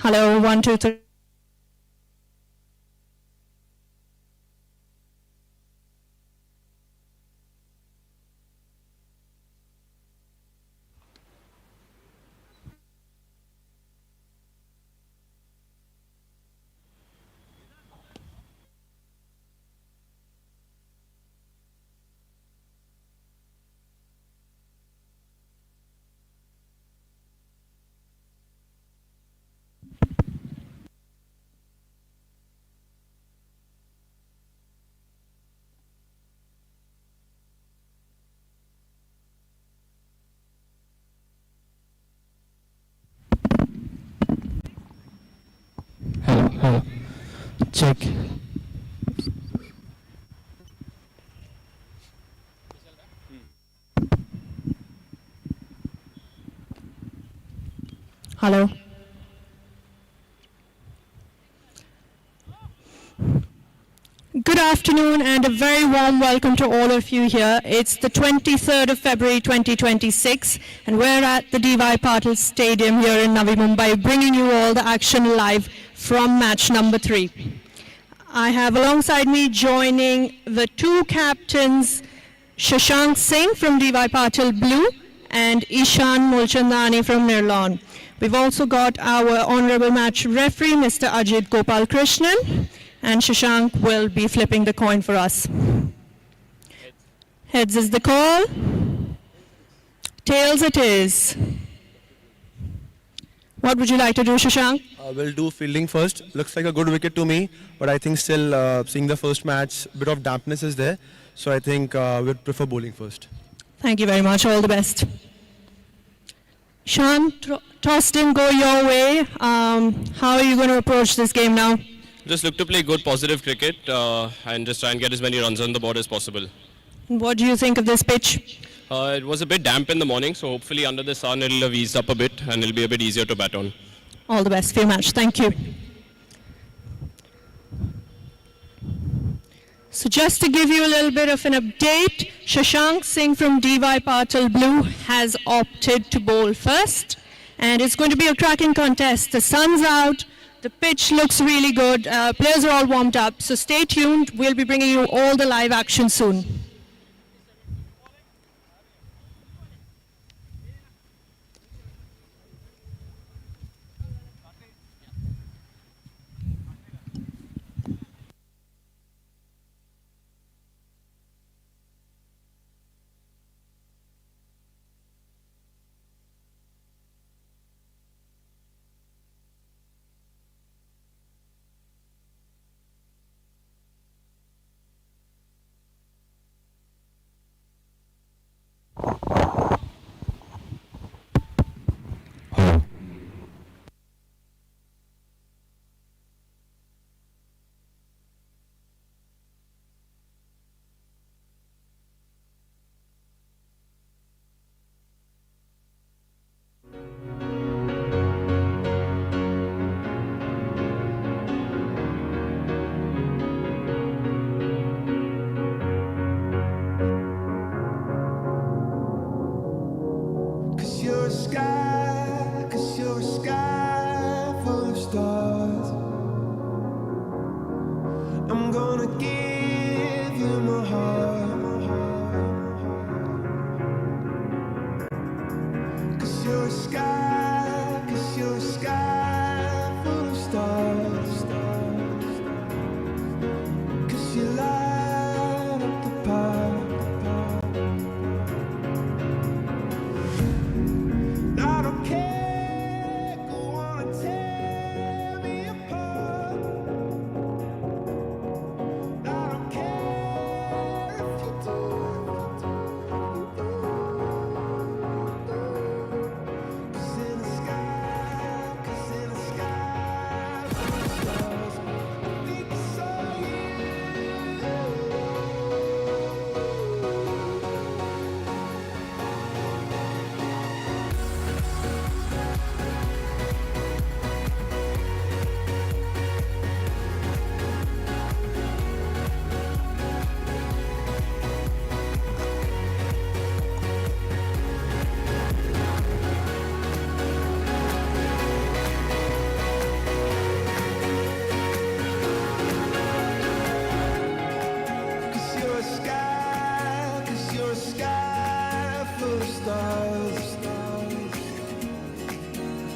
Hello, one, two, three. Hello, hello. Check. Hello. Good afternoon and a very warm welcome to all of you here. It's the 23rd of February 2026 and we're at the D.Y. Patil Stadium here in Navi Mumbai bringing you all the action live from match number 3. I have alongside me joining the two captains Shashank Singh from D.Y. Patil Blue and Ishan Mulchandani from Nirlon. We've also got our honorable match referee Mr. Ajit Gopal Krishnan. And Shashank will be flipping the coin for us. Heads is the call. Tails it is. What would you like to do, Shashank? We'll do fielding first. Looks like a good wicket to me, but I think still seeing the first match, a bit of dampness is there. So I think we'd prefer bowling first. Thank you very much. All the best. Sean, toss didn't go your way. How are you going to approach this game now? Just look to play good, positive cricket and just try and get as many runs on the board as possible. What do you think of this pitch? It was a bit damp in the morning, so hopefully under the sun it'll have eased up a bit and it'll be a bit easier to bat on. All the best for your match. Thank you. So just to give you a little bit of an update, Shashank Singh from D.Y. Patil Blue has opted to bowl first. And it's going to be a cracking contest. The sun's out. The pitch looks really good. Players are all warmed up. So stay tuned. We'll be bringing you all the live action soon.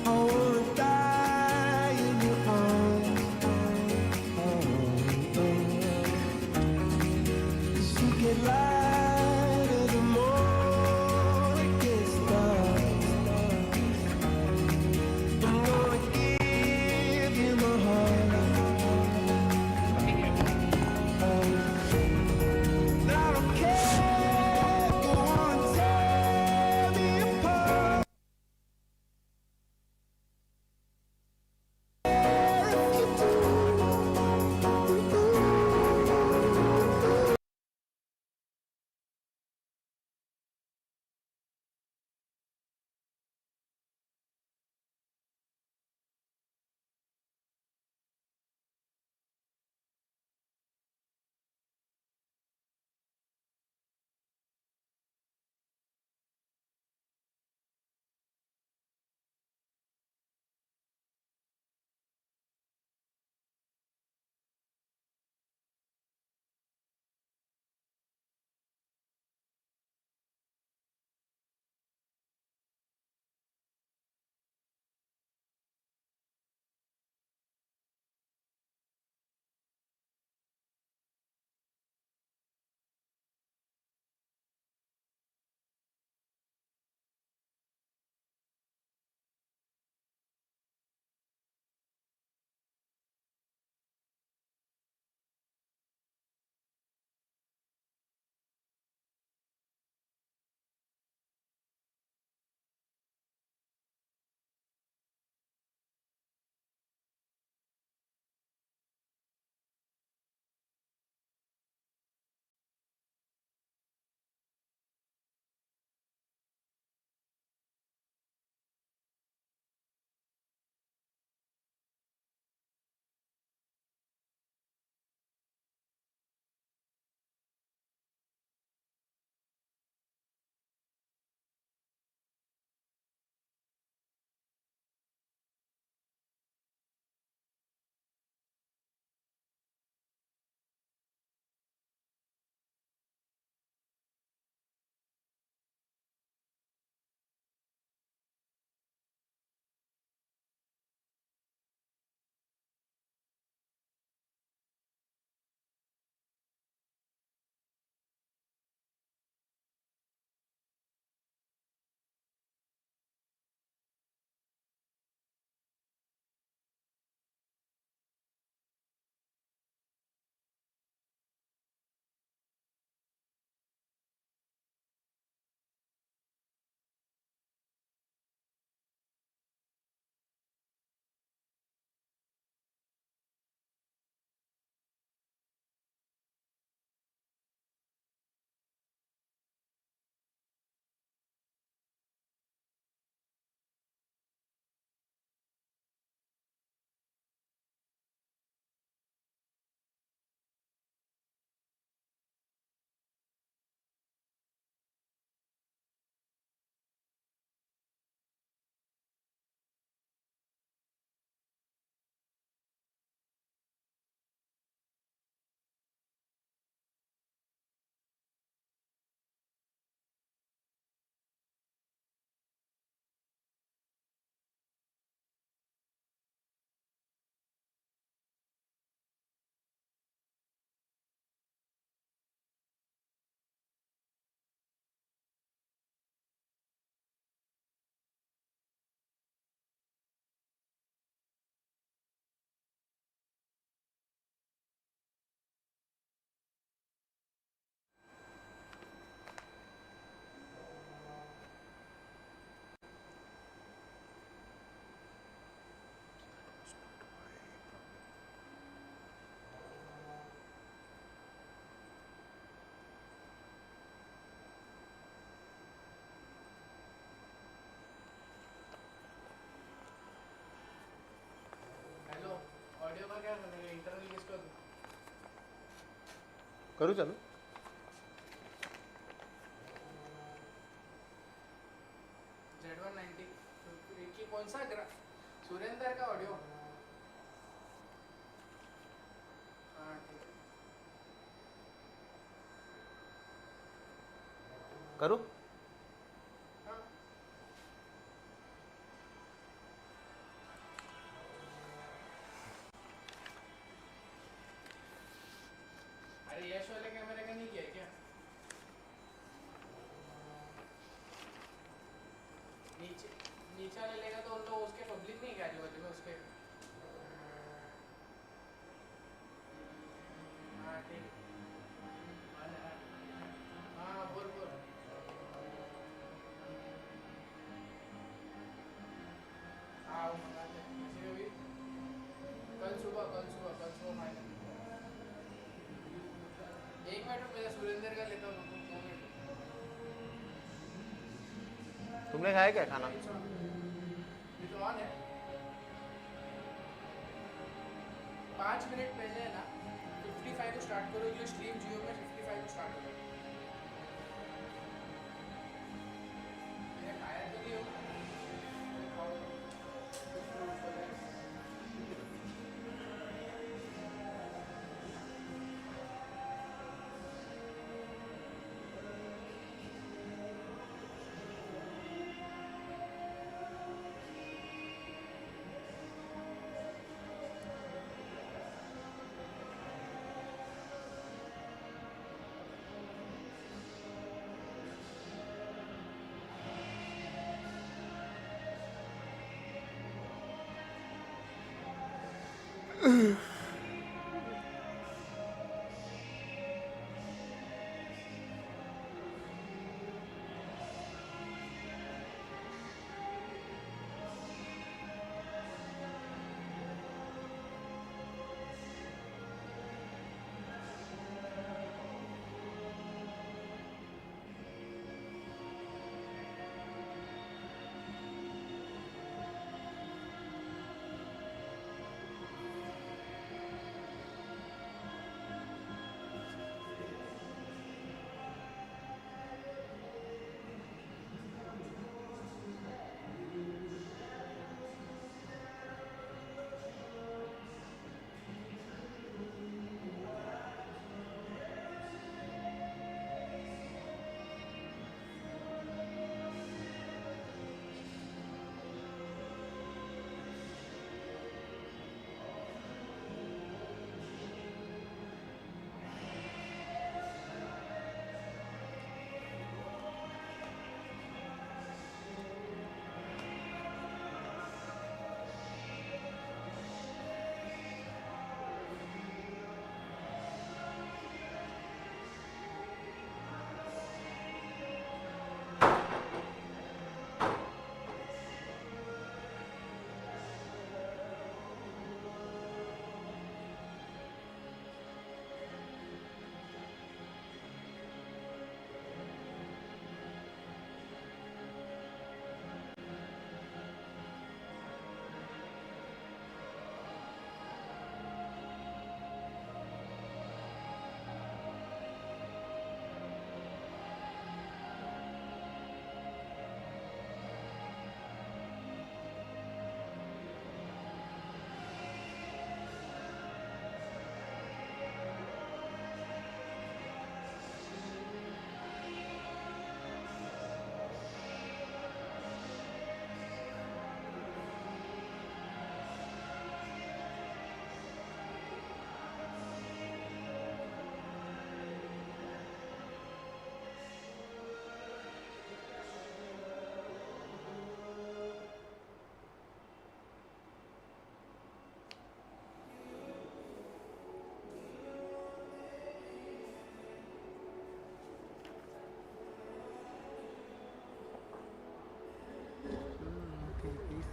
wanna die in your arms. 'Cause you get lighter the more it gets dark. I'm gonna give you my heart. And I don't care, go on, tear me apart. If you do. Audio का क्या करना है internal किसको करूँ चालू? Z190 की कौन सा सुरेंद्र का ऑडियो? हाँ ठीक है करूँ? हाँ उसके पब्लिक नहीं क्या जो में उसके हाँ ठीक हाँ बोल हाँ वो मंगाते हैं किसी में भी कल सुबह फाइनल 1 मिनट में सुरेंद्र का लेता हूँ 2 मिनट तुमने खाया क्या खाना? ये तो ऑन है 5 मिनट पहले है ना 55 को स्टार्ट करोगे स्ट्रीम जियो में 55 को स्टार्ट होगा मैंने खाया तो नहीं होगा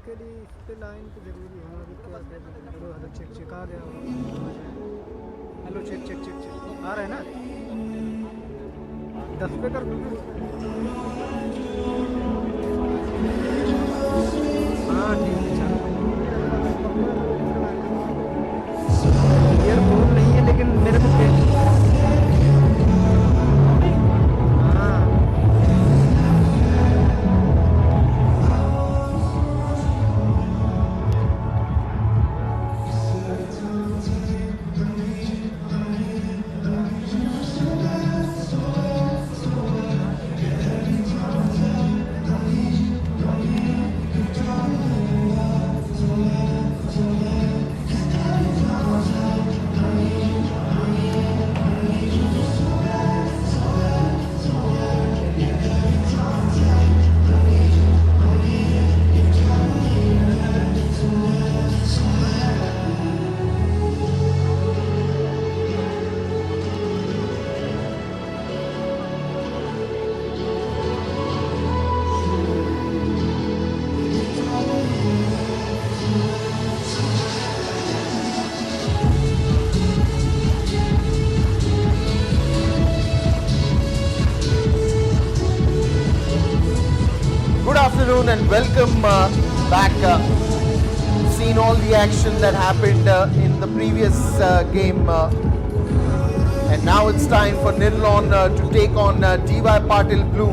इसके लिए इस पे लाइन तो जरूरी है अभी क्या हेलो हेलो चेक चेक आ गया hello check check check check आ रहा है ना 10 पे कर दूँ हाँ ठीक है चलो ईयरफोन नहीं है लेकिन मेरे को and welcome back. Seen all the action that happened in the previous game, and now it's time for Nirlon to take on DY Patil Blue.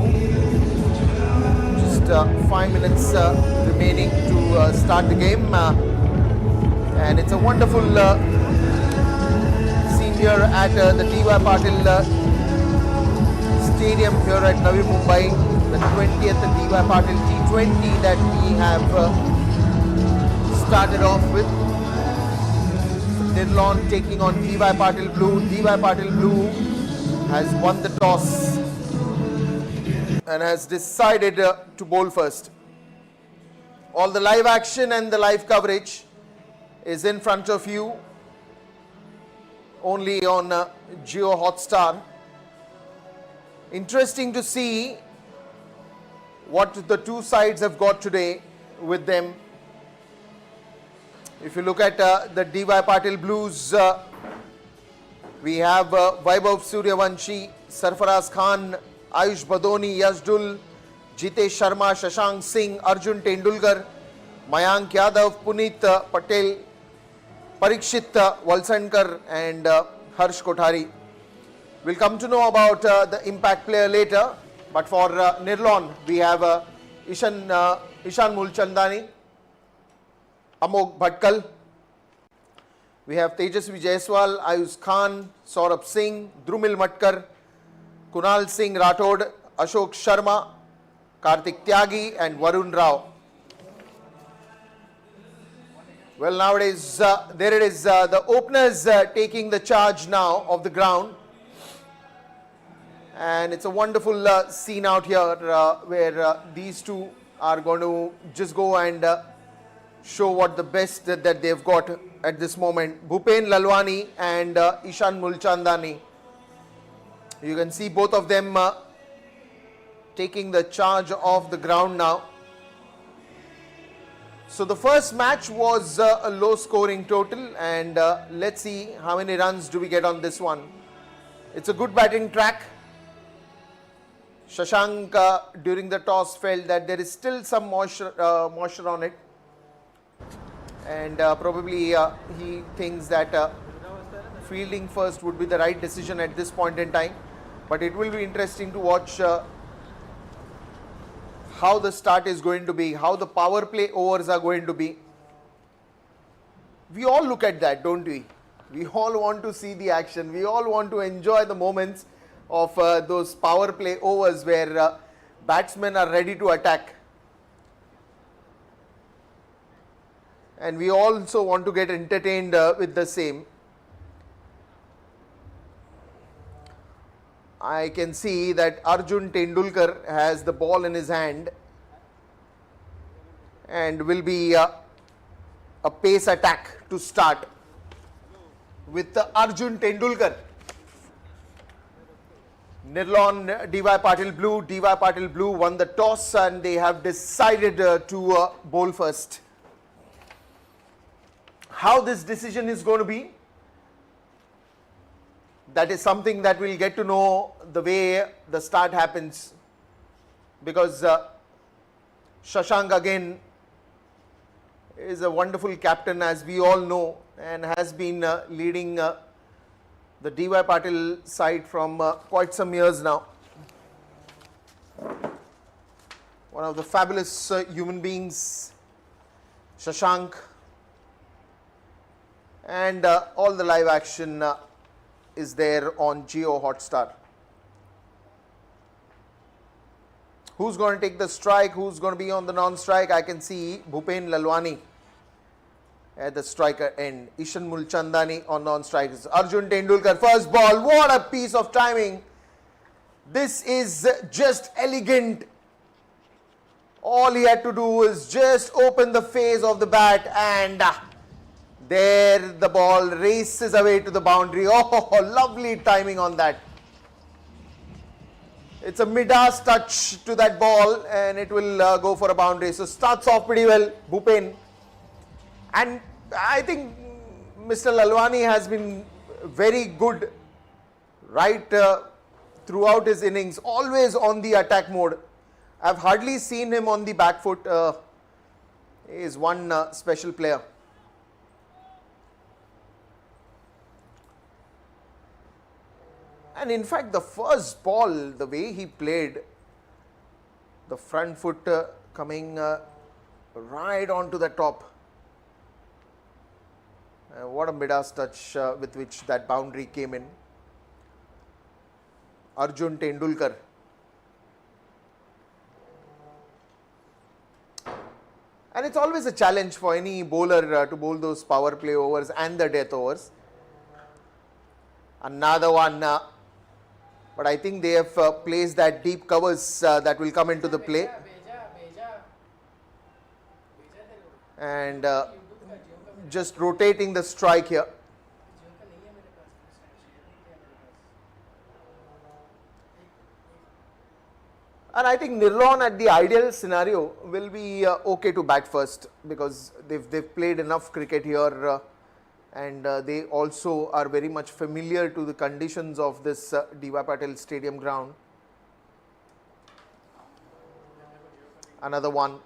Just 5 minutes remaining to start the game, and it's a wonderful scene here at the DY Patil Stadium here at Navi Mumbai, the 20th DY Patil T20 that we have started off with. Nirlon taking on DY Patil Blue. DY Patil Blue has won the toss and has decided to bowl first. All the live action and the live coverage is in front of you only on Jio Hotstar. Interesting to see what the two sides have got today with them. If you look at the DY Patil Blues, we have Vaibhav Suryavanshi, Sarfaraz Khan, Ayush Badoni, Yashdul, Jitesh Sharma, Shashank Singh, Arjun Tendulkar, Mayank Yadav, Puneet Patel, Parikshit Valsankar and Harsh Kothari. We'll come to know about the impact player later, but for Nirlon, we have Ishan Mulchandani, Amog Bhatkal. We have Tejasvi Jaiswal, Ayush Khan, Saurabh Singh, Drumil Matkar, Kunal Singh Rathod, Ashok Sharma, Kartik Tyagi and Varun Rao. Well, nowadays, there it is, the openers taking the charge now of the ground. And it's a wonderful scene out here where these two are going to just go and show what the best that they've got at this moment. Bhupen Lalwani and Ishan Mulchandani. You can see both of them taking the charge of the ground now. So the first match was a low scoring total, and let's see how many runs do we get on this one. It's a good batting track. Shashank during the toss felt that there is still some moisture on it, and probably he thinks that fielding first would be the right decision at this point in time. But it will be interesting to watch how the start is going to be, how the power play overs are going to be. We all look at that, don't we? We all want to see the action. We all want to enjoy the moments of those power play overs where batsmen are ready to attack. And we also want to get entertained with the same. I can see that Arjun Tendulkar has the ball in his hand and will be a pace attack to start with Arjun Tendulkar. Nirlon, DY Patil Blue won the toss and they have decided to bowl first. How this decision is going to be, that is something that we'll get to know the way the start happens, because Shashank again is a wonderful captain, as we all know, and has been leading the DY Patil side from quite some years now. One of the fabulous human beings, Shashank, and all the live action is there on Jio Hotstar. Who's going to take the strike? Who's going to be on the non-strike? I can see Bhupen Lalwani at the striker end. Ishan Mulchandani on non-strike. Arjun Tendulkar, first ball. What a piece of timing. This is just elegant. All he had to do is just open the face of the bat, and there the ball races away to the boundary. Oh, lovely timing on that. It's a mid-arse touch to that ball and it will go for a boundary. So starts off pretty well, Bhupen. And I think Mr. Lalwani has been very good right throughout his innings, always on the attack mode. I've hardly seen him on the back foot. He is one special player. And in fact, the first ball, the way he played, the front foot coming right onto the top. What a Midas touch with which that boundary came in. Arjun Tendulkar. And it's always a challenge for any bowler to bowl those power play overs and the death overs. Another one. But I think they have placed that deep covers that will come into the play. And just rotating the strike here. And I think Nirlon at the ideal scenario will be okay to bat first, because they've played enough cricket here and they also are very much familiar to the conditions of this D.Y. Patil Stadium ground. Another one,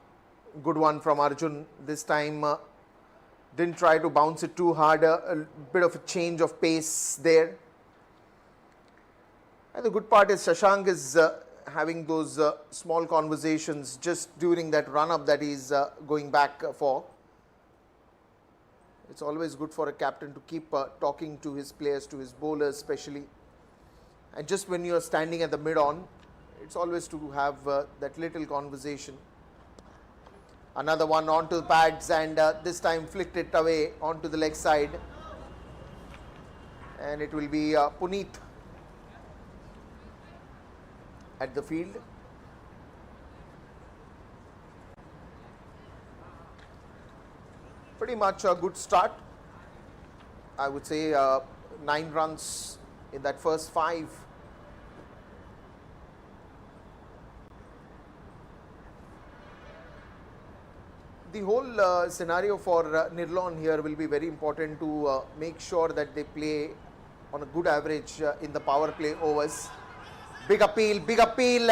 good one from Arjun. This time didn't try to bounce it too hard, a bit of a change of pace there. And the good part is Shashank is having those small conversations just during that run-up that he's going back for. It's always good for a captain to keep talking to his players, to his bowlers especially. And just when you're standing at the mid-on, it's always to have that little conversation. Another one onto the pads, and this time flicked it away onto the leg side. And it will be Puneet at the field. Pretty much a good start. I would say 9 runs in that first 5. The whole scenario for Nirlon here will be very important to make sure that they play on a good average in the power play overs. Big appeal, big appeal.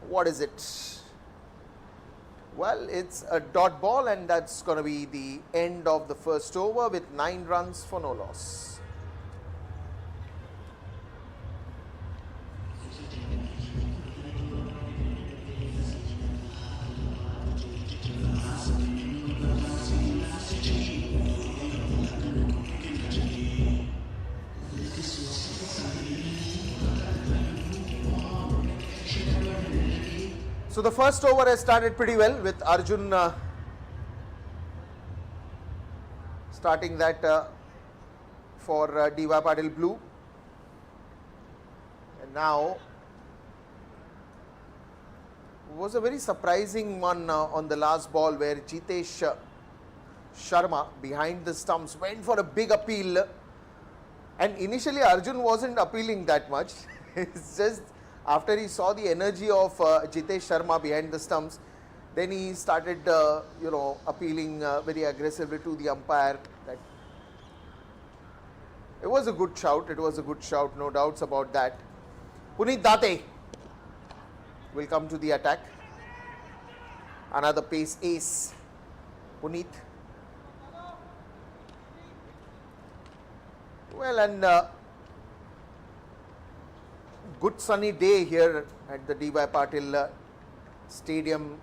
What is it? Well, it's a dot ball, and that's going to be the end of the first over with 9 runs for no loss. So the first over has started pretty well with Arjun starting that for D.Y. Patil Blue. And now was a very surprising one on the last ball where Jitesh Sharma behind the stumps went for a big appeal. And initially Arjun wasn't appealing that much. It's just after he saw the energy of Jitesh Sharma behind the stumps, then he started, appealing very aggressively to the umpire. That it was a good shout. It was a good shout, no doubts about that. Puneet Date will come to the attack. Another pace ace. Puneet. Well, and good sunny day here at the D.Y. Patil Stadium,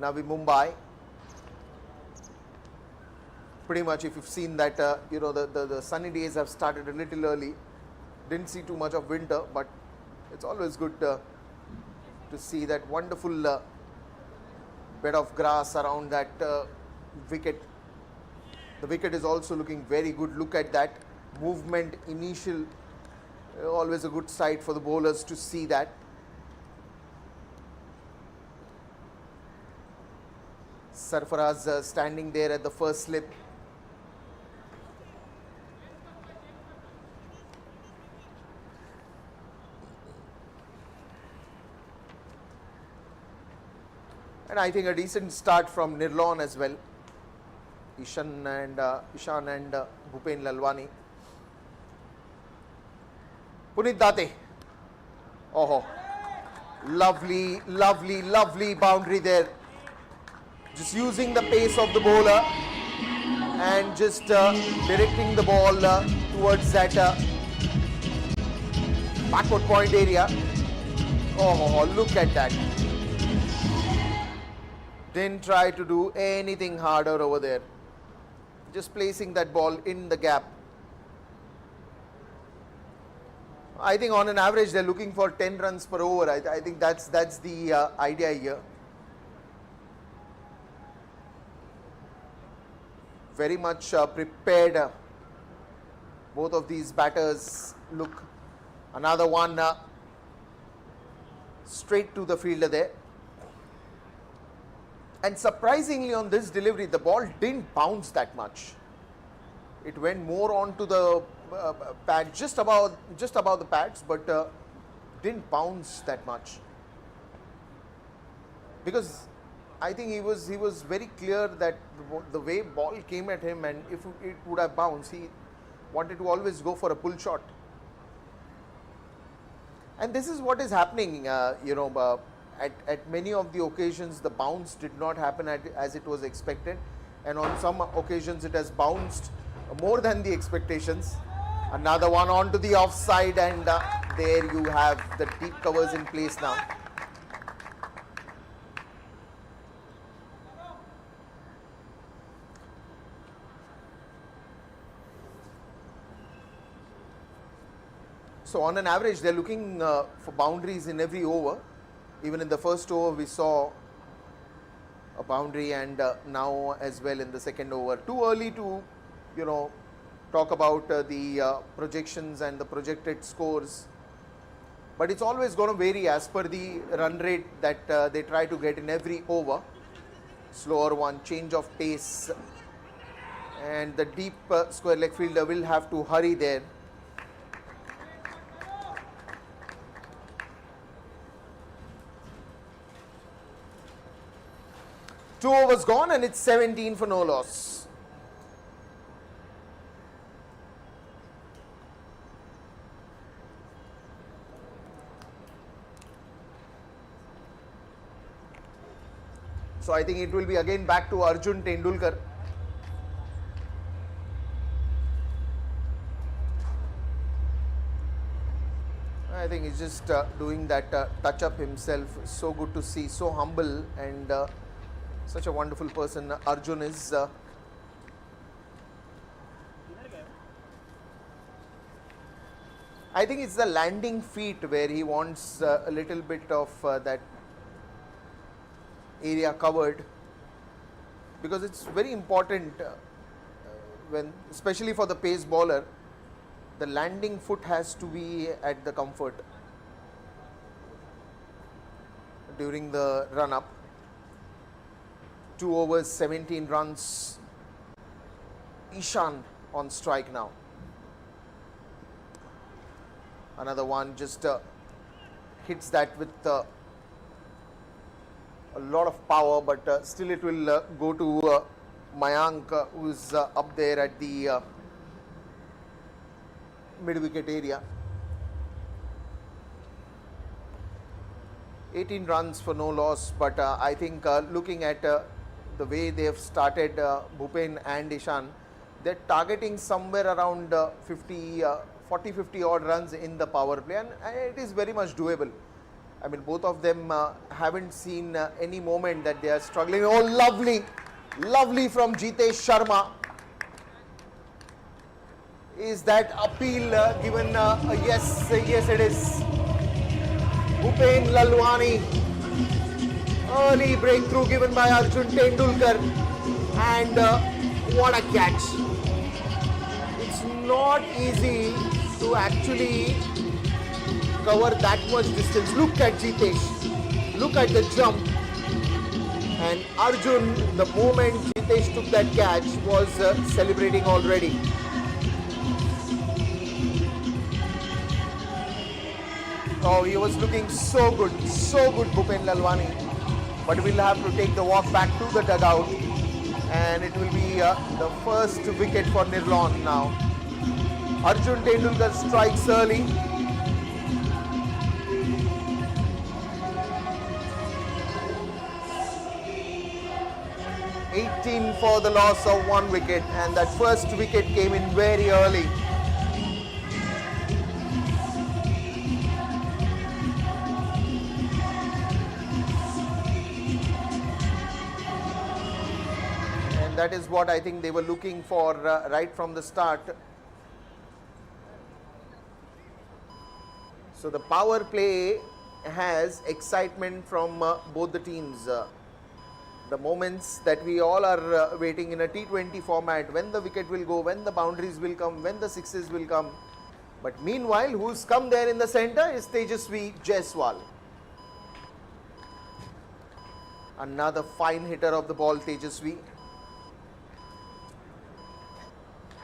Navi Mumbai. Pretty much, if you've seen that, the sunny days have started a little early. Didn't see too much of winter, but it's always good to see that wonderful bed of grass around that wicket. The wicket is also looking very good. Look at that movement, initial. Always a good sight for the bowlers to see that. Sarfaraz standing there at the first slip. And I think a decent start from Nirlon as well. Ishan and Bhupen Lalwani. Puneet Date. Oh, Lovely, lovely, lovely boundary there. Just using the pace of the bowler and just directing the ball towards that backward point area. Oh, look at that. Didn't try to do anything harder over there. Just placing that ball in the gap. I think on an average they're looking for 10 runs per over. I think that's the idea here. Very much prepared. Both of these batters look. Another one straight to the fielder there. And surprisingly on this delivery, the ball didn't bounce that much. It went more onto the pad, just above the pads, but didn't bounce that much. Because I think he was very clear that the way ball came at him, and if it would have bounced, he wanted to always go for a pull shot. And this is what is happening, at many of the occasions the bounce did not happen as it was expected, and on some occasions it has bounced more than the expectations. Another one onto the offside, and there you have the deep covers in place now. So on an average they're looking for boundaries in every over. Even in the first over we saw a boundary, and now as well in the second over. Too early to talk about the projections and the projected scores, but it's always going to vary as per the run rate that they try to get in every over. Slower one, change of pace, and the deep square leg fielder will have to hurry there. Two overs gone, and it's 17 for no loss. So I think it will be again back to Arjun Tendulkar. I think he's just doing that touch up himself. So good to see, so humble, and such a wonderful person Arjun is. I think it's the landing feet where he wants a little bit of that area covered, because it's very important when, especially for the pace bowler, the landing foot has to be at the comfort during the run up. 2 overs, 17 runs. Ishan on strike now. Another one just hits that with a lot of power, but still it will go to Mayank, who is up there at the mid-wicket area. 18 runs for no loss, but I think looking at the way they have started, Bhupen and Ishan, they're targeting somewhere around 40-50 odd runs in the power play, and it is very much doable. I mean, both of them haven't seen any moment that they are struggling. Oh, lovely, lovely from Jitesh Sharma. Is that appeal given? Yes, yes it is. Bhupen Lalwani. Early breakthrough given by Arjun Tendulkar, and what a catch. It's not easy to actually cover that much distance. Look at Jitesh, look at the jump, and Arjun, the moment Jitesh took that catch, was celebrating already. Oh, he was looking so good, Bhupen Lalwani. But we'll have to take the walk back to the dugout, and it will be the first wicket for Nirlon now. Arjun Tendulkar strikes early. 18 for the loss of 1 wicket, and that first wicket came in very early. And that is what I think they were looking for right from the start. So the power play has excitement from both the teams. The moments that we all are waiting in a T20 format, when the wicket will go, when the boundaries will come, when the sixes will come. But meanwhile, who's come there in the center is Tejasvi Jaiswal. Another fine hitter of the ball, Tejasvi.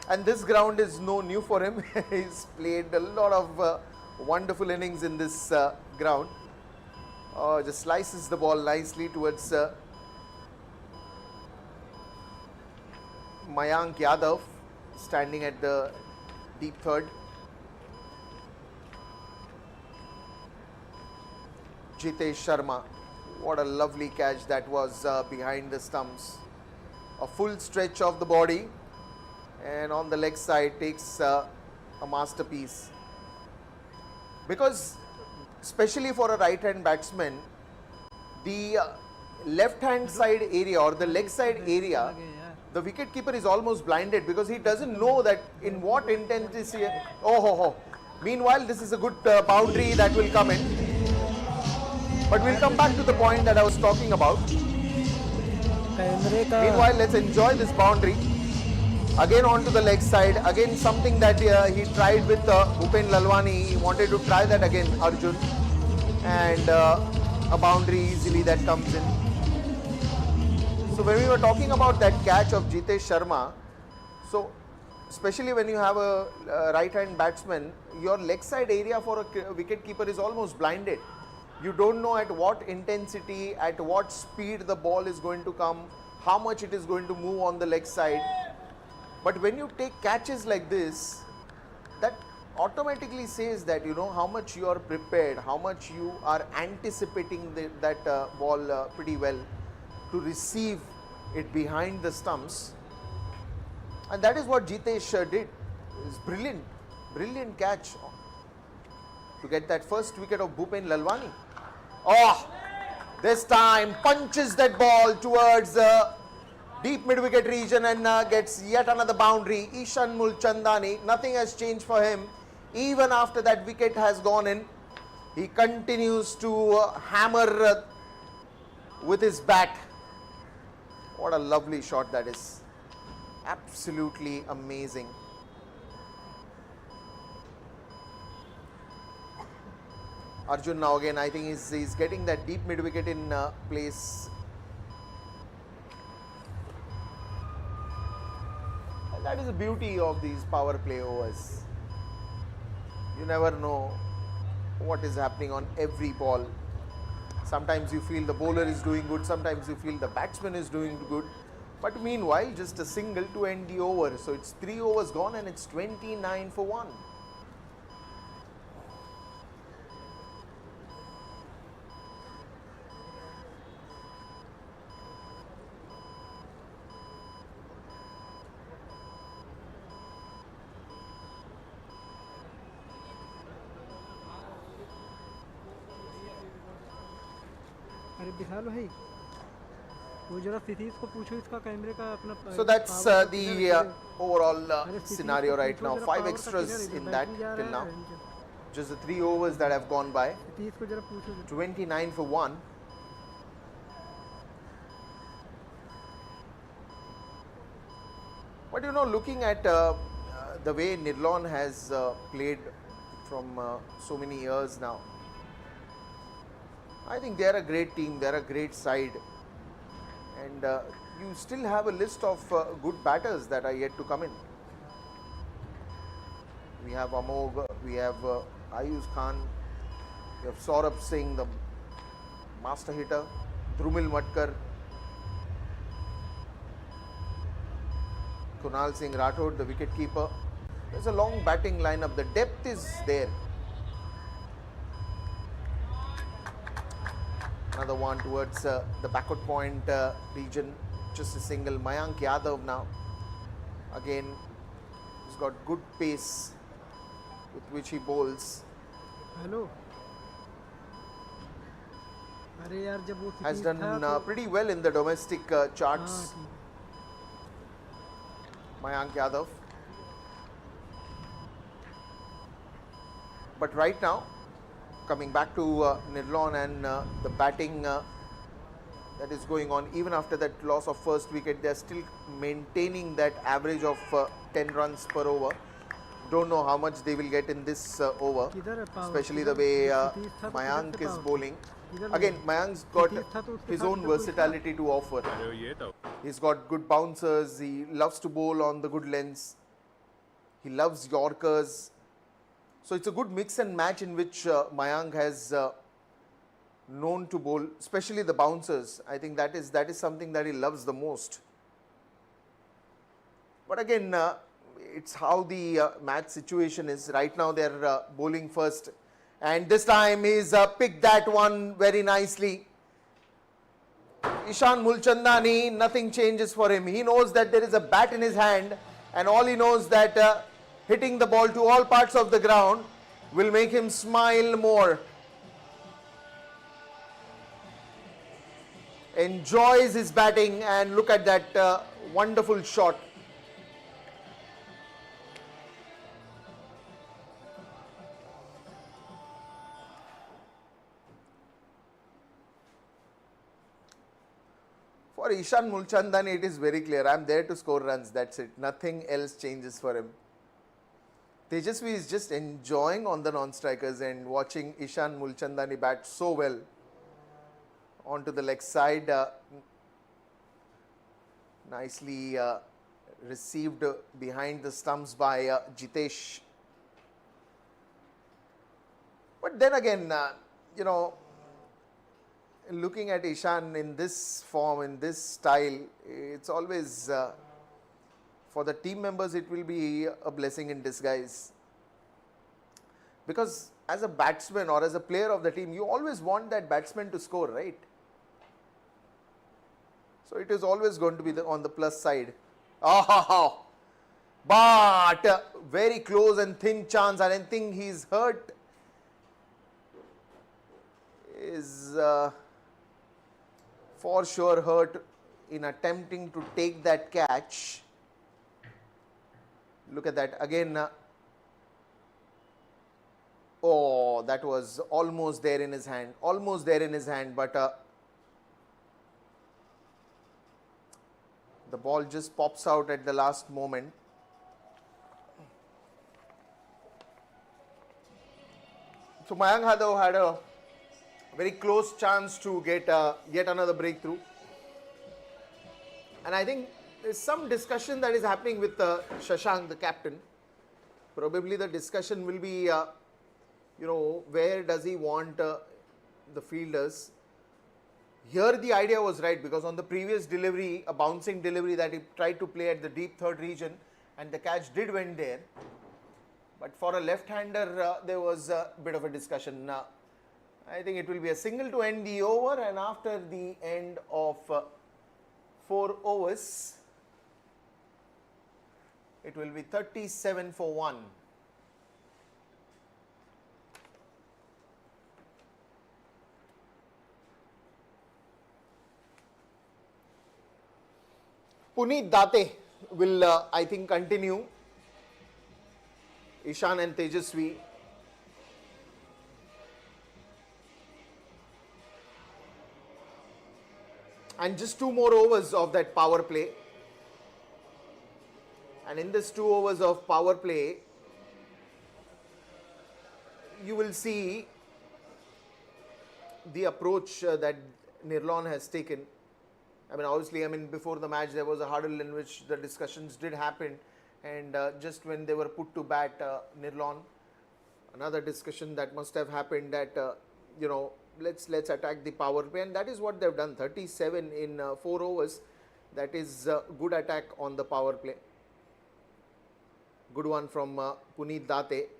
And this ground is no new for him. He's played a lot of wonderful innings in this ground. Just slices the ball nicely towards Mayank Yadav, standing at the deep third. Jitesh Sharma, what a lovely catch that was behind the stumps. A full stretch of the body, and on the leg side takes a masterpiece. Because especially for a right hand batsman, the left hand side area or the leg side area, the wicket keeper is almost blinded because he doesn't know that in what intensity. Meanwhile, this is a good boundary that will come in. But we'll come back to the point that I was talking about. Meanwhile, let's enjoy this boundary. Again onto the leg side. Again something that he tried with Bhupen Lalwani. He wanted to try that again, Arjun. And a boundary easily that comes in. So when we were talking about that catch of Jitesh Sharma, so especially when you have a right hand batsman, your leg side area for a wicket keeper is almost blinded. You don't know at what intensity, at what speed the ball is going to come, how much it is going to move on the leg side. But when you take catches like this, that automatically says that you know how much you are prepared, how much you are anticipating that ball pretty well to receive it behind the stumps. And that is what Jitesh did. It's brilliant, brilliant catch to get that first wicket of Bhupen Lalwani. Oh, this time punches that ball towards deep mid-wicket region and gets yet another boundary. Ishan Mulchandani, nothing has changed for him. Even after that wicket has gone in, he continues to hammer with his bat. What a lovely shot that is. Absolutely amazing. Arjun now again, I think he's getting that deep mid-wicket in place. And that is the beauty of these power play overs. You never know what is happening on every ball. Sometimes you feel the bowler is doing good, sometimes you feel the batsman is doing good. But meanwhile, just a single to end the over. So it's 3 overs gone and it's 29 for 1. अरे बिहाल भाई वो जरा स्थिति इसको पूछो इसका कैमरे का अपना. So that's the overall scenario right now. 5 extras in that till now. Just the 3 overs that have gone by. 29 for 1. But you know, looking at the way Nirlon has played from so many years now, I think they are a great team, they are a great side, and you still have a list of good batters that are yet to come in. We have Amog, we have Ayush Khan, we have Saurabh Singh, the master hitter, Drumil Matkar, Kunal Singh Rathod, the wicket keeper. There's a long batting lineup, the depth is there. Another one towards the backward point region. just a single. Mayank Yadav now. Again, he's got good pace with which he bowls. Hello अरे यार जब वो Has खितीज done था तो pretty well in the domestic हाँ charts. ठीक Mayank Yadav. But right now, coming back to Nirlon and the batting that is going on, even after that loss of first wicket, they are still maintaining that average of 10 runs per over. Don't know how much they will get in this over, किधर है power? especially the किधर- way खितीज था तो किधर Mayank से is power? bowling. किधर Again, लगा? Mayank's got खितीज था तो उसके his साथ own इधर कोई था? versatility to offer. He's got good bouncers. He loves to bowl on the good lengths. He loves Yorkers. So it's a good mix and match in which Mayank has known to bowl, especially the bouncers. I think that is something that he loves the most. But again, it's how the match situation is. Right now they're bowling first. And this time he's picked that one very nicely. Ishan Mulchandani, nothing changes for him. He knows that there is a bat in his hand, and all he knows that hitting the ball to all parts of the ground will make him smile more. Enjoys his batting, and look at that wonderful shot. For Ishan Mulchandani, it is very clear. I am there to score runs. That's it. Nothing else changes for him. Tejasvi is just enjoying on the non-strikers and watching Ishan Mulchandani bat so well onto the leg side. Nicely received behind the stumps by Jitesh. But then again, looking at Ishan in this form, in this style, it's always, for the team members, it will be a blessing in disguise. Because as a batsman or as a player of the team, you always want that batsman to score, right? So it is always going to be on the plus side. But very close and thin chance. I don't think he's hurt. Is for sure hurt in attempting to take that catch. Look at that again. Oh, that was almost there in his hand. Almost there in his hand, but the ball just pops out at the last moment. So Mayank Yadav had a very close chance to get yet another breakthrough. And I think there's some discussion that is happening with Shashank, the captain. Probably the discussion will be, where does he want the fielders? Here the idea was right, because on the previous delivery, a bouncing delivery that he tried to play at the deep third region, and the catch did went there. But for a left-hander, there was a bit of a discussion. I think it will be a single to end the over, and after the end of 4 overs, it will be 37 for 1. Puneet Date will, I think, continue. Ishan and Tejasvi. And just 2 more overs of that power play. And in this 2 overs of power play, you will see the approach that Nirlon has taken. Obviously, before the match, there was a huddle in which the discussions did happen. And just when they were put to bat, Nirlon, another discussion that must have happened that, let's attack the power play, and that is what they've done. 37 in 4 overs. That is a good attack on the power play. Good one from Puneet Date.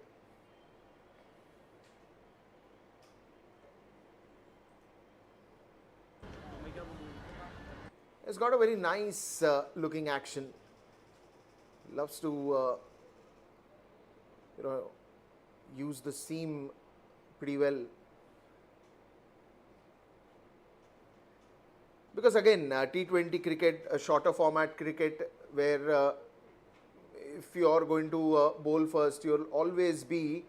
has got a very nice looking action. Loves to use the seam pretty well. Because again, T20 cricket, a shorter format cricket, where if you are going to bowl first, you'll always be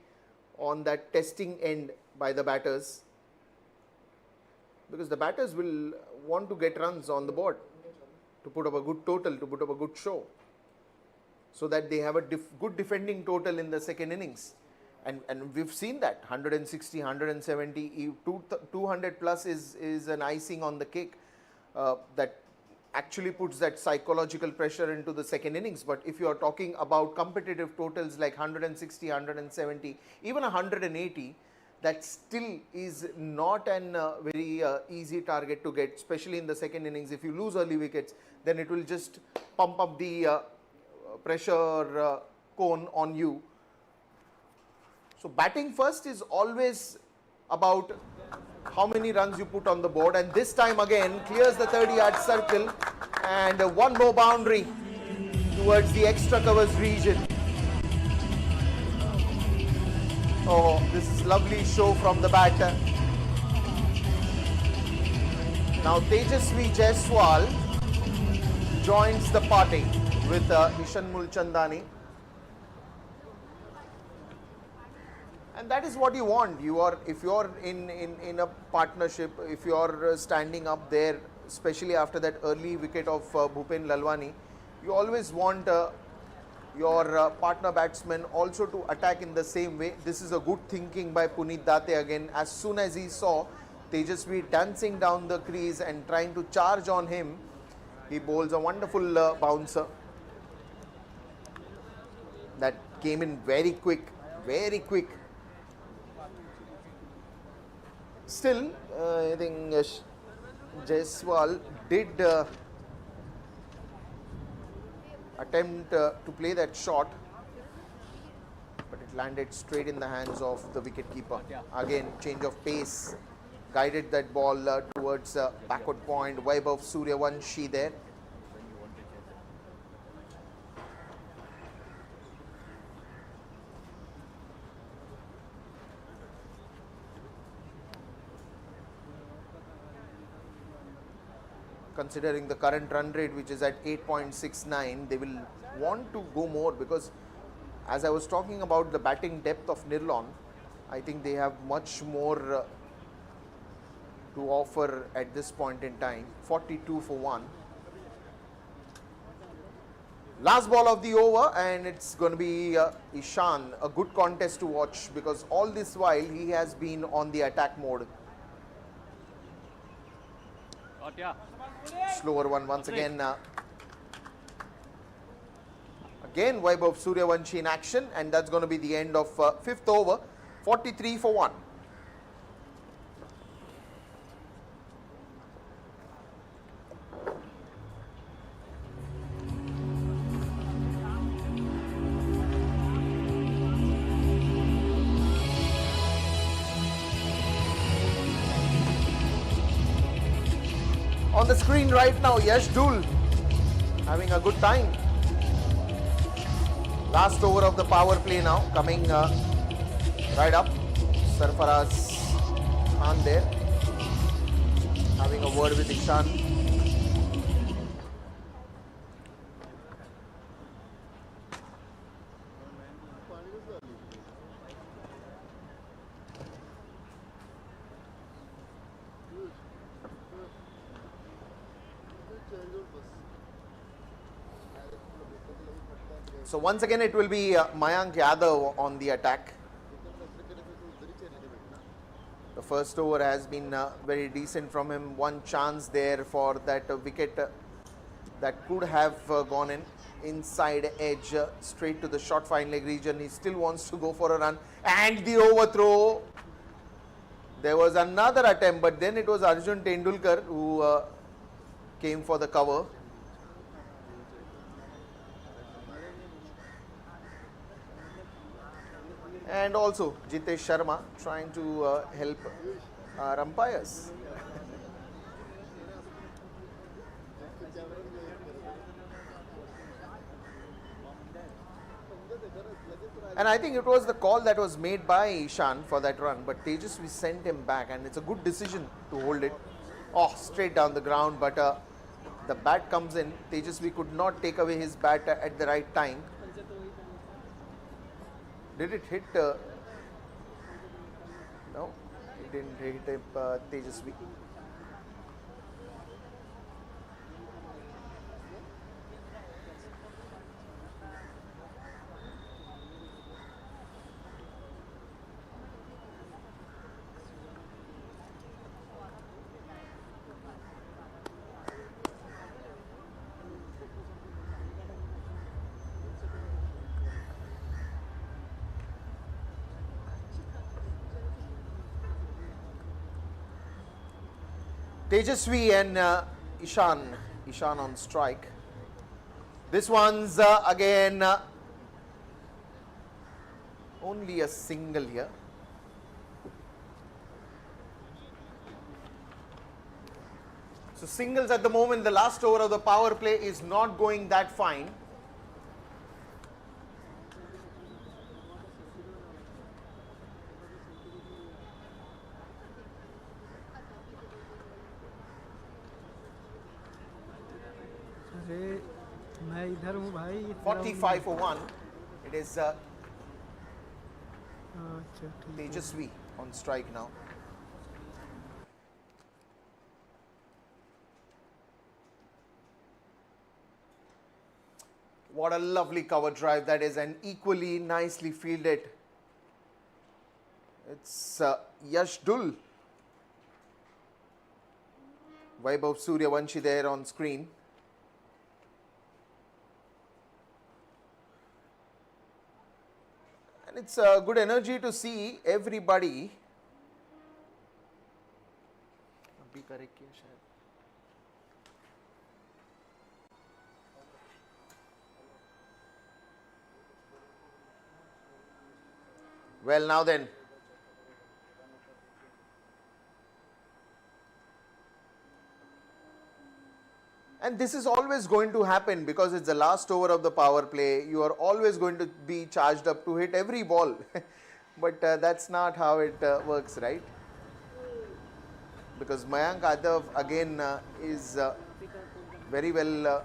on that testing end by the batters, because the batters will want to get runs on the board to put up a good total, to put up a good show, so that they have a good defending total in the second innings. And we've seen that 160, 170, 200 plus is an icing on the cake that actually puts that psychological pressure into the second innings. But if you are talking about competitive totals like 160, 170, even 180, that still is not an very easy target to get, especially in the second innings. If you lose early wickets, then it will just pump up the pressure cone on you. So batting first is always about how many runs you put on the board, and this time again clears the 30-yard circle, and one more boundary towards the extra covers region. Oh, this is lovely show from the batter. Now Tejasvi Jaiswal joins the party with Ishan Mulchandani. And that is what you want. If you are in a partnership, if you are standing up there, especially after that early wicket of Bhupen Lalwani, you always want your partner batsman also to attack in the same way. This is a good thinking by Puneet Date again. As soon as he saw Tejasvi dancing down the crease and trying to charge on him, he bowls a wonderful bouncer that came in very quick, very quick. Still, I think Jaiswal did attempt to play that shot, but it landed straight in the hands of the wicketkeeper. Again, change of pace guided that ball towards backward point. Vaibhav Suryavanshi there. Considering the current run rate, which is at 8.69, they will want to go more, because as I was talking about the batting depth of Nirlon, I think they have much more to offer at this point in time. 42 for 1. Last ball of the over, and it's going to be Ishan. A good contest to watch, because all this while he has been on the attack mode. Slower one once again. Again Vaibhav Suryavanshi in action, and that's going to be the end of fifth over. 43 for 1. On the screen right now, Yash Dhul having a good time. Last over of the power play now, coming right up. Sarfaraz Khan there, having a word with Ishan. So once again it will be Mayank Yadav on the attack. The first over has been very decent from him. One chance there for that wicket that could have gone in. Inside edge, straight to the short fine leg region. He still wants to go for a run. And the overthrow. There was another attempt, but then it was Arjun Tendulkar who came for the cover. And also Jitesh Sharma trying to help our umpires. And I think it was the call that was made by Ishan for that run, but Tejasvi sent him back, and it's a good decision to hold it. Oh, straight down the ground, but the bat comes in. Tejasvi could not take away his bat at the right time. Did it hit? No, it didn't hit Tejasvi. Tejasvi and Ishan on strike. This one's again only a single here. So singles at the moment, the last over of the power play is not going that fine. अरे मैं इधर हूँ भाई इतना 45 for 1. It is अच्छा ठीक है Tejasvi on strike now. What a lovely cover drive that is, and equally nicely fielded. It's Yashdul. Vaibhav Suryavanshi there on screen. And it's a good energy to see everybody. अभी correct किया शायद. Well, now then. And this is always going to happen because it's the last over of the power play. You are always going to be charged up to hit every ball. But that's not how it works, right? Because Mayank Adav again is very well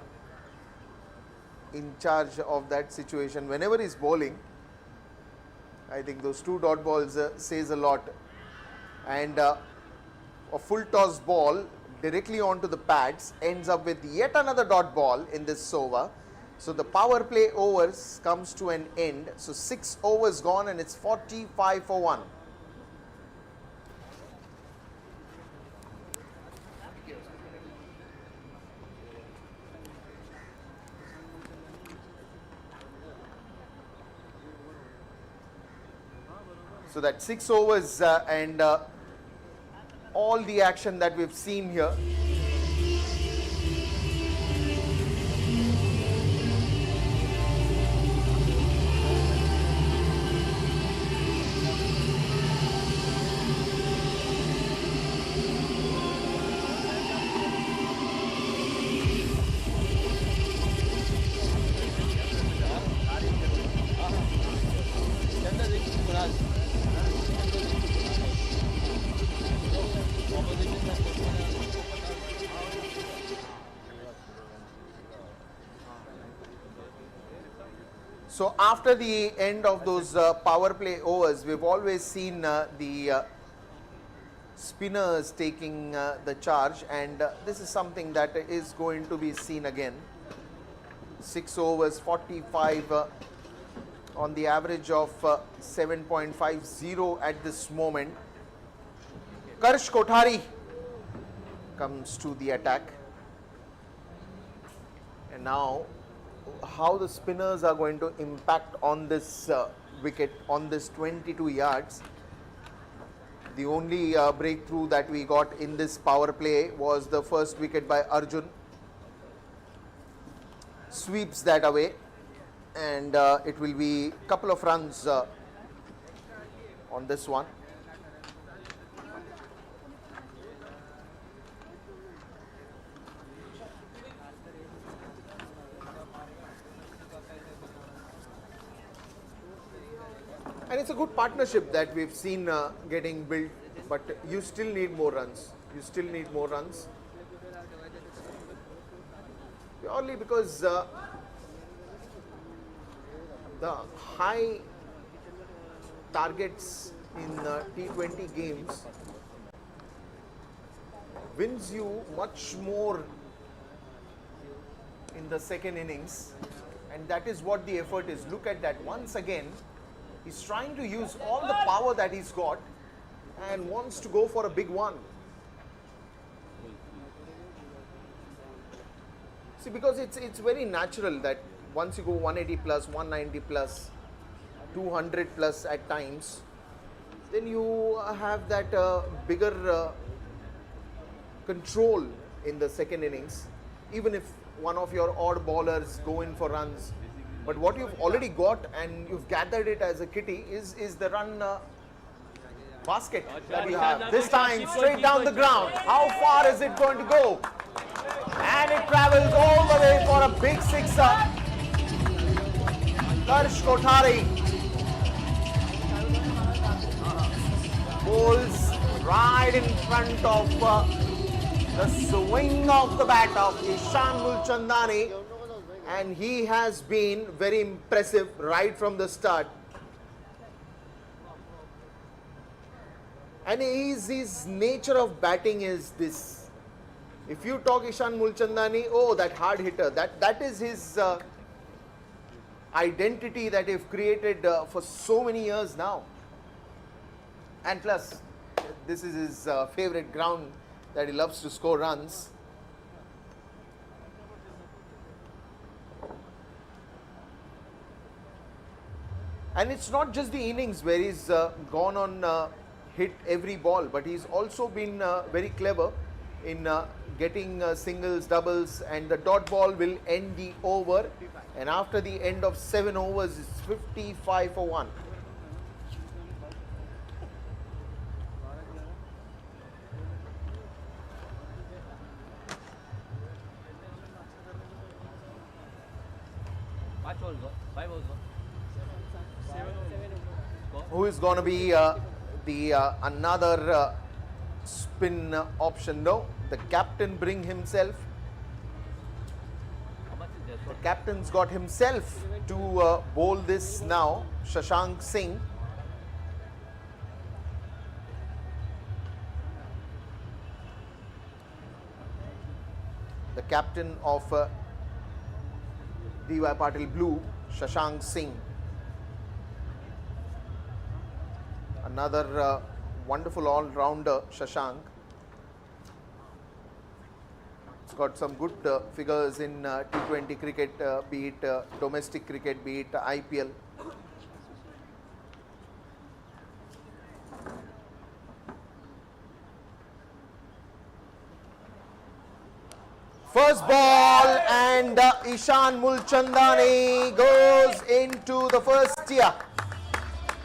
in charge of that situation. Whenever he's bowling, I think those two dot balls says a lot. And a full toss ball directly onto the pads ends up with yet another dot ball in this over. So the power play overs comes to an end. So 6 overs gone and it's 45 for 1. So that 6 overs and all the action that we've seen here. So after the end of those power play overs, we've always seen the spinners taking the charge, and this is something that is going to be seen again. 6 overs, 45 on the average of 7.50 at this moment. Karsh Kothari comes to the attack. And now how the spinners are going to impact on this wicket, on this 22 yards. The only breakthrough that we got in this power play was the first wicket by Arjun. Sweeps that away, and it will be a couple of runs on this one. it's a good partnership that we've seen getting built, but you still need more runs. You still need more runs. Purely because the high targets in T20 games wins you much more in the second innings, and that is what the effort is. Look at that. Once again, he's trying to use all the power that he's got and wants to go for a big one. See, because it's very natural that once you go 180 plus, 190 plus, 200 plus at times, then you have that bigger control in the second innings, even if one of your odd bowlers go in for runs. But what you've already got and you've gathered it as a kitty is the run basket that you have. This time straight down the ground. How far is it going to go? And it travels all the way for a big sixer. Karsh Kothari bowls right in front of the swing of the bat of Ishan Mulchandani, and he has been very impressive right from the start. And his nature of batting is this. If you talk Ishan Mulchandani, oh, that hard hitter, that is his identity that he's created for so many years now. And plus, this is his favorite ground that he loves to score runs. And it's not just the innings where he's gone on hit every ball, but he's also been very clever in getting singles, doubles, and the dot ball will end the over. And after the end of 7 overs, it's 55 for 1. Who is going to be the another spin option? No, the captain bring himself. The captain's got himself to bowl this now, Shashank Singh. The captain of DY Patil Blue, Shashank Singh. Another wonderful all-rounder, Shashank. He's got some good figures in T20 cricket, be it domestic cricket, be it IPL. First ball, and Ishan Mulchandani goes into the first tier.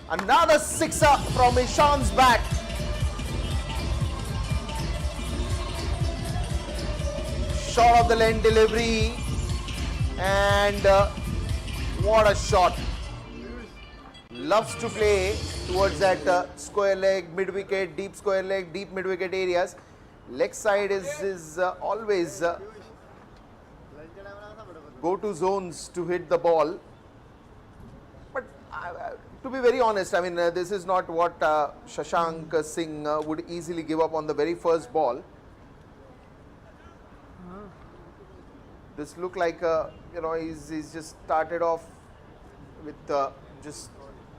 Another sixer from Ishan's bat. Short of the length delivery, and what a shot. Loves to play towards that square leg, mid wicket, deep square leg, deep mid wicket areas. Leg side is always go-to zones to hit the ball. But to be very honest, I mean, this is not what Shashank Singh would easily give up on the very first ball. This looked like, you know, he's just started off with just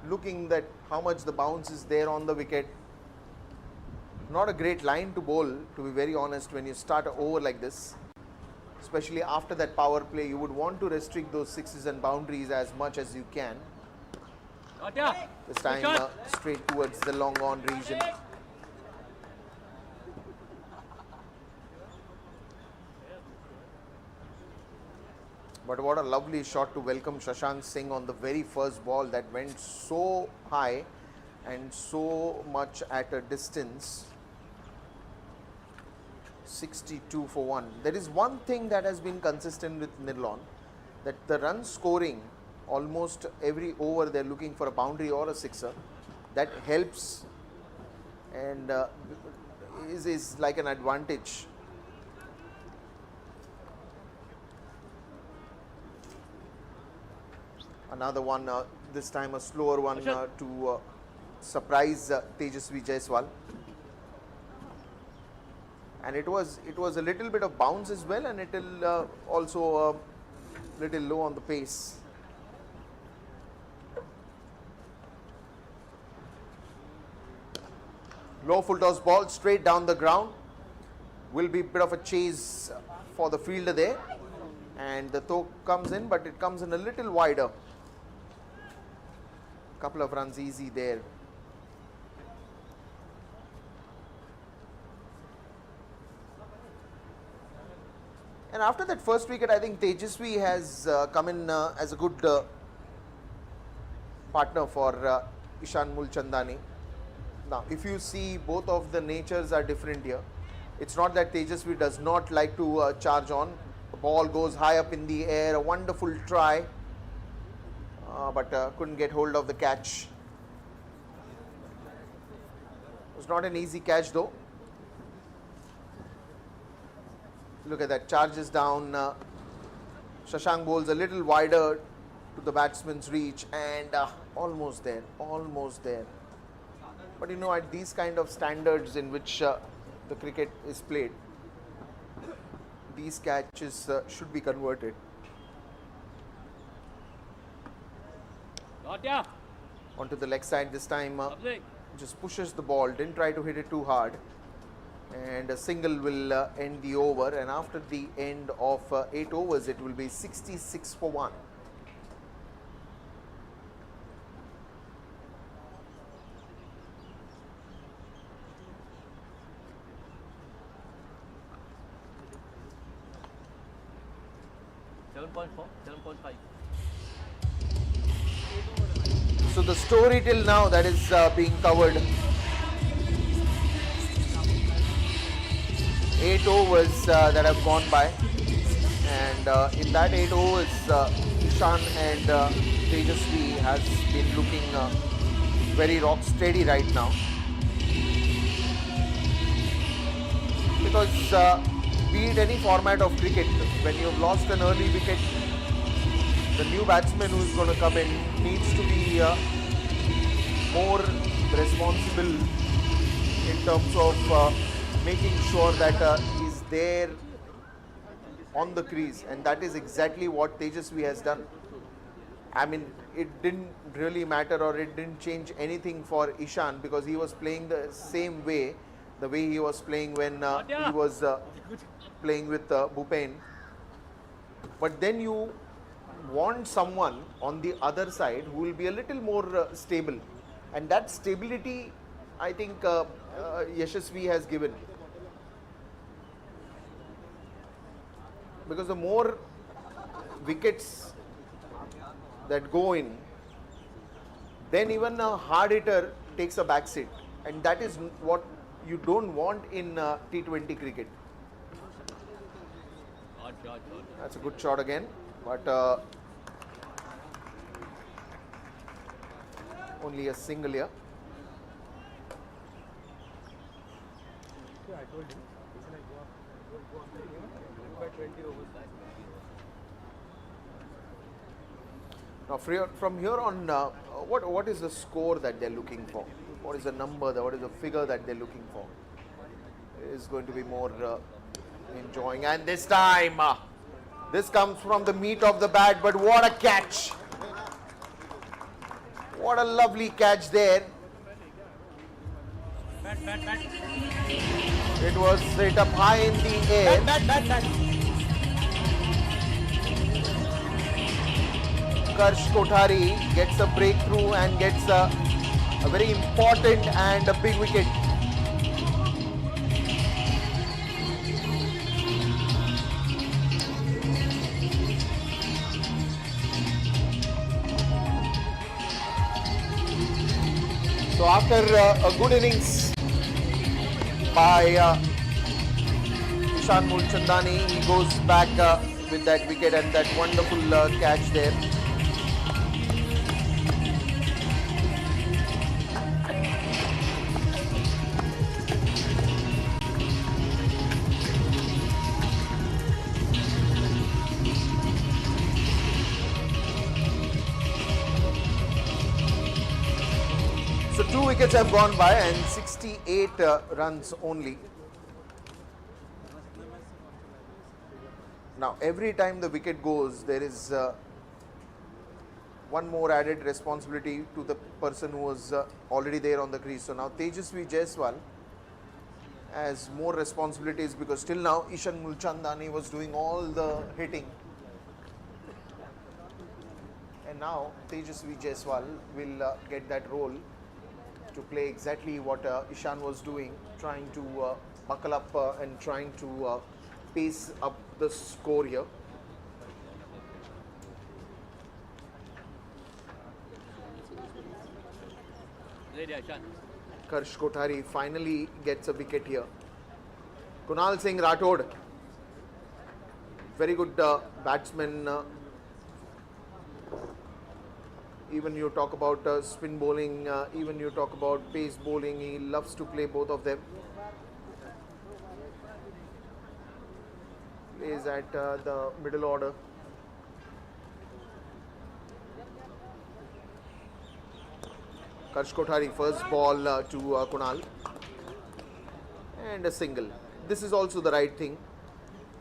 looking that how much the bounce is there on the wicket. Not a great line to bowl, to be very honest, when you start an over like this. Especially after that power play, you would want to restrict those sixes and boundaries as much as you can. This time straight towards the long on region. But what a lovely shot to welcome Shashank Singh on the very first ball that went so high and so much at a distance. 62 for 1. There is one thing that has been consistent with Nirlon, that the run scoring almost every over they're looking for a boundary or a sixer. That helps and is like an advantage. Another one, this time a slower one to surprise Tejasvi Jaiswal. And it was a little bit of bounce as well, and it will also a little low on the pace. Low full toss ball straight down the ground. Will be a bit of a chase for the fielder there, and the throw comes in, but it comes in a little wider. Couple of runs easy there. And after that first wicket, I think Tejasvi has come in as a good partner for Ishan Mulchandani. Now, if you see, both of the natures are different here. It's not that Tejasvi does not like to charge on. The ball goes high up in the air, a wonderful try, but couldn't get hold of the catch. It was not an easy catch though. Look at that, charges down. Shashank bowls a little wider to the batsman's reach, and almost there, almost there. But you know, at these kind of standards in which the cricket is played, these catches should be converted. Onto the leg side this time, just pushes the ball, didn't try to hit it too hard. And a single will end the over, and after the end of 8 overs, it will be 66 for 1. So the story till now that is being covered. 8 overs that have gone by, and in that 8 overs, Ishan and Tejasvi has been looking very rock steady right now. Because be it any format of cricket, when you've lost an early wicket, the new batsman who is going to come in needs to be more responsible in terms of making sure that he's there on the crease, and that is exactly what Tejasvi has done. I mean, it didn't really matter, or it didn't change anything for Ishan, because he was playing the same way, the way he was playing when he was playing with Bhupen. But then you want someone on the other side who will be a little more stable, and that stability, I think Yashasvi has given. Because the more wickets that go in, then even a hard hitter takes a back seat, and that is what you don't want in T20 cricket. That's a good shot again, but only a single here. Now from here on, what is the score that they're looking for? What is the number, what is the figure that they're looking for? Is going to be more enjoying. And this time, this comes from the meat of the bat, but what a catch! What a lovely catch there. It was straight up high in the air. Karsh Kothari gets a breakthrough and gets a very important and a big wicket. So after a good innings by Ishan Mulchandani, he goes back with that wicket and that wonderful catch there. wickets have gone by and 68 runs only. Now, every time the wicket goes, there is one more added responsibility to the person who was already there on the crease. So now Tejasvi Jaiswal has more responsibilities because till now Ishan Mulchandani was doing all the hitting. And now Tejasvi Jaiswal will get that role to play exactly what Ishan was doing, trying to buckle up and trying to pace up the score here. Karsh Kothari finally gets a wicket here. Kunal Singh Rathod, very good batsman. Even you talk about spin bowling, even you talk about pace bowling, he loves to play both of them. Plays at the middle order. Karsh Kothari, first ball to Kunal and a single. This is also the right thing.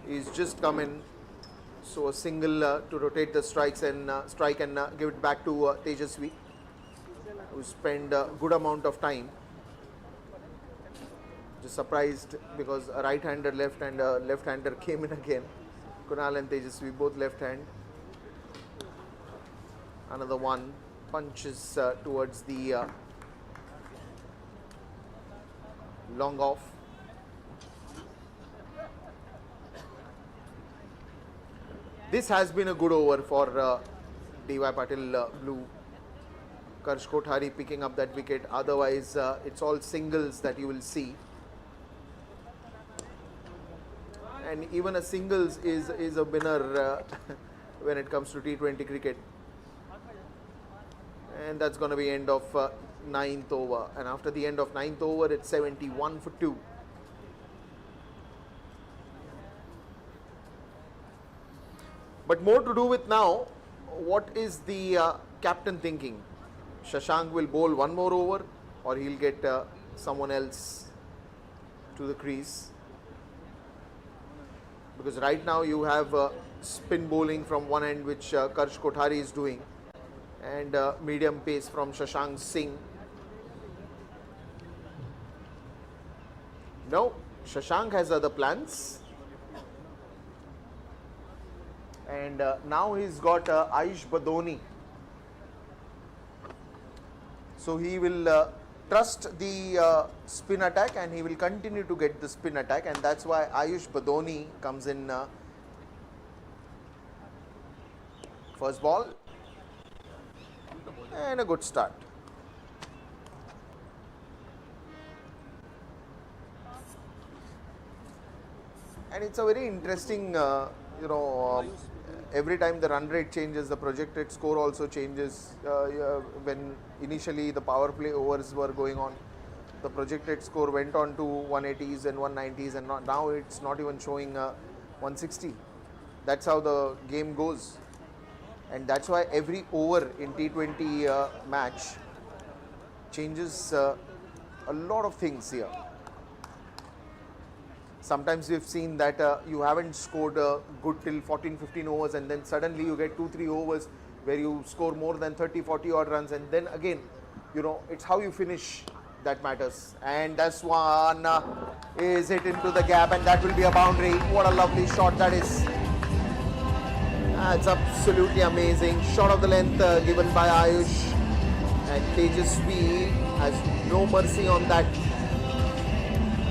He's just come in, so a single to rotate the strikes and strike and give it back to Tejasvi, who spent a good amount of time. Just surprised because a right-hander left and a left-hander came in again. Kunal and Tejasvi both left hand. Another one punches towards the long off. This has been a good over for D.Y. Patil Blue. Karsh Kothari picking up that wicket. Otherwise, it's all singles that you will see. And even a singles is a winner when it comes to T20 cricket. And that's going to be end of 9th over. And after the end of 9th over, it's 71 for 2. But more to do with now, what is the captain thinking? Shashank will bowl one more over, or he'll get someone else to the crease. Because right now you have spin bowling from one end, which Karsh Kothari is doing, and medium pace from Shashank Singh. No, Shashank has other plans. And now he's got Ayush Badoni. So he will trust the spin attack and he will continue to get the spin attack, and that's why Ayush Badoni comes in. First ball and a good start. And it's a very interesting, every time the run rate changes, the projected score also changes. When initially the power play overs were going on, the projected score went on to 180s and 190s, and now it's not even showing 160. That's how the game goes. And that's why every over in T20 match changes a lot of things here. Sometimes we've seen that you haven't scored good till 14-15 overs, and then suddenly you get 2-3 overs where you score more than 30-40 odd runs, and then again, it's how you finish that matters. And that's one is hit into the gap, and that will be a boundary. What a lovely shot that is. It's absolutely amazing. Shot of the length given by Ayush, and Tejasvi has no mercy on that.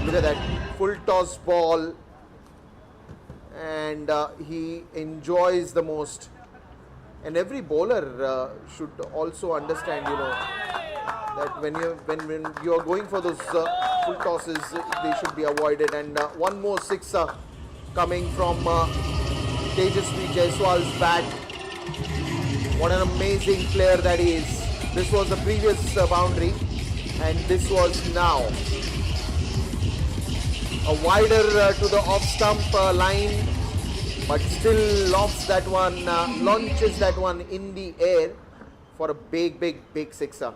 Look at that. Full toss ball, and he enjoys the most. And every bowler should also understand, that when you are going for those full tosses, they should be avoided. And one more sixer coming from Tejasvi Jaiswal's bat. What an amazing player that he is. This was the previous boundary, and this was now. A wider to the off stump line, but still lofts that one, launches that one in the air for a big sixer.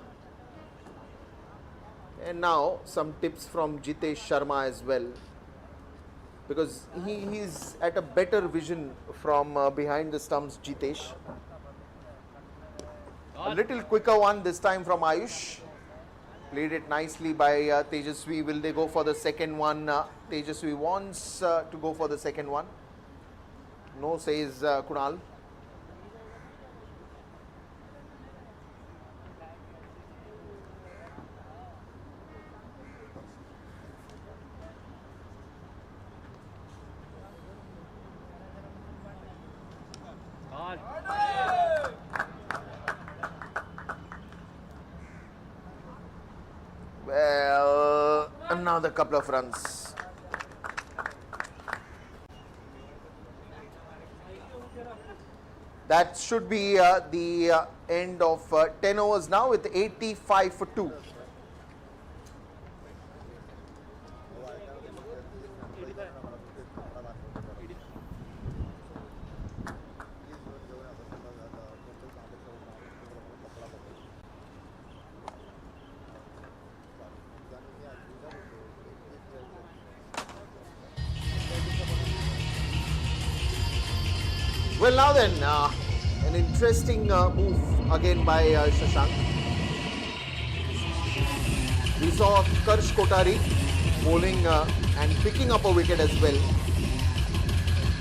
And now some tips from Jitesh Sharma as well, because he's at a better vision from behind the stumps. Jitesh, a little quicker one this time from Ayush. Played it nicely by Tejasvi. Will they go for the second one? Tejasvi wants to go for the second one. No, says Kunal. Well, another couple of runs. That should be the end of 10 overs now with 85 for 2. Well, now then, an interesting move again by Shashank. We saw Karsh Kotari bowling and picking up a wicket as well.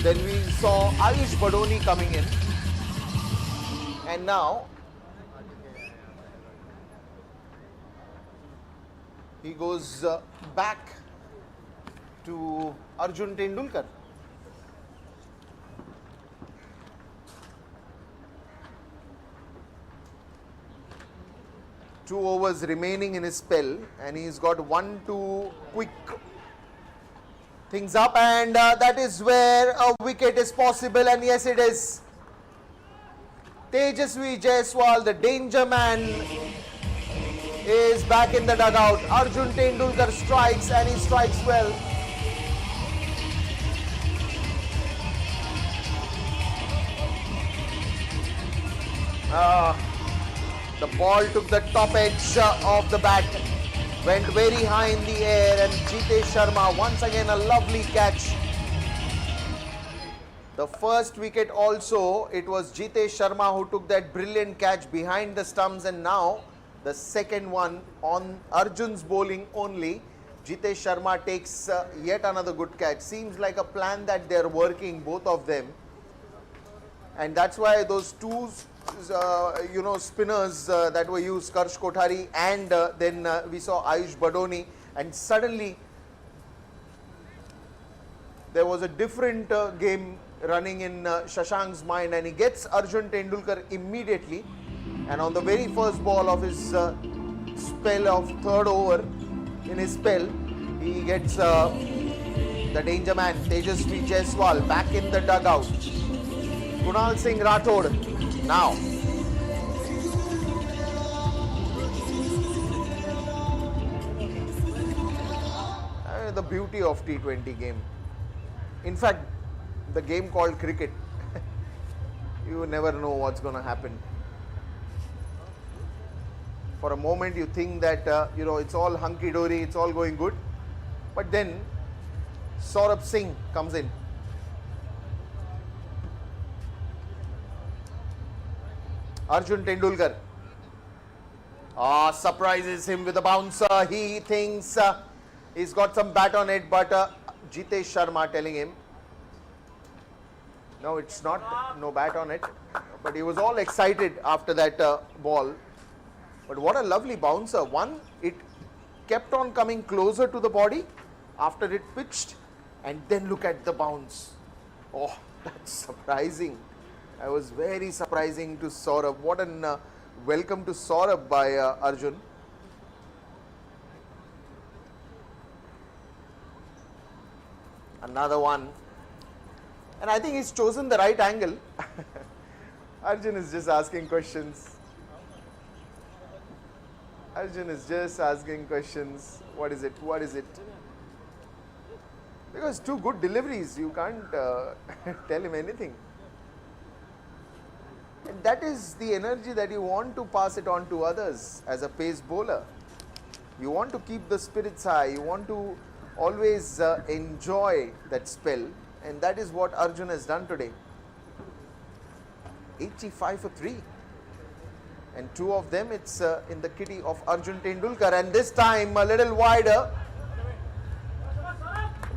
Then we saw Ayush Badoni coming in. And now he goes back to Arjun Tendulkar. Two overs remaining in his spell, and he's got 1-2 quick things up, and that is where a wicket is possible, and yes it is. Tejasvi Jaiswal, the danger man, is back in the dugout. Arjun Tendulkar strikes, and he strikes well. The ball took the top edge of the bat, went very high in the air, and Jitesh Sharma once again a lovely catch. The first wicket also, it was Jitesh Sharma who took that brilliant catch behind the stumps, and now the second one on Arjun's bowling only. Jitesh Sharma takes yet another good catch. Seems like a plan that they're working, both of them. And that's why those two spinners that were used, Karsh Kothari, and then we saw Ayush Badoni, and suddenly there was a different game running in Shashank's mind, and he gets Arjun Tendulkar immediately, and on the very first ball of his spell of third over in his spell, he gets the danger man Tejasvi Jaiswal back in the dugout. Kunal Singh Rathod now. The beauty of T20 game. In fact, the game called cricket, you never know what's going to happen. For a moment you think that it's all hunky-dory, it's all going good, but then Saurabh Singh comes in. Arjun Tendulkar surprises him with a bouncer. He thinks he's got some bat on it, but Jitesh Sharma telling him, no, it's not, no bat on it. But he was all excited after that ball. But what a lovely bouncer. One, it kept on coming closer to the body after it pitched, and then look at the bounce. Oh, that's surprising. That was very surprising to Saurabh. What an welcome to Saurabh by Arjun. Another one. And I think he's chosen the right angle. Arjun is just asking questions. Arjun is just asking questions. What is it? What is it? Because two good deliveries, you can't tell him anything. And that is the energy that you want to pass it on to others as a pace bowler. You want to keep the spirits high. You want to always enjoy that spell, and that is what Arjun has done today. 85 for 3. And 2 of them, it's in the kitty of Arjun Tendulkar, and this time a little wider.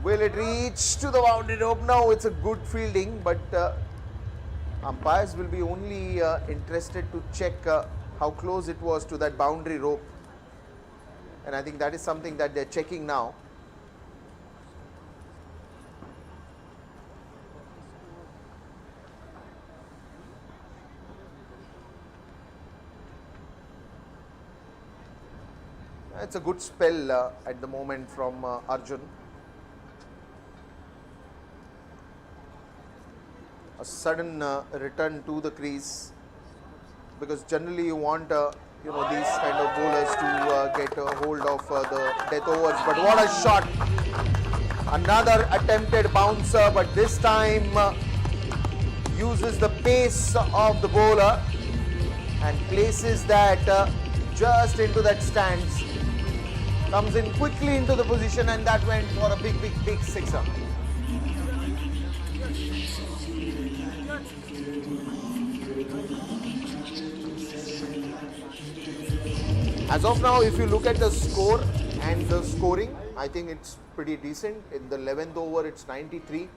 Will it reach to the boundary rope? No, it's a good fielding, but umpires will be only interested to check how close it was to that boundary rope. And I think that is something that they're checking now. It's a good spell at the moment from Arjun. A sudden return to the crease, because generally you want these kind of bowlers to get a hold of the death overs. But what a shot! Another attempted bouncer, but this time uses the pace of the bowler and places that just into that stance. Comes in quickly into the position, and that went for a big sixer. As of now, if you look at the score and the scoring, I think it's pretty decent. In the 11th over, it's 93. You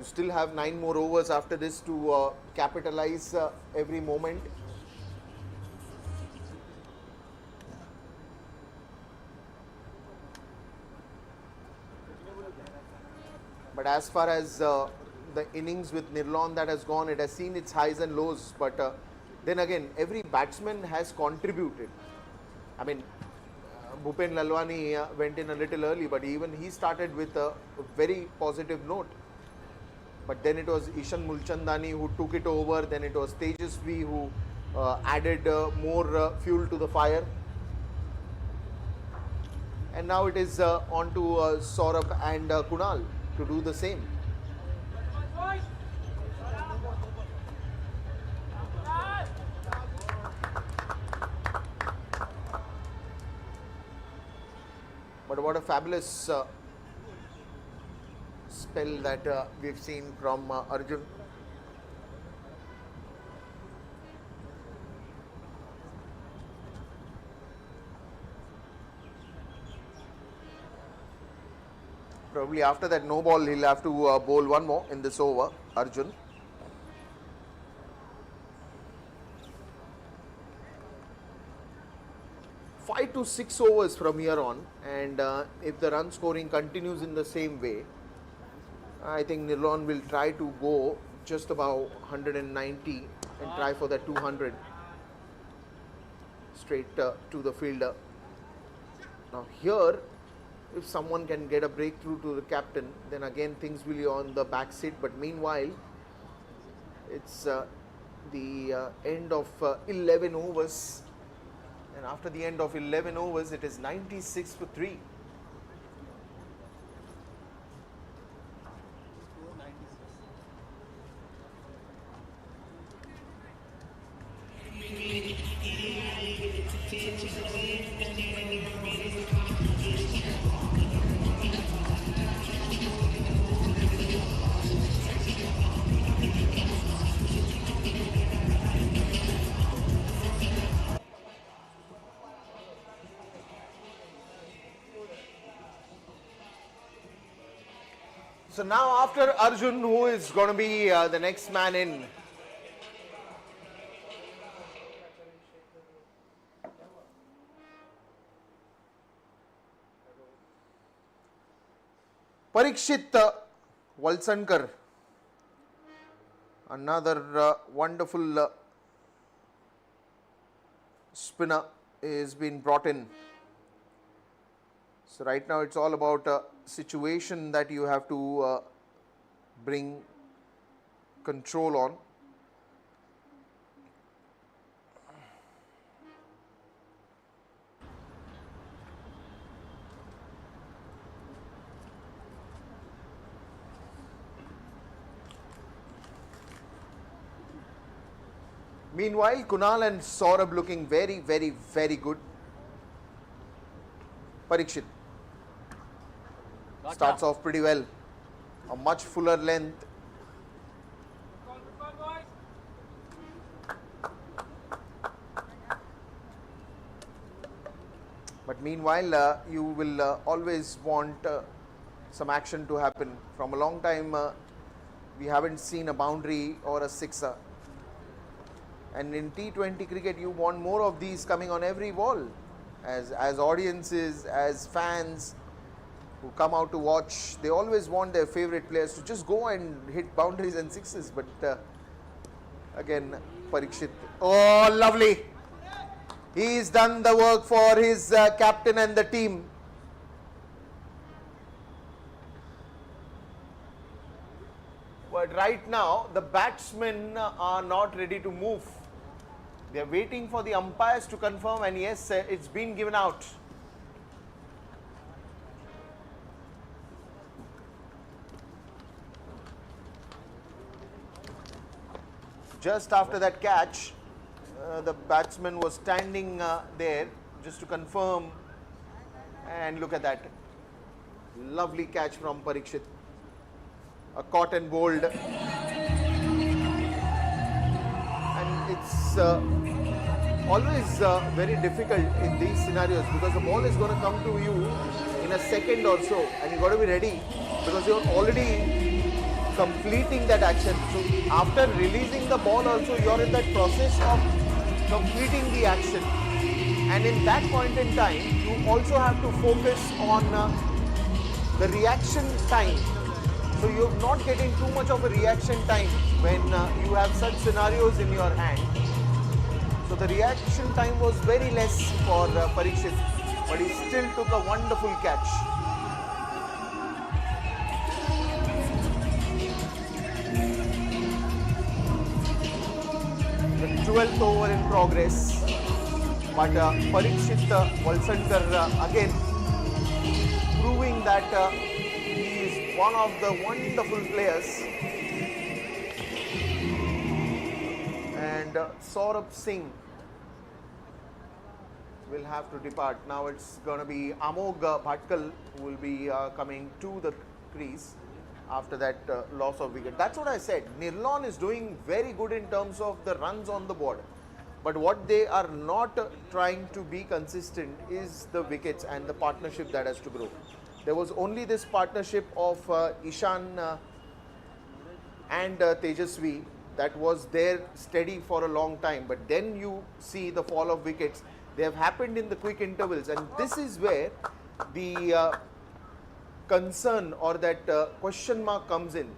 still have 9 more overs after this to capitalize every moment. But as far as the innings with Nirlon that has gone, it has seen its highs and lows. But then again, every batsman has contributed. I mean, Bhupen Lalwani went in a little early, but even he started with a very positive note. But then it was Ishan Mulchandani who took it over. Then it was Tejasvi who added more fuel to the fire. And now it is on to Saurabh and Kunal to do the same. But what a fabulous spell that we've seen from Arjun. Probably after that no ball, he'll have to bowl one more in this over, Arjun. Five to 6 overs from here on, and if the run scoring continues in the same way, I think Nirlon will try to go just about 190 and try for that 200 straight to the fielder. Now here, if someone can get a breakthrough to the captain, then again things will be on the back seat. But meanwhile, it's the end of 11 overs. And after the end of 11 overs, it is 96 for 3. So now after Arjun, who is going to be the next man in? Parikshit Valsankar, another wonderful spinner, is being brought in. So right now it's all about a situation that you have to bring control on. Meanwhile, Kunal and Saurabh looking very, very, very good. Parikshit starts off pretty well. A much fuller length. But meanwhile, you will always want some action to happen. From a long time, we haven't seen a boundary or a sixer. And in T20 cricket, you want more of these coming on every ball. As audiences, as fans who come out to watch, they always want their favorite players to just go and hit boundaries and sixes. But again, Parikshit. Oh, lovely. He's done the work for his captain and the team. But right now, the batsmen are not ready to move. They are waiting for the umpires to confirm, and yes, it's been given out. Just after that catch, the batsman was standing there just to confirm, and look at that. Lovely catch from Parikshit. A caught and bowled. And it's always very difficult in these scenarios because the ball is going to come to you in a second or so, and you've got to be ready because you're already completing that action. So after releasing the ball also, you're in that process of completing the action, and in that point in time you also have to focus on the reaction time, so you're not getting too much of a reaction time when you have such scenarios in your hand. So the reaction time was very less for Parikshit, but he still took a wonderful catch. The 12th over in progress, but Parikshit Valsandkar again proving that he is one of the wonderful players. And Saurabh Singh will have to depart. Now it's going to be Amog Bhatkal who will be coming to the crease after that loss of wicket. That's what I said. Nirlon is doing very good in terms of the runs on the board. But what they are not trying to be consistent is the wickets and the partnership that has to grow. There was only this partnership of Ishan and Tejasvi that was there steady for a long time. But then you see the fall of wickets. They have happened in the quick intervals. And this is where the concern or that question mark comes in,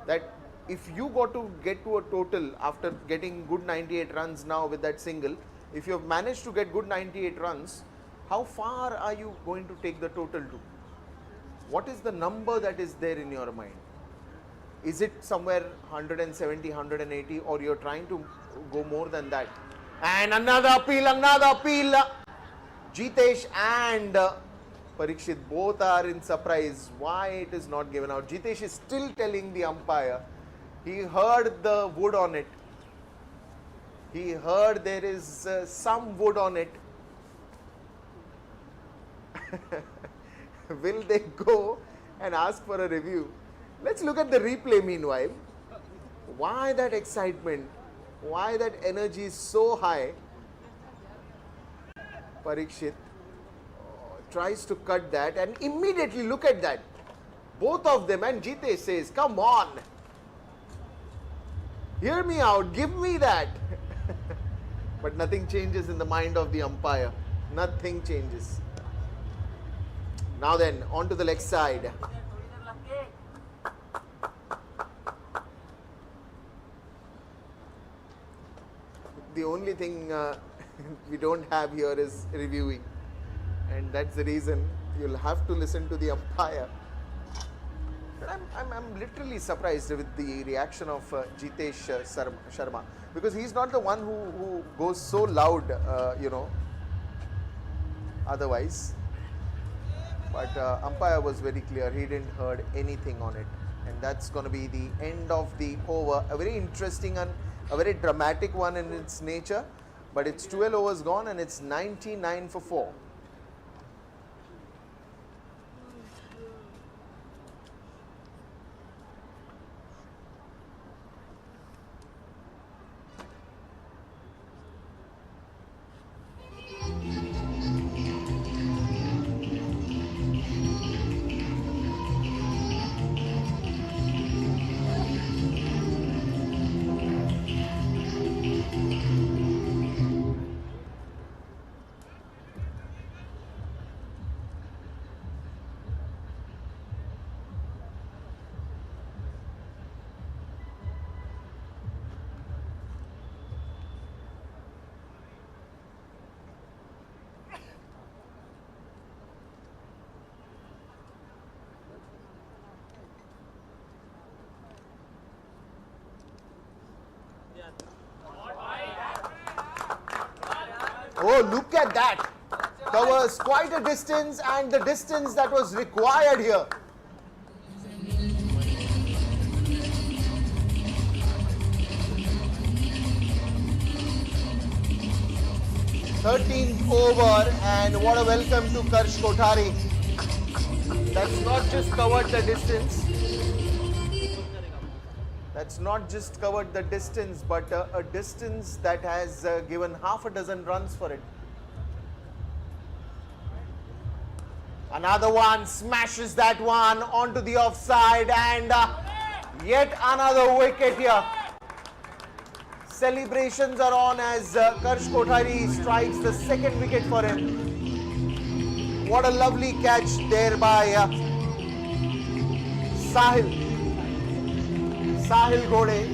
that if you got to get to a total after getting good 98 runs now with that single, if you have managed to get good 98 runs, how far are you going to take the total to? What is the number that is there in your mind? Is it somewhere 170, 180, or you're trying to go more than that? And another appeal. Jitesh and Parikshit both are in surprise why it is not given out. Jitesh is still telling the umpire he heard the wood on it. He heard there is some wood on it. Will they go and ask for a review? Let's look at the replay meanwhile. Why that excitement? Why that energy is so high? Parikshit tries to cut that, and immediately look at that. Both of them, and Jitesh says, come on. Hear me out, give me that. But nothing changes in the mind of the umpire. Nothing changes. Now then, on to the leg side. The only thing we don't have here is reviewing. And that's the reason you'll have to listen to the umpire. But I'm literally surprised with the reaction of Jitesh Sharma, because he's not the one who goes so loud, otherwise. But umpire was very clear. He didn't heard anything on it. And that's going to be the end of the over. A very interesting and a very dramatic one in its nature. But it's 12 overs gone and it's 99 for 4. Oh, look at that. Covers quite a distance, and the distance that was required here. Thirteenth over, and what a welcome to Karsh Kothari. That's not just covered the distance. That's not just covered the distance, but a distance that has given half a dozen runs for it. Another one, smashes that one onto the offside, and yet another wicket here. Celebrations are on as Karsh Kothari strikes the second wicket for him. What a lovely catch there by Sahil Gode.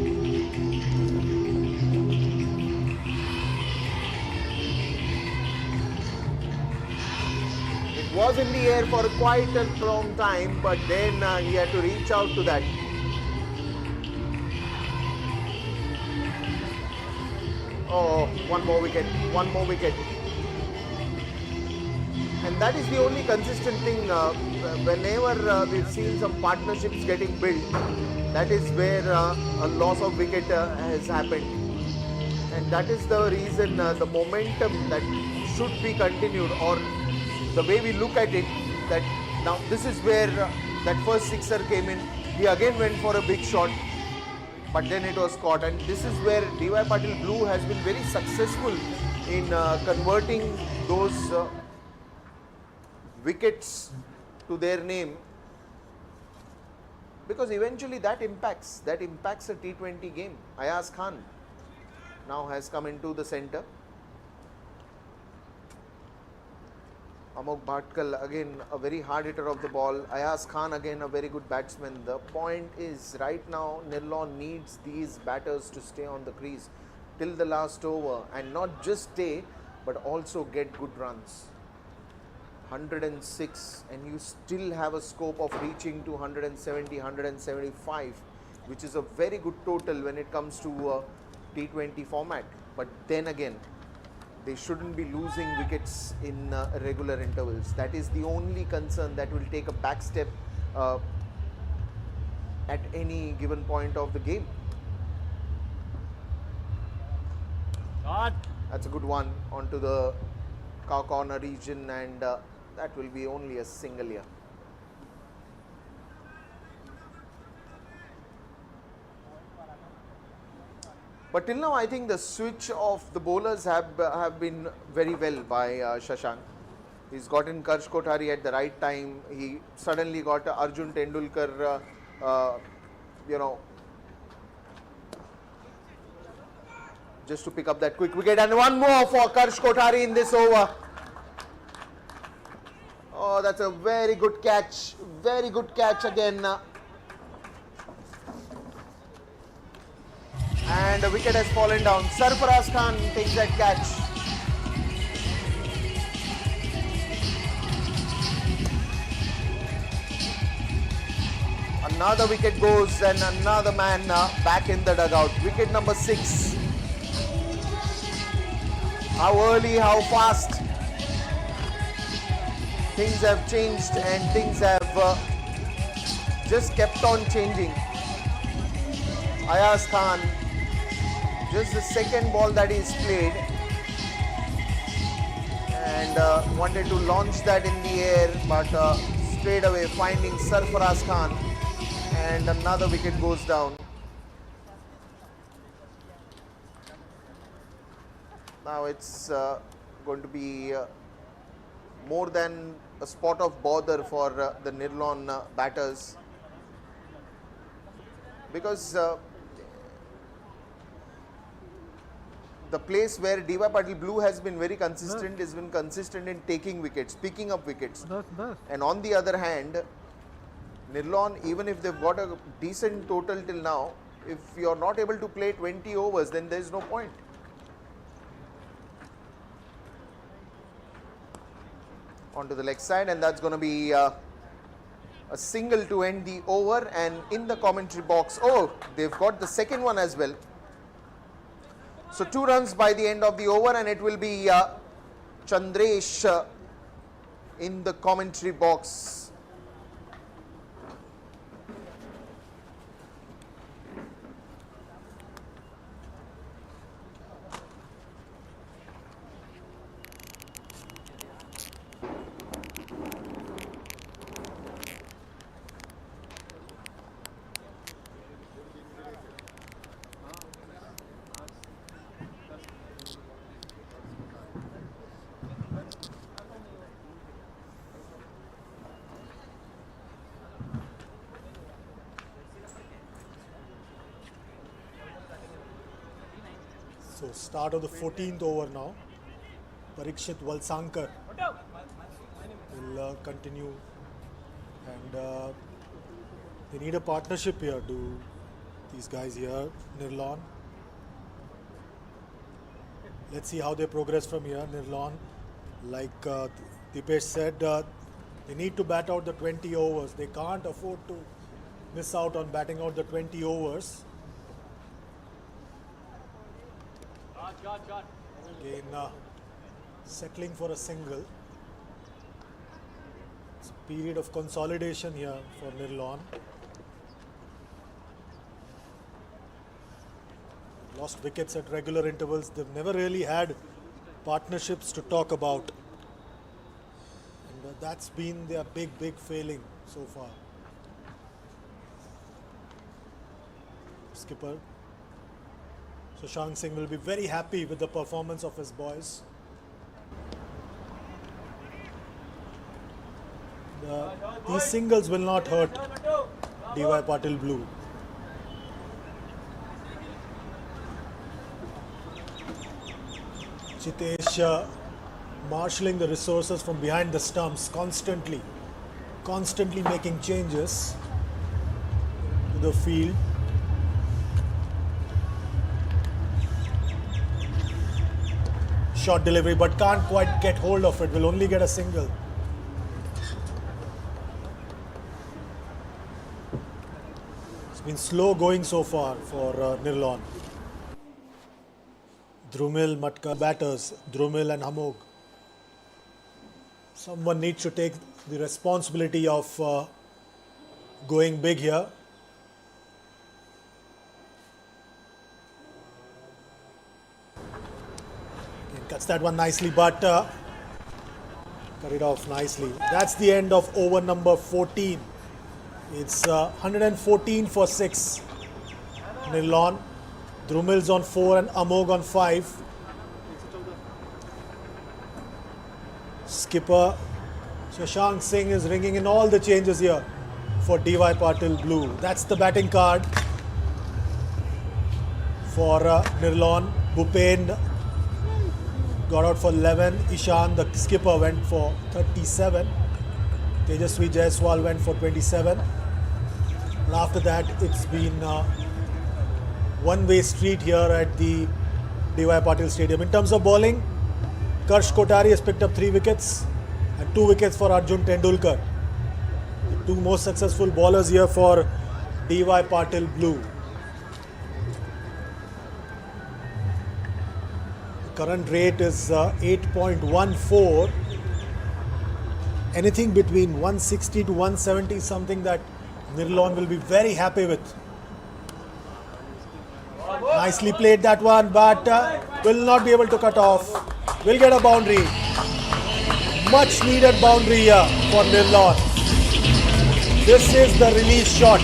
It was in the air for quite a long time, but then he had to reach out to that. Oh, one more wicket. And that is the only consistent thing. Whenever we've seen some partnerships getting built, that is where a loss of wicket has happened. And that is the reason the momentum that should be continued, or the way we look at it, that now this is where that first sixer came in. He again went for a big shot, but then it was caught. And this is where DY Patil Blue has been very successful in converting those wickets to their name, because eventually that impacts a T20 game. Ayaz Khan now has come into the center. Amok Bhatkal again a very hard hitter of the ball. Ayaz Khan again a very good batsman. The point is, right now Nirlon needs these batters to stay on the crease till the last over, and not just stay but also get good runs. 106, and you still have a scope of reaching to 170, 175, which is a very good total when it comes to T20 format. But then again, they shouldn't be losing wickets in regular intervals. That is the only concern that will take a back step at any given point of the game. That's a good one onto the cow corner region, and that will be only a single here. But till now, I think the switch of the bowlers have been very well by Shashank. He's gotten Karsh Kothari at the right time. He suddenly got Arjun Tendulkar, just to pick up that quick wicket. And one more for Karsh Kothari in this over. Oh, that's a very good catch. Very good catch again. And a wicket has fallen down. Sarfaraz Khan takes that catch. Another wicket goes, and another man back in the dugout. Wicket number 6. How early, how fast. Things have changed, and things have just kept on changing. Ayaz Khan, just the second ball that he's played, and wanted to launch that in the air, but straight away finding Sarfaraz Khan, and another wicket goes down. Now it's going to be more than a spot of bother for the Nirlon batters, because the place where DY Patil Blue has been very consistent has been consistent in taking wickets, picking up wickets. And on the other hand, Nirlon, even if they've got a decent total till now, if you're not able to play 20 overs, then there is no point. Onto the leg side, and that's going to be a single to end the over. And in the commentary box, oh, they've got the second one as well. So 2 runs by the end of the over, and it will be Chandresh in the commentary box. So start of the 14th over now. Parikshit Valsankar will continue, and they need a partnership here. Do these guys here, Nirlon? Let's see how they progress from here. Nirlon, like Dipesh said, they need to bat out the 20 overs. They can't afford to miss out on batting out the 20 overs. Again, settling for a single. It's a period of consolidation here for Nirlon. Lost wickets at regular intervals. They've never really had partnerships to talk about. And that's been their big failing so far. Skipper Shashank Singh will be very happy with the performance of his boys. These singles will not hurt DY Patil Blue. Jitesh marshalling the resources from behind the stumps, constantly making changes to the field. Short delivery, but can't quite get hold of it. Will only get a single. It's been slow going so far for Nirlon. Drumil, Matka batters, Drumil and Hamog. Someone needs to take the responsibility of going big here. Cuts that one nicely, but cut it off nicely. That's the end of over number 14. It's 114 for 6. Nirlon, Drumil's on 4 and Amog on 5. Skipper Shashank Singh is ringing in all the changes here for DY Patil Blue. That's the batting card for Nirlon. Bhupen got out for 11. Ishan, the skipper, went for 37. Tejaswi Jaiswal went for 27. And after that, it's been one-way street here at the DY Patil Stadium. In terms of bowling, Karsh Kotari has picked up 3 wickets and 2 wickets for Arjun Tendulkar. The 2 most successful bowlers here for DY Patil Blue. Current rate is 8.14. Anything between 160 to 170 is something that Nirlon will be very happy with. Nicely played that one, but will not be able to cut off. Will get a boundary. Much needed boundary here for Nirlon. This is the release shot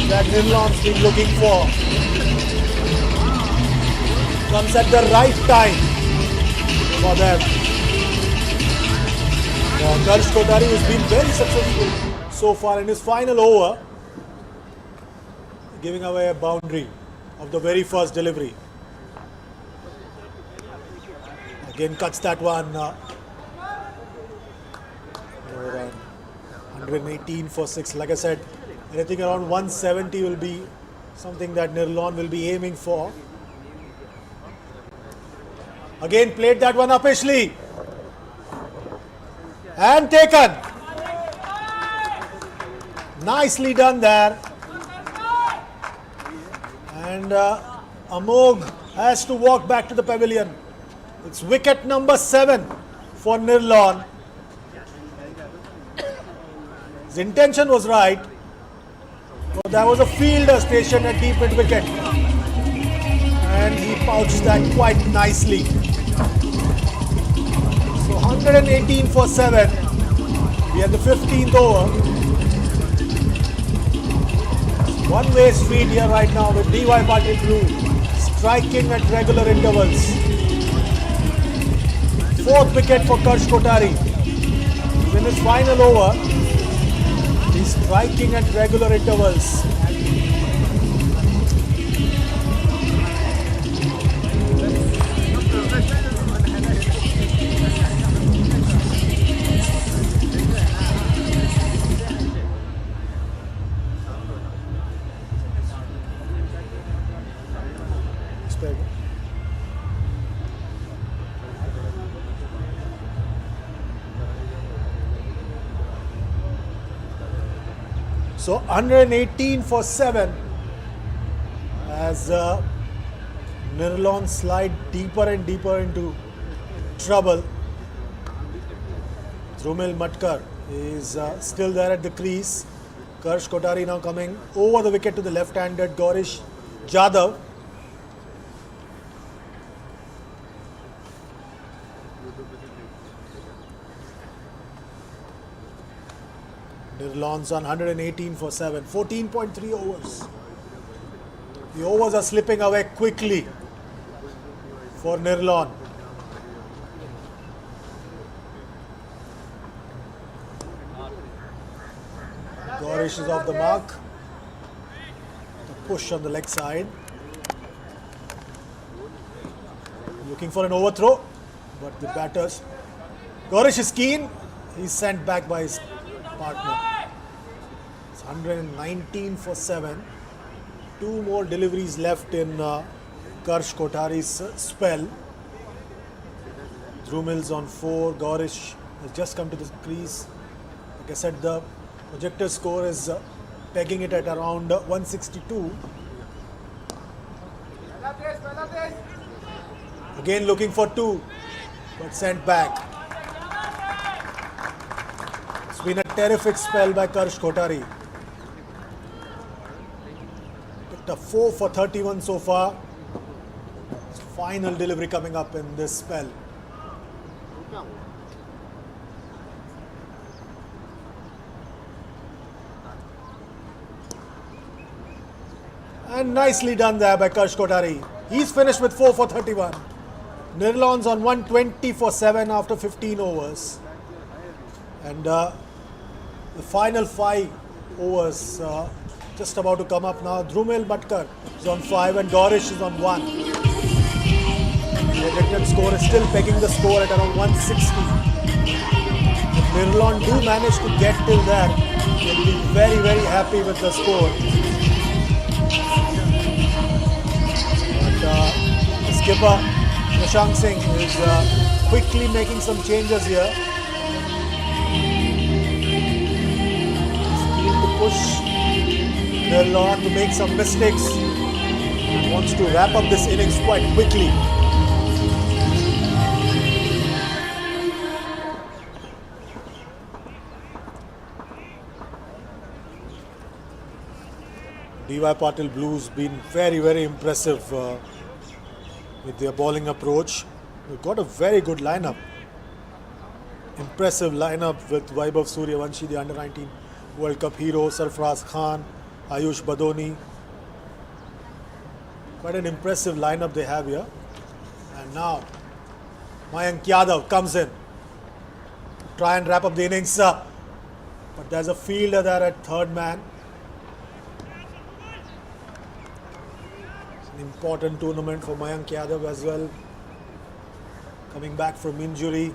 that Nirlon's been looking for. Comes at the right time for them. Karsh Kotari has been very successful so far in his final over, giving away a boundary of the very first delivery. Again cuts that one. 118 for 6. Like I said, anything around 170 will be something that Nirlon will be aiming for. Again played that one uppishly and taken. Nicely done there. And Amog has to walk back to the pavilion. It's wicket number 7 for Nirlon. His intention was right. But there was a fielder stationed at deep mid wicket. And he pouched that quite nicely. So 118 for 7. We are the 15th over. One-way street here right now with DY Patil Blue striking at regular intervals. 4th wicket for Karsh Kotari. In his final over, he's striking at regular intervals. So 118 for 7 as Nirlon slide deeper and deeper into trouble. Drumil Matkar is still there at the crease. Karsh Kotari now coming over the wicket to the left-handed Gaurish Jadhav. Nirlon's on 118 for 7, 14.3 overs. The overs are slipping away quickly for Nirlon. Gaurish is off the mark. The push on the leg side. Looking for an overthrow, but the batters. Gaurish is keen. He's sent back by his partner. It's 119 for 7. 2 more deliveries left in Karsh Kotari's spell. Drumil's on 4. Gaurish has just come to the crease. Like I said, the projector score is pegging it at around 162. Again looking for 2, but sent back. It's been a terrific spell by Karsh Kotari. Picked up 4 for 31 so far. His final delivery coming up in this spell. And nicely done there by Karsh Kotari. He's finished with 4 for 31. Nirlon's on 120 for 7 after 15 overs. And the final 5 overs just about to come up now. Drumil Matkar is on 5 and Gaurish is on 1. The projected score is still pegging the score at around 160. If Nirlon do manage to get till there, they'll be very, very happy with the score. But the skipper, Shashank Singh, is quickly making some changes here. He's keen to push Nirlon to make some mistakes and wants to wrap up this innings quite quickly. DY Patil Blues been very, very impressive with their bowling approach. We've got a very good lineup. Impressive lineup with Vaibhav Suryavanshi, the under-19 World Cup hero, Sarfaraz Khan, Ayush Badoni. Quite an impressive lineup they have here. And now Mayank Yadav comes in. Try and wrap up the innings. But there's a fielder there at third man. Important tournament for Mayank Yadav as well. Coming back from injury.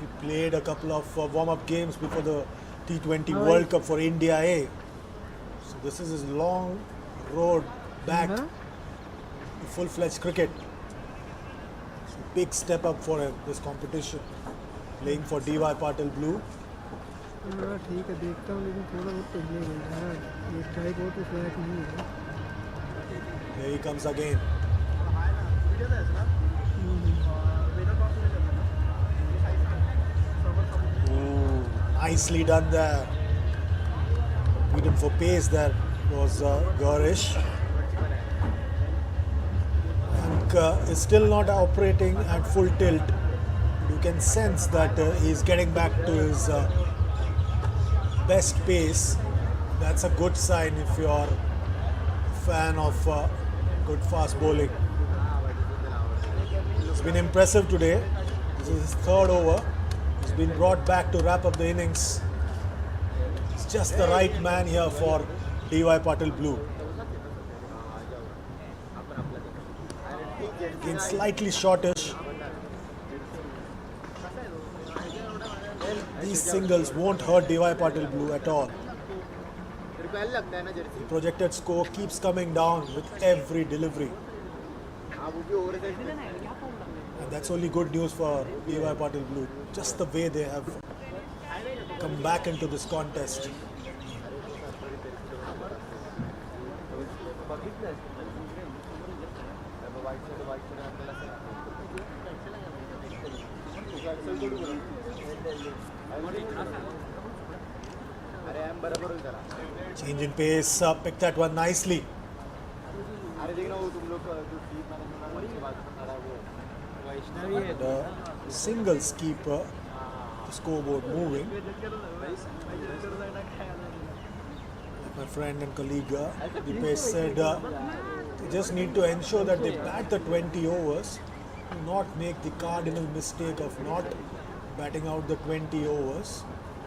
He played a couple of warm-up games before the T20 World Cup for India A. So this is his long road back to full-fledged cricket. So big step up for him, this competition. Playing for DY Patil Blue. ठीक है देखता हूँ लेकिन थोड़ा बहुत पहले मिल रहा है ये स्ट्राइक आउट तो फ्लैट नहीं है Here he comes again. Nicely done there. Beaten for pace there was Gaurish. Is still not operating at full tilt. You can sense that he's getting back to his best pace. That's a good sign if you're a fan of good fast bowling. It's been impressive today. This is his third over. He's been brought back to wrap up the innings. It's just the right man here for DY Patil Blue. Again, slightly shortish. These singles won't hurt DY Patil Blue at all. The projected score keeps coming down with every delivery. And that's only good news for DY Patil Blue. Just the way they have come back into this contest. Change in pace, picked that one nicely. And singles keep the scoreboard moving. My friend and colleague Dipesh said they just need to ensure that they bat the 20 overs, do not make the cardinal mistake of not batting out the 20 overs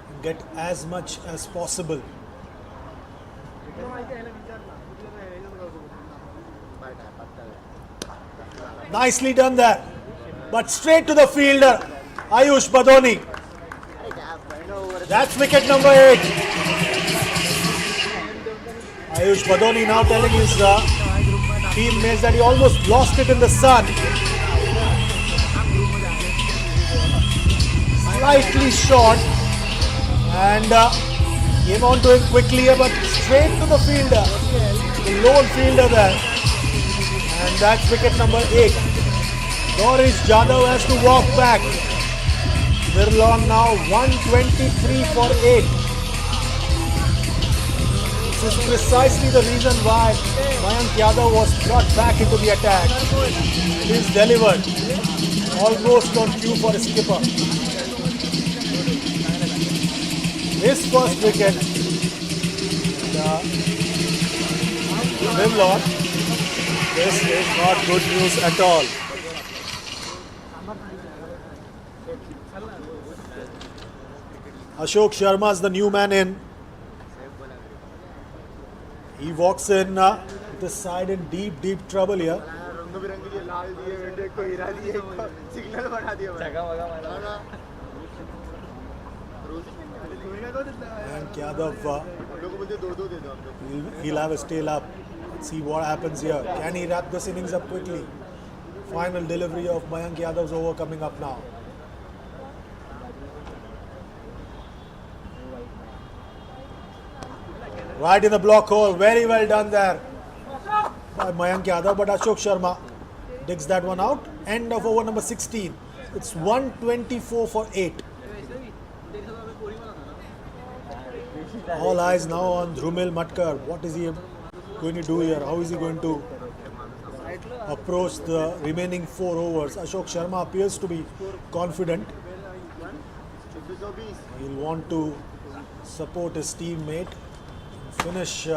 and get as much as possible. Nicely done there, but straight to the fielder, Ayush Badoni. That's wicket number 8. Ayush Badoni now telling his teammates that he almost lost it in the sun. Slightly short and came on to him quickly, but straight to the fielder, the lone fielder there. And that's wicket number 8. Gaurish Jadhav has to walk back. Nirlon now 123 for 8. This is precisely the reason why Mayank Yadav was brought back into the attack. He's delivered. Almost on cue for his skipper. His first wicket. Nirlon. This is not good news at all. Ashok Sharma is the new man in. He walks in with the side in deep trouble here. And Yadav, he'll have his tail up. Let's see what happens here. Can he wrap this innings up quickly? Final delivery of Mayank Yadav's over coming up now. Right in the block hole. Very well done there by Mayank Yadav. But Ashok Sharma digs that one out. End of over number 16. It's 124 for 8. All eyes now on Dhrumil Matkar. What is he going to do here? How is he going to approach the remaining 4 overs? Ashok Sharma appears to be confident. He'll want to support his teammate, finish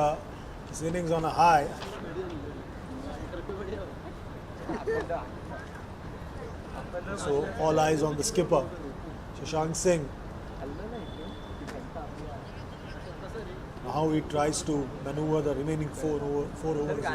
his innings on a high. So all eyes on the skipper, Shashank Singh. How he tries to maneuver the remaining 4 overs.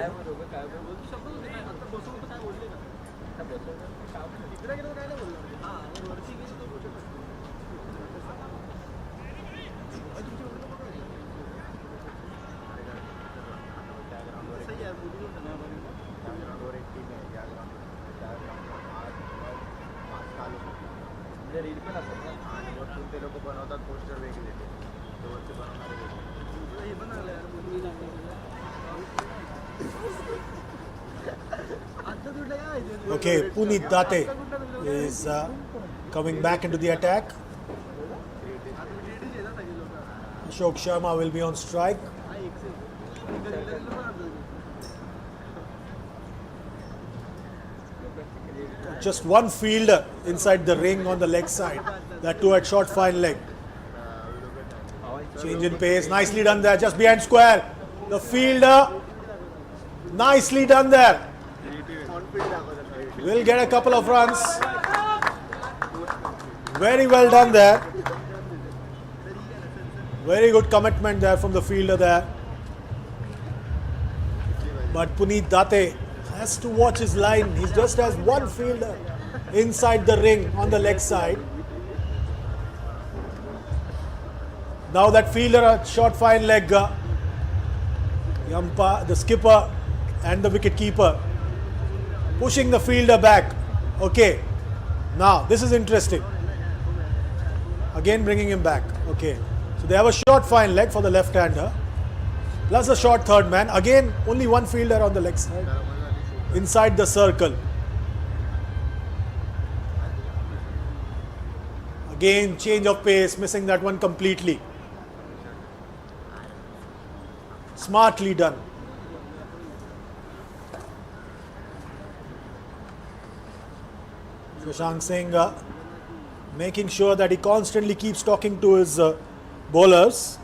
Okay, Puneet Date is coming back into the attack. Ashok Sharma will be on strike. Just one fielder inside the ring on the leg side. That too at short fine leg. Change in pace. Nicely done there. Just behind square. The fielder. Nicely done there. Will get a couple of runs. Very well done there. Very good commitment there from the fielder there. But Puneet Date has to watch his line. He just has one fielder inside the ring on the leg side. Now that fielder at short fine leg, the skipper and the wicket keeper pushing the fielder back. Okay, now this is interesting. Again bringing him back. Okay, so they have a short fine leg for the left-hander plus a short third man. Again only one fielder on the leg side inside the circle. Again change of pace, missing that one completely. Smartly done. Shashank Singh making sure that he constantly keeps talking to his bowlers.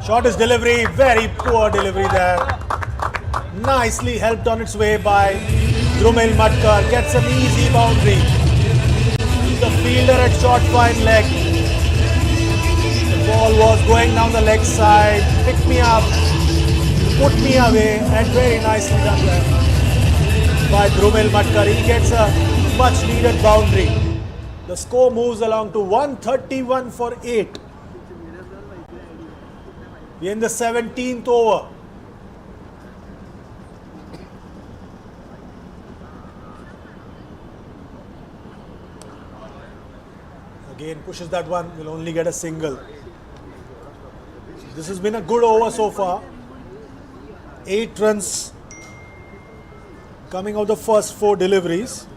Shortest delivery, very poor delivery there. Nicely helped on its way by Drumil Matkar. Gets an easy boundary. The fielder at short fine leg. The ball was going down the leg side. Picked me up, put me away, and very nicely done there by Drumil Matkar. He gets a much needed boundary. The score moves along to 131 for 8. We're in the 17th over. Again pushes that one, will only get a single. This has been a good over so far. 8 runs coming out the first 4 deliveries.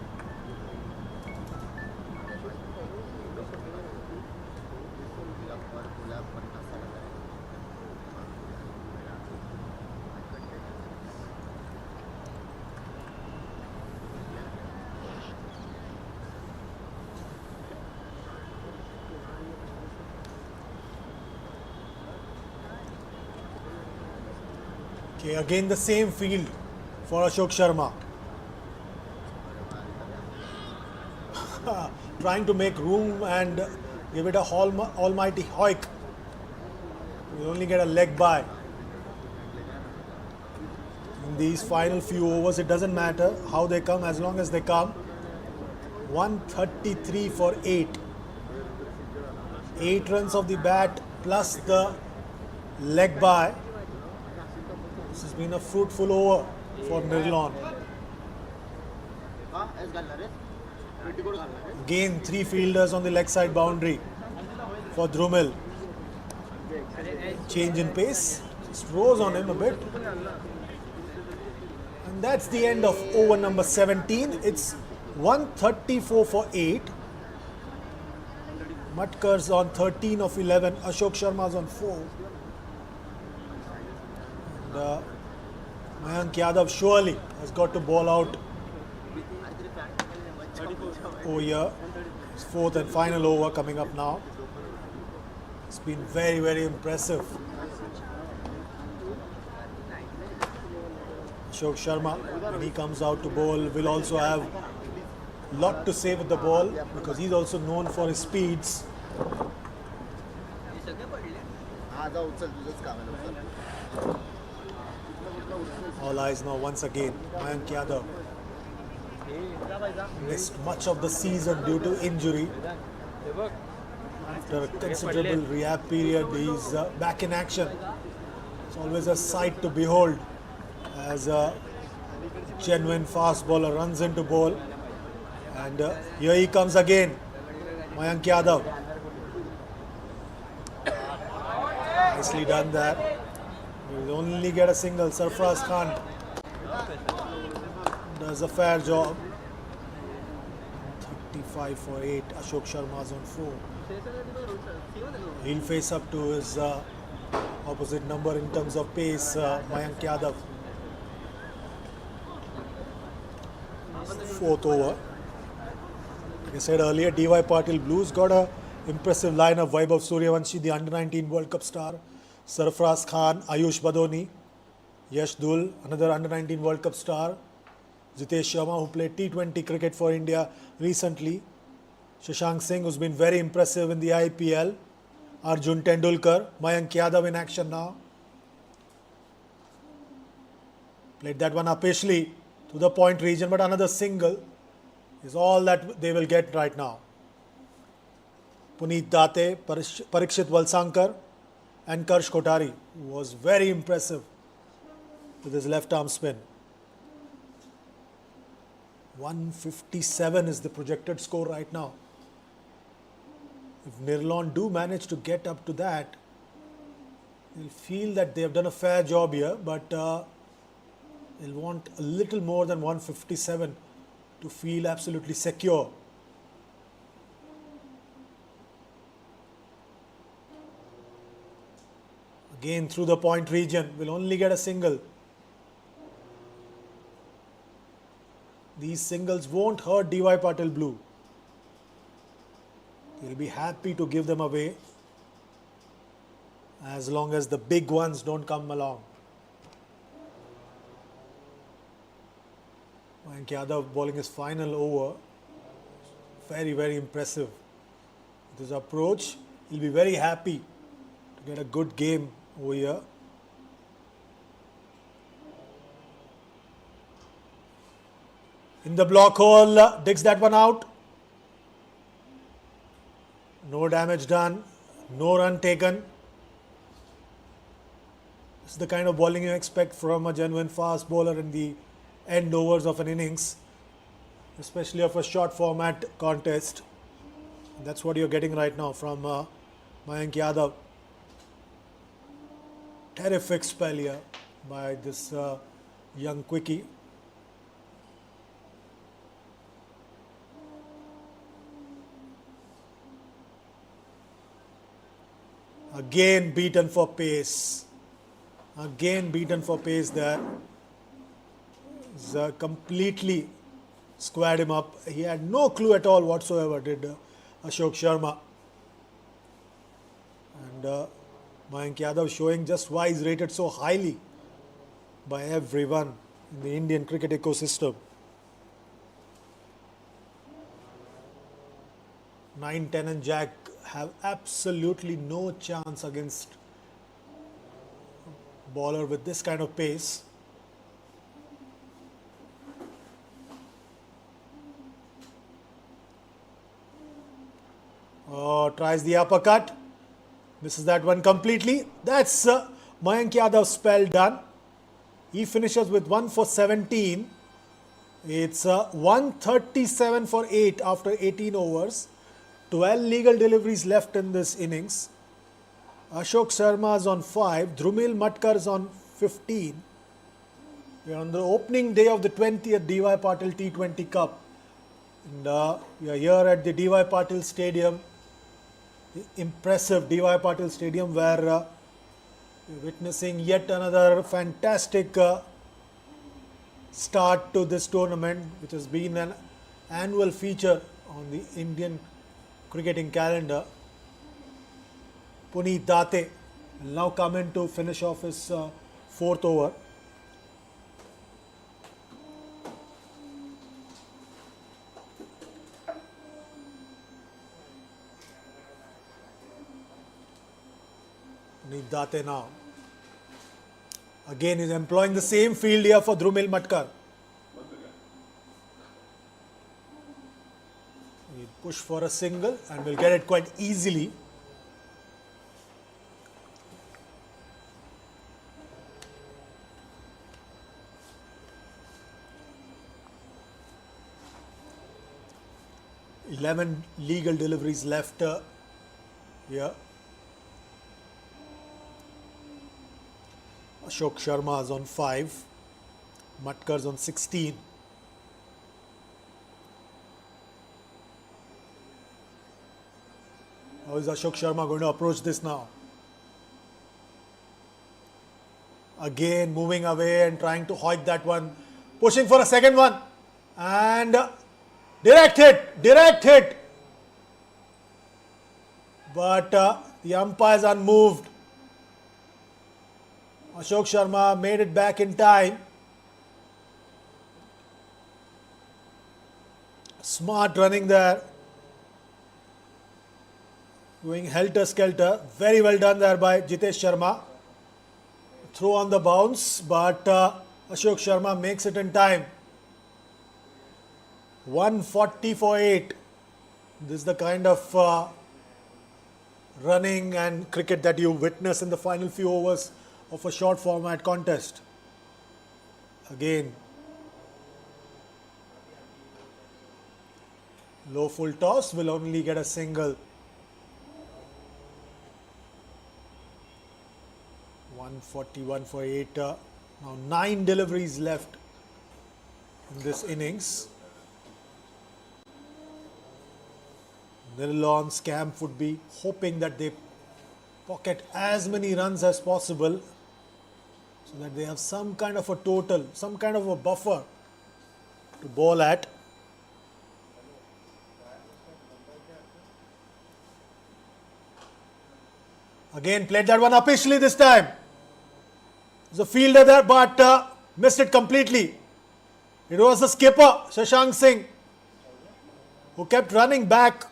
Okay, again the same field for Ashok Sharma. Trying to make room and give it a almighty hoik. We only get a leg by. In these final few overs, it doesn't matter how they come, as long as they come. 133 for 8. 8 runs of the bat plus the leg by. This has been a fruitful over for Nirlon. Again 3 fielders on the leg side boundary for Drumil. Change in pace, just rose on him a bit. And that's the end of over number 17. It's 134 for 8. Matkar's on 13 of 11. Ashok Sharma's on 4. And Mayank Yadav surely has got to ball out over here. His 4th and final over coming up now. It's been very, very impressive. Ashok Sharma, when he comes out to bowl, will also have a lot to say with the ball because he's also known for his speeds. All eyes now once again. Mayank Yadav missed much of the season due to injury. After a considerable rehab period, he's back in action. It's always a sight to behold as a genuine fast bowler runs into bowl. And here he comes again, Mayank Yadav. Nicely done there. Will only get a single. Sarfaraz Khan does a fair job. 35 for 8. Ashok Sharma's on 4. He'll face up to his opposite number in terms of pace, Mayank Yadav. Fourth over. Like I said earlier, DY Patil Blues got a impressive lineup. Vaibhav Suryavanshi, the under-19 World Cup star. Sarfaraz Khan, Ayush Badoni, Yash Dul, another under-19 World Cup star. Jitesh Sharma, who played T20 cricket for India recently. Shashank Singh, who's been very impressive in the IPL. Arjun Tendulkar, Mayank Yadav in action now. Played that one upishly to the point region, but another single is all that they will get right now. Puneet Date, Parikshit Valsankar and Karsh Kotari, who was very impressive with his left arm spin. 157 is the projected score right now. If Nirlon do manage to get up to that, they'll feel that they have done a fair job here, but they'll want a little more than 157 to feel absolutely secure. Again through the point region, will only get a single. These singles won't hurt DY Patil Blue. They'll be happy to give them away as long as the big ones don't come along. Mayank Yadav bowling his final over. Very, very impressive. With his approach, he'll be very happy to get a good game over here. In the block hole, digs that one out. No damage done, no run taken. This is the kind of bowling you expect from a genuine fast bowler in the end overs of an innings, especially of a short format contest. That's what you're getting right now from Mayank Yadav. Terrific spell here by this young quickie. Again beaten for pace. Again beaten for pace there. Completely squared him up. He had no clue at all whatsoever, did Ashok Sharma. And Mayank Yadav showing just why he's rated so highly by everyone in the Indian cricket ecosystem. 9, 10 and Jack have absolutely no chance against a bowler with this kind of pace. Oh, tries the uppercut. Misses that one completely. That's Mayank Yadav's spell done. He finishes with 1 for 17. It's 137 for 8 after 18 overs. 12 legal deliveries left in this innings. Ashok Sharma's on 5. Dhrumil Matkar's on 15. We are on the opening day of the 20th DY Patil T20 Cup. And we are here at the DY Patil Stadium. The impressive DY Patil Stadium where we're witnessing yet another fantastic start to this tournament, which has been an annual feature on the Indian cricketing calendar. Puneet Date will now come in to finish off his fourth over. Puneet Date now. Again, is employing the same field here for Dhrumil Matkar. He'll push for a single and will get it quite easily. Eleven legal deliveries left here. Ashok Sharma is on 5. Matkar's on 16. How is Ashok Sharma going to approach this now? Again moving away and trying to hoik that one. Pushing for a second one. And direct hit. But the umpire is unmoved. Ashok Sharma made it back in time. Smart running there. Going helter-skelter. Very well done there by Jitesh Sharma. Throw on the bounce, but Ashok Sharma makes it in time. 140 for 8. This is the kind of running and cricket that you witness in the final few overs of a short format contest. Again, low full toss will only get a single. 141 for 8. Now 9 deliveries left in this innings. Nirlon's camp would be hoping that they pocket as many runs as possible so that they have some kind of a total, some kind of a buffer to bowl at. Again played that one upishly this time. There's a fielder there, but missed it completely. It was the skipper, Shashank Singh, who kept running back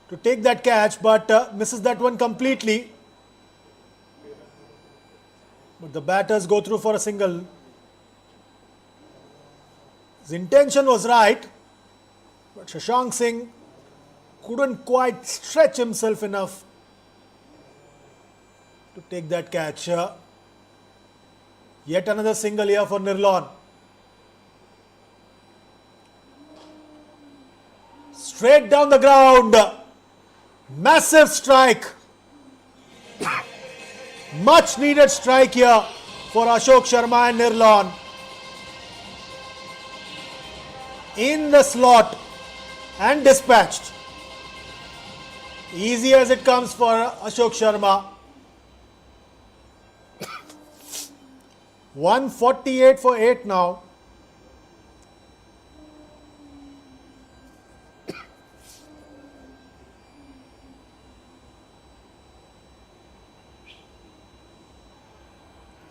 to take that catch, but misses that one completely. But the batters go through for a single. His intention was right, but Shashank Singh couldn't quite stretch himself enough to take that catch. Yet another single here for Nirlon. Straight down the ground. Massive strike. Much needed strike here for Ashok Sharma and Nirlon. In the slot and dispatched. Easy as it comes for Ashok Sharma. 148 for 8 now.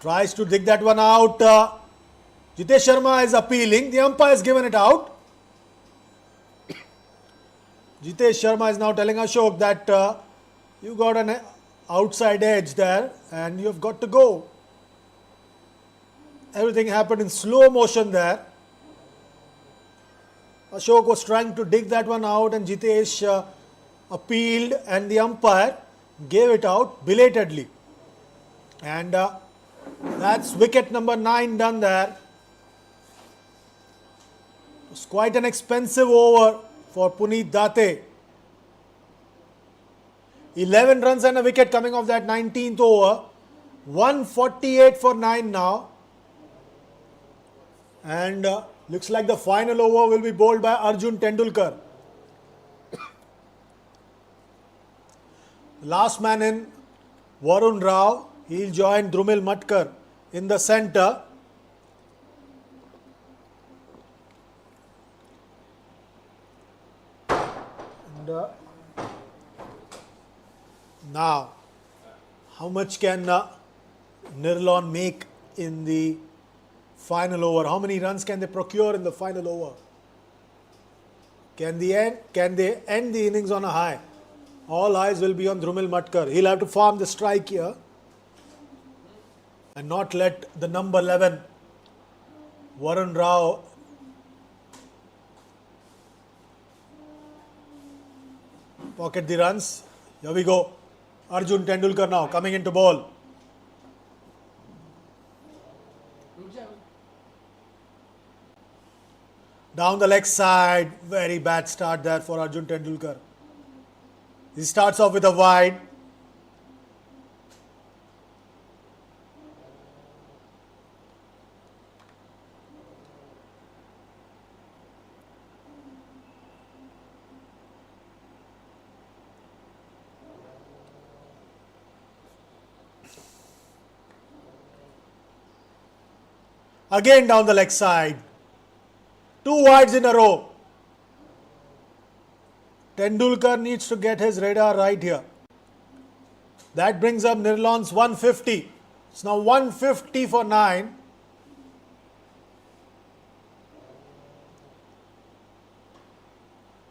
Tries to dig that one out. Jitesh Sharma is appealing. The umpire has given it out. Jitesh Sharma is now telling Ashok that you got an outside edge there and you have got to go. Everything happened in slow motion there. Ashok was trying to dig that one out and Jitesh appealed and the umpire gave it out belatedly. And that's wicket number 9 done there. It was quite an expensive over for Puneet Date. 11 runs and a wicket coming off that 19th over. 148 for 9 now. And looks like the final over will be bowled by Arjun Tendulkar. Last man in, Varun Rao. He'll join Drumil Matkar in the centre. And now, how much can Nirlon make in the final over? How many runs can they procure in the final over? Can they end the innings on a high? All eyes will be on Drumil Matkar. He'll have to farm the strike here and not let the number 11 Varun Rao pocket the runs. Here we go. Arjun Tendulkar now coming into ball. Down the leg side. Very bad start there for Arjun Tendulkar. He starts off with a wide. Again down the leg side. 2 wides in a row. Tendulkar needs to get his radar right here. That brings up Nirlon's 150. It's now 150 for 9.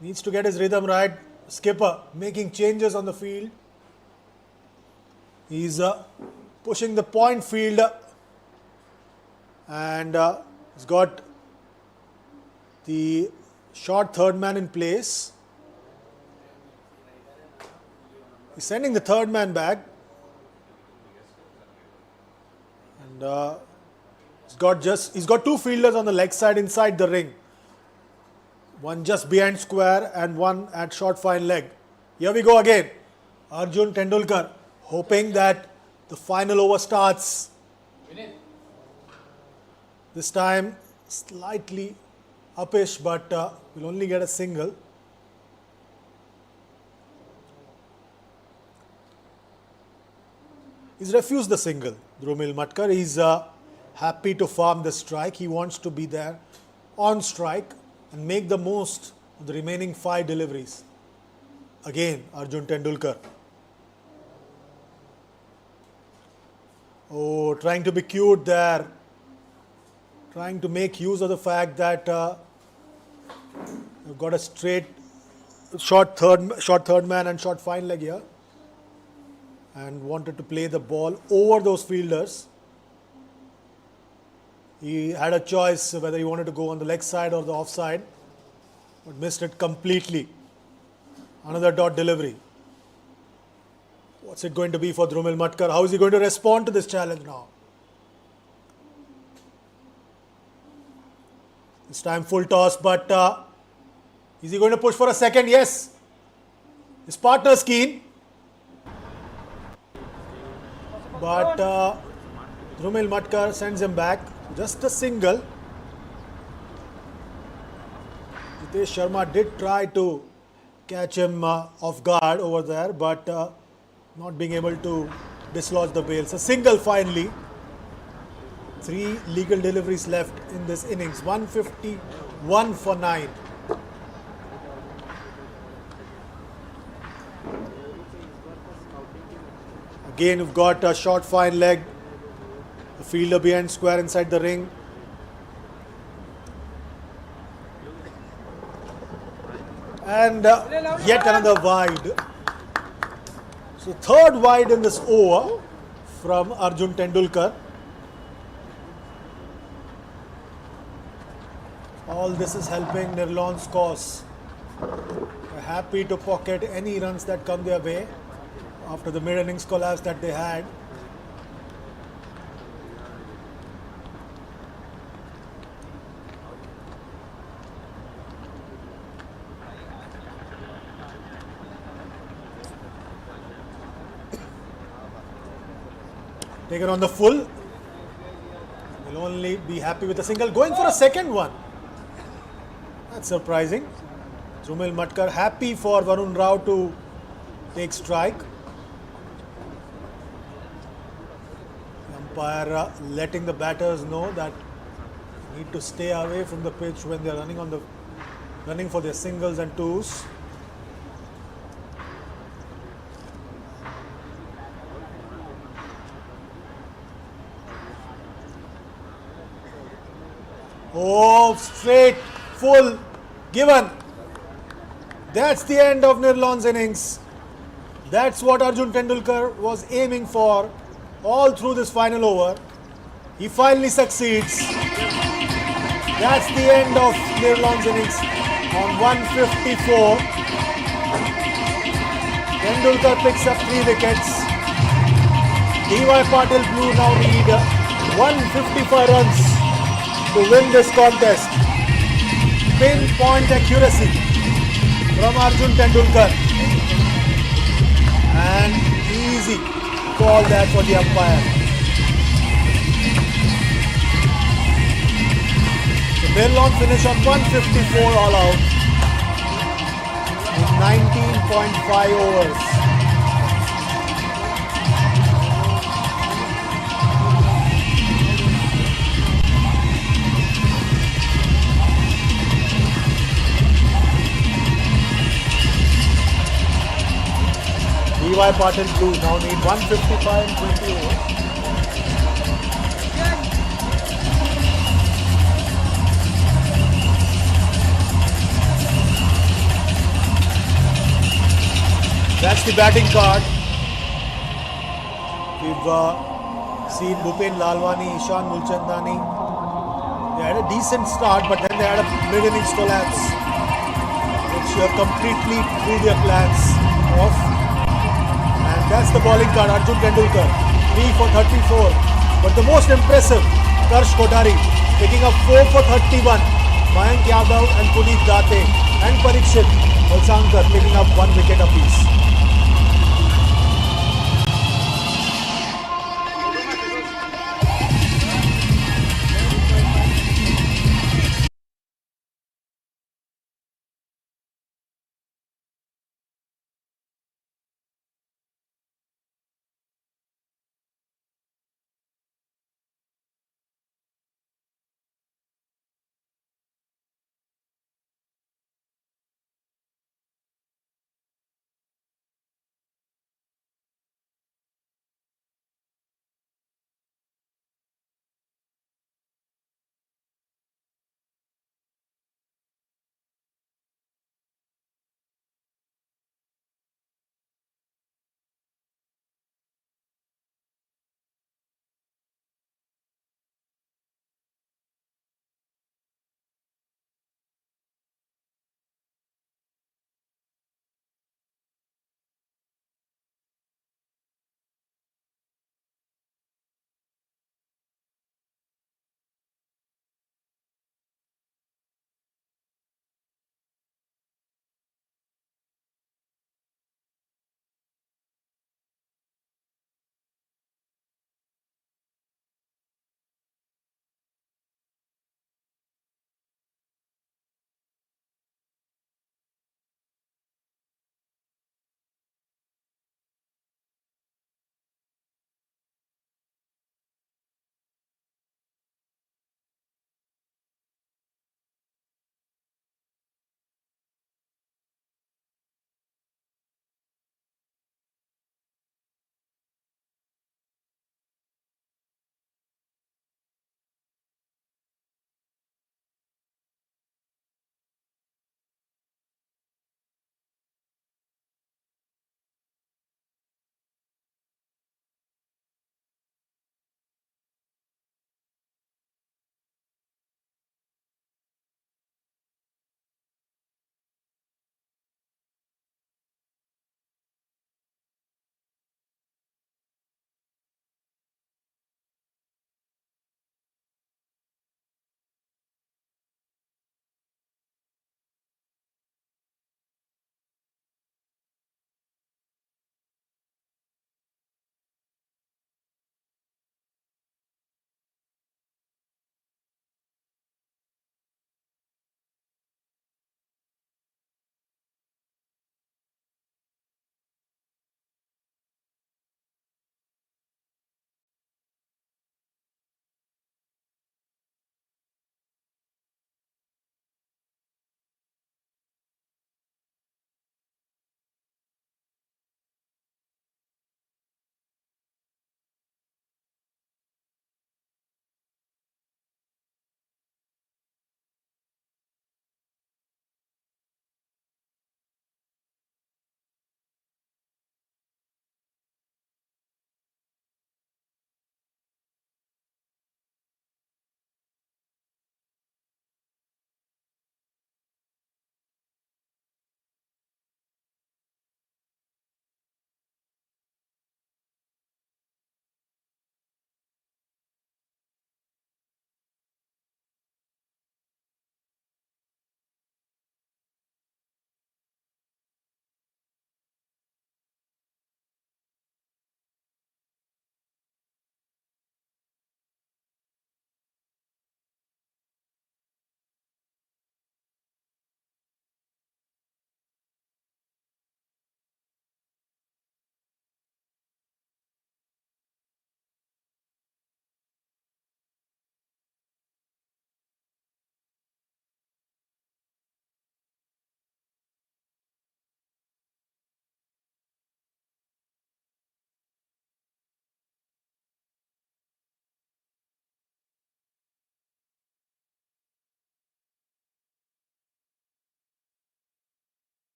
Needs to get his rhythm right. Skipper making changes on the field. He's pushing the point field and he's got the short third man in place. He's sending the third man back. And he's got 2 fielders on the leg side inside the ring. One just behind square and one at short fine leg. Here we go again. Arjun Tendulkar hoping that the final over starts. This time slightly uppish, but will only get a single. He's refused the single, Drumil Matkar. He's happy to farm the strike. He wants to be there on strike and make the most of the remaining 5 deliveries. Again, Arjun Tendulkar. Oh, trying to be cute there. Trying to make use of the fact that you've got a straight short third man and short fine leg here. And wanted to play the ball over those fielders. He had a choice whether he wanted to go on the leg side or the offside, but missed it completely. Another dot delivery. What's it going to be for Drumil Matkar? How is he going to respond to this challenge now? This time full toss, but is he going to push for a second? Yes. His partner's keen. But Drumil Matkar sends him back. Just a single. Jitesh Sharma did try to catch him off guard over there, but not being able to dislodge the bails. A single finally. 3 legal deliveries left in this innings. 151 for 9. Again, you've got a short fine leg. The fielder behind square inside the ring. And yet another wide. So third wide in this over from Arjun Tendulkar. All this is helping Nirlon's cause. They're happy to pocket any runs that come their way after the mid-innings collapse that they had. Taken on the full. Will only be happy with a single. Going for a second one. That's surprising. Drumil Matkar happy for Varun Rao to take strike. The umpire letting the batters know that they need to stay away from the pitch when they are running for their singles and twos. Oh, straight, full, given. That's the end of Nirlon's innings. That's what Arjun Tendulkar was aiming for all through this final over. He finally succeeds. That's the end of Nirlon's innings on 154. Tendulkar picks up 3 wickets. D.Y. Patil Blue now need 155 runs to win this contest. Pinpoint accuracy from Arjun Tendulkar. And easy call there for the umpire. So Nirlon finish on 154 all out in 19.5 overs. DY Patil Blues now need 155 in 20 overs. That's the batting card. We've seen Bhupen Lalwani, Ishan Mulchandani. They had a decent start, but then they had a mid-innings collapse, which completely threw their plans off. And that's the bowling card, Arjun Tendulkar, 3 for 34. But the most impressive, Karsh Kothari, picking up 4 for 31. Mayank Yadav and Puneet Date and Parikshit Valsankar picking up 1 wicket apiece.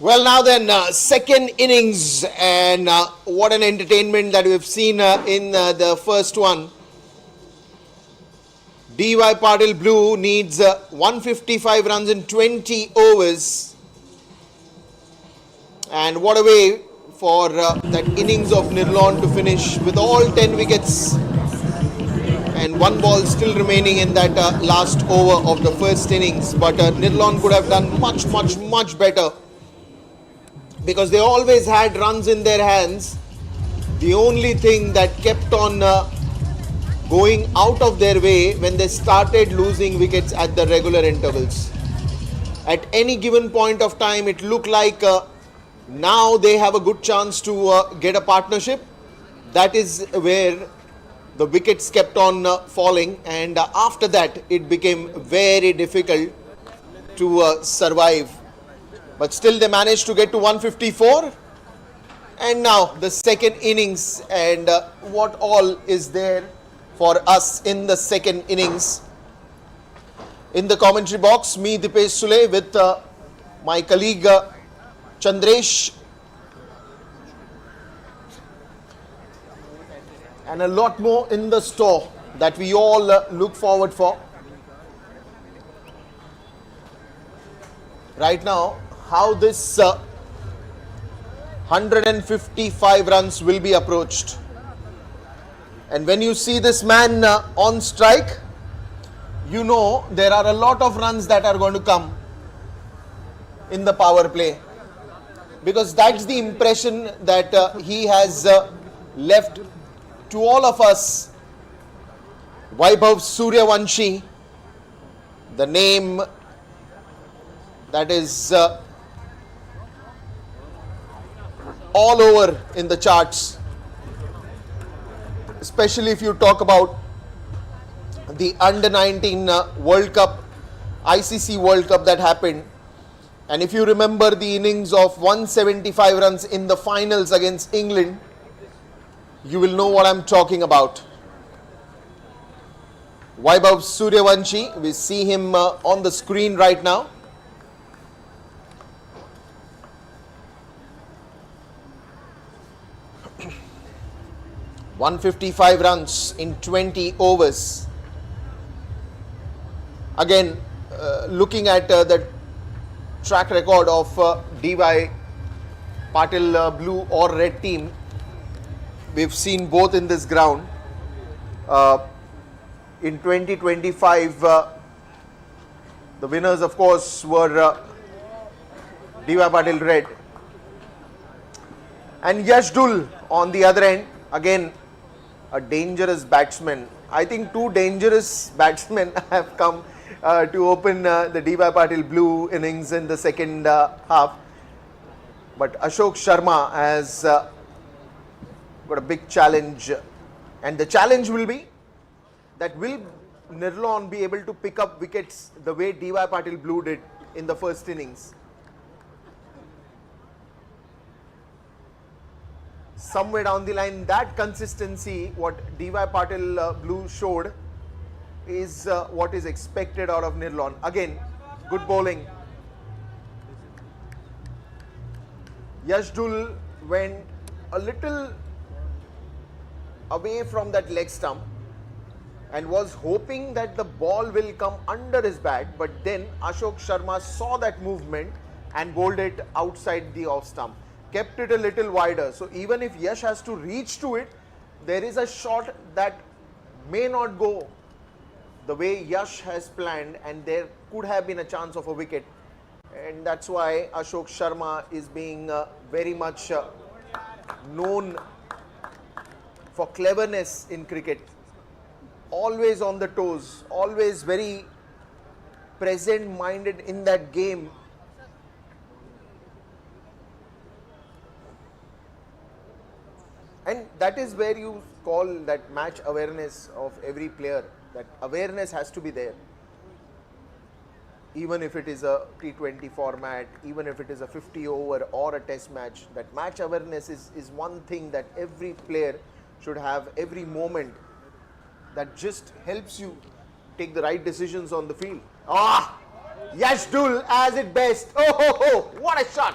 Well, now then, second innings, and what an entertainment that we've seen in the first one. DY Patil Blue needs 155 runs in 20 overs. And what a way for that innings of Nirlon to finish with all 10 wickets. And one ball still remaining in that last over of the first innings. But Nirlon could have done much better, because they always had runs in their hands. The only thing that kept on going out of their way when they started losing wickets at the regular intervals. At any given point of time, it looked like now they have a good chance to get a partnership. That is where the wickets kept on falling, and after that it became very difficult to survive. But still they managed to get to 154. And now the second innings, and what all is there for us in the second innings. In the commentary box, me Dipesh Sule with my colleague Chandresh, and a lot more in the store that we all look forward for. Right now, how this 155 runs will be approached. And when you see this man on strike, you know there are a lot of runs that are going to come in the power play, because that's the impression that he has left to all of us. Vaibhav Suryavanshi, the name that is all over in the charts, especially if you talk about the under-19 World Cup, ICC World Cup that happened. And if you remember the innings of 175 runs in the finals against England, you will know what I'm talking about. Vaibhav Suryavanshi, we see him on the screen right now. ...155 runs in 20 overs. Again, looking at the track record of DY Patil blue or red team, we've seen both in this ground. In 2025, the winners, of course, were DY Patil red. And Yashdul on the other end, again, a dangerous batsman. I think two dangerous batsmen have come to open the DY Patil blue innings in the second half. But Ashok Sharma has got a big challenge, and the challenge will be that will Nirlon be able to pick up wickets the way DY Patil blue did in the first innings. Somewhere down the line, that consistency what DY Patil blue showed is what is expected out of Nirlon. Again, good bowling. Yashdul went a little away from that leg stump and was hoping that the ball will come under his bat, but then Ashok Sharma saw that movement and bowled it outside the off stump. Kept it a little wider. So even if Yash has to reach to it, there is a shot that may not go the way Yash has planned, and there could have been a chance of a wicket. And that's why Ashok Sharma is being very much known for cleverness in cricket. Always on the toes, always very present-minded in that game. And that is where you call that match awareness of every player. That awareness has to be there. Even if it is a T20 format, even if it is a 50 over or a test match, that match awareness is one thing that every player should have every moment. That just helps you take the right decisions on the field. Yashdul as it best. Oh, what a shot.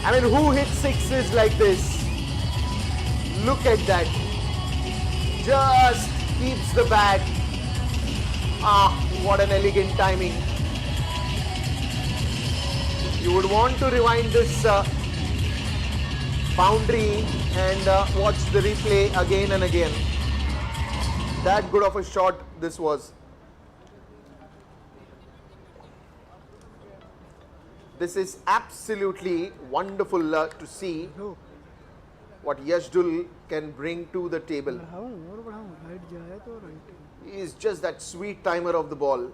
I mean, who hits sixes like this? Look at that. Just keeps the bat. Ah, what an elegant timing. You would want to rewind this boundary and watch the replay again and again. That good of a shot this was. This is absolutely wonderful to see what Yashdul can bring to the table. बढ़ाऊं और बढ़ाऊं right जाए तो right He is just that sweet timer of the ball.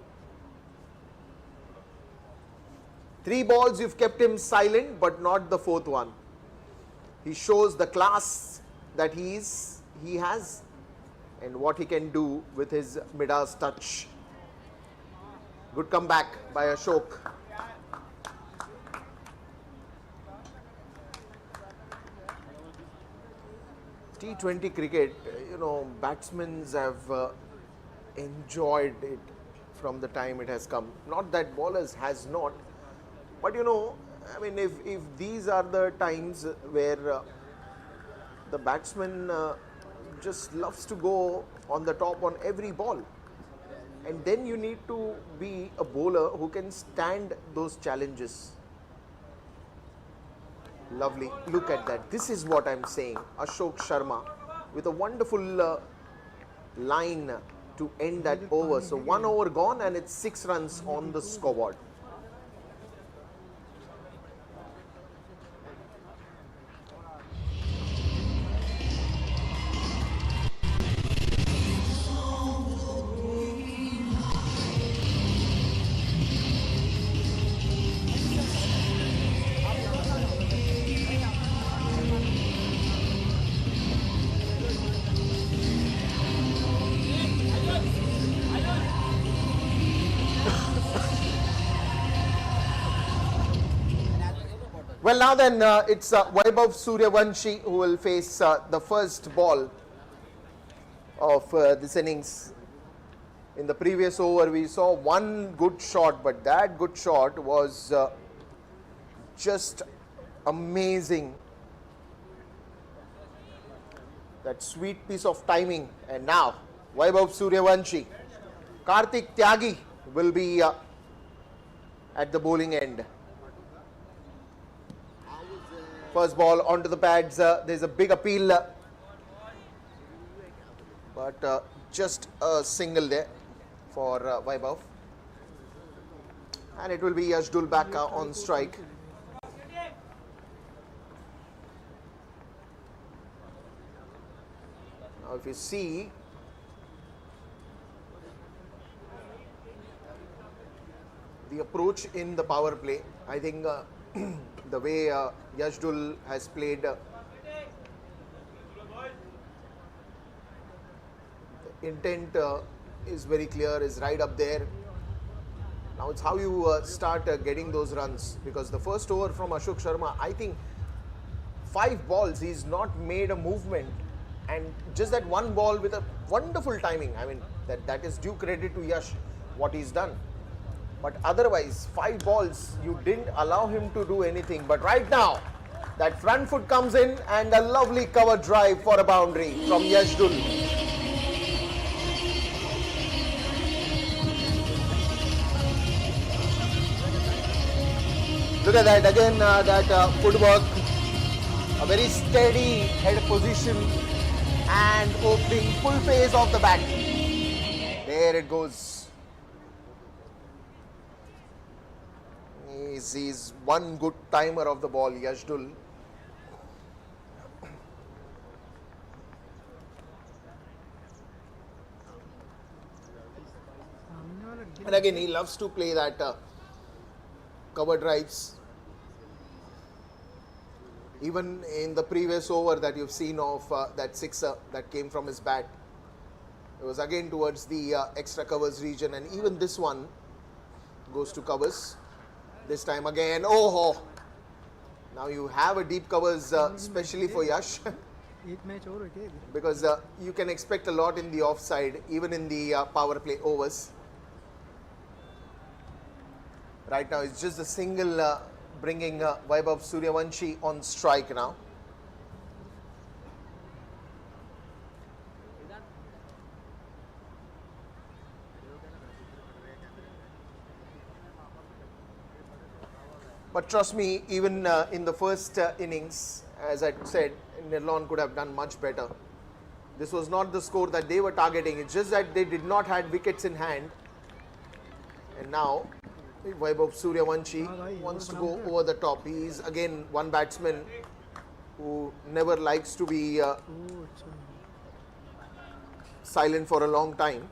3 balls you've kept him silent, but not the 4th one. He shows the class that he has and what he can do with his midas touch. Good comeback by Ashok. T20 cricket, you know, batsmen have enjoyed it from the time it has come. Not that bowlers has not, but you know, I mean, if these are the times where the batsman just loves to go on the top on every ball, and then you need to be a bowler who can stand those challenges. Lovely. Look at that. This is what I'm saying. Ashok Sharma with a wonderful line to end that over. So 1 over gone and it's 6 runs on the scoreboard. Well, now then, it's Vaibhav Suryavanshi who will face the first ball of this innings. In the previous over, we saw one good shot, but that good shot was just amazing. That sweet piece of timing. And now, Vaibhav Suryavanshi. Karthik Tyagi will be at the bowling end. First ball onto the pads. There's a big appeal, but just a single there for Vaibhav. And it will be Yashdul back on strike. Now, if you see, the approach in the power play, I think the way Yashdul has played, the intent is very clear, is right up there. Now it's how you start getting those runs, because the first over from Ashok Sharma, I think 5 balls, he's not made a movement, and just that one ball with a wonderful timing. I mean, that is due credit to Yash, what he's done. But otherwise, 5 balls, you didn't allow him to do anything. But right now, that front foot comes in and a lovely cover drive for a boundary from Yashdul. Look at that again, that footwork, a very steady head position and opening full face of the bat. There it goes. He's one good timer of the ball, Yashdul. And again, he loves to play that cover drives. Even in the previous over that you've seen of that sixer that came from his bat, it was again towards the extra covers region, and even this one goes to covers. This time again, oh, now you have a deep covers especially for Yash. Because you can expect a lot in the offside, even in the power play overs. Right now it's just a single bringing Vaibhav Suryavanshi on strike now. But trust me, even in the first innings, as I said, Nirlon could have done much better. This was not the score that they were targeting. It's just that they did not had wickets in hand. And now, Vaibhav Suryavanshi wants to go over the top. He is again one batsman who never likes to be silent for a long time.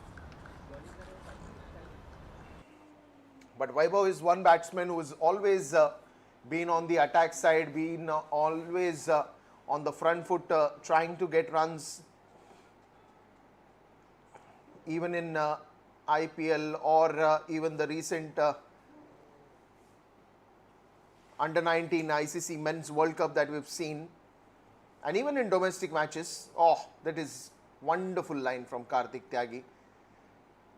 But Vaibhav is one batsman who has always been on the attack side, been always on the front foot, trying to get runs. Even in IPL or even the recent under-19 ICC Men's World Cup that we've seen, and even in domestic matches. Oh, that is wonderful line from Karthik Tyagi.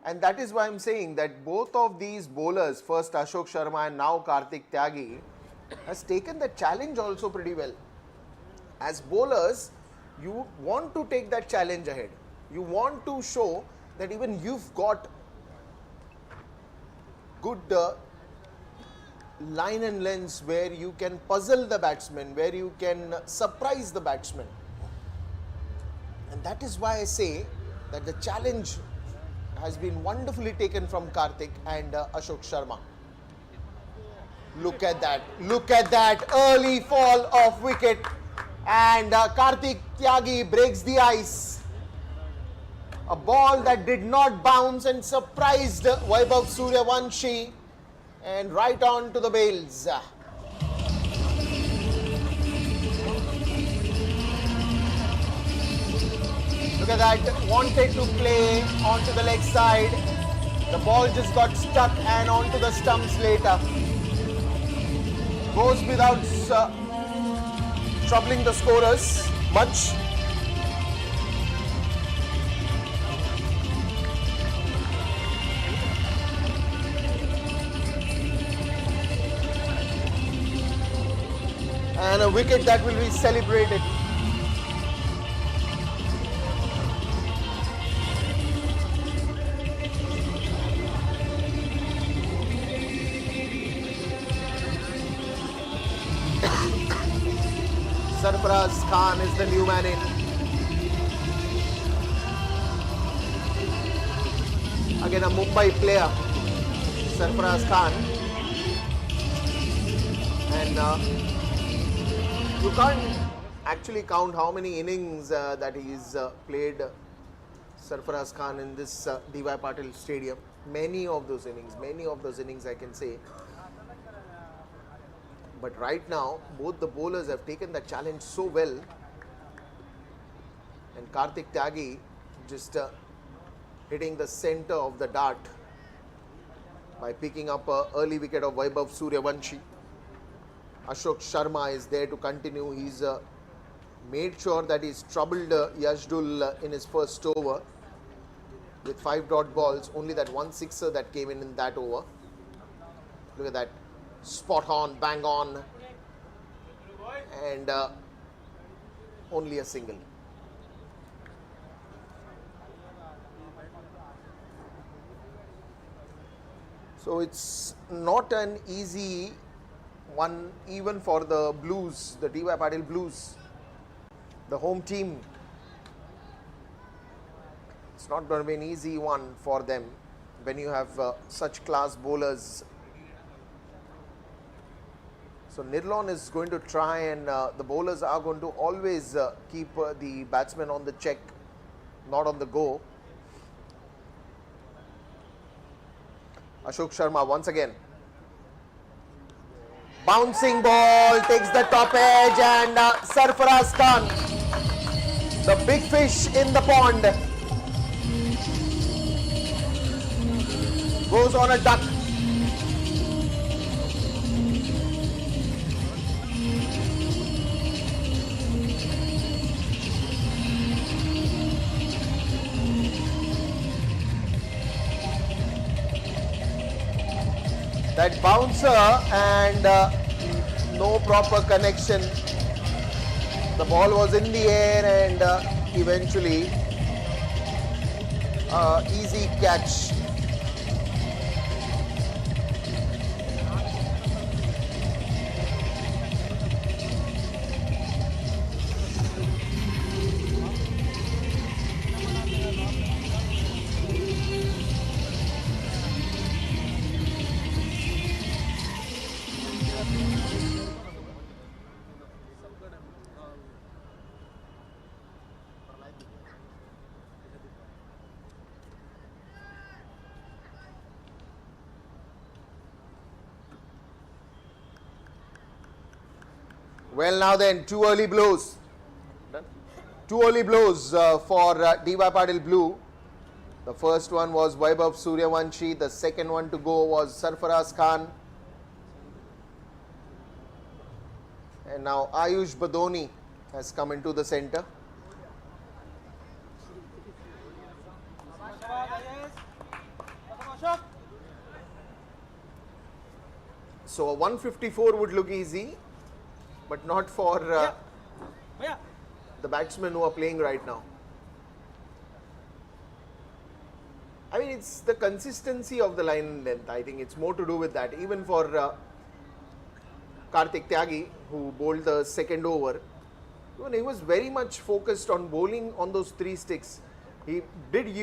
And that is why I'm saying that both of these bowlers, first Ashok Sharma and now Karthik Tyagi, has taken the challenge also pretty well. As bowlers, you want to take that challenge ahead. You want to show that even you've got good line and lengths where you can puzzle the batsman, where you can surprise the batsman. And that is why I say that the challenge has been wonderfully taken from Karthik and Ashok Sharma. Look at that early fall of wicket, and Karthik Tyagi breaks the ice. A ball that did not bounce and surprised Vaibhav Suryavanshi, and right on to the bails. Look at that, wanted to play onto the leg side. The ball just got stuck and onto the stumps later. Goes without troubling the scorers much. And a wicket that will be celebrated. Sarfaraz Khan is the new man in. Again a Mumbai player, Sarfaraz Khan. And you can't actually count how many innings that he's played, Sarfaraz Khan, in this D.Y. Patil Stadium. Many of those innings I can say. But right now, both the bowlers have taken the challenge so well. And Karthik Tyagi just hitting the center of the dart by picking up an early wicket of Vaibhav Suryavanshi. Ashok Sharma is there to continue. He's made sure that he's troubled Yashdul in his first over with 5 dot balls. Only that one sixer that came in that over. Look at that. Spot on, bang on, and only a single. So it's not an easy one even for the Blues, the D.Y. Patil Blues, the home team. It's not going to be an easy one for them when you have such class bowlers. So Nirlon is going to try, and the bowlers are going to always keep the batsman on the check, not on the go. Ashok Sharma once again. Bouncing ball takes the top edge, and Sarfaraz Khan, the big fish in the pond, goes on a duck. That bouncer and no proper connection. The ball was in the air and eventually easy catch. Well, now then, two early blows. Two early blows for DY Patil Blue. The first one was Vaibhav Suryavanshi. The second one to go was Sarfaraz Khan. And now Ayush Badoni has come into the center. So a 154 would look easy, but not for the batsmen who are playing right now. I mean, it's the consistency of the line length. I think it's more to do with that. Even for Karthik Tyagi, who bowled the second over, he was very much focused on bowling on those three sticks. He did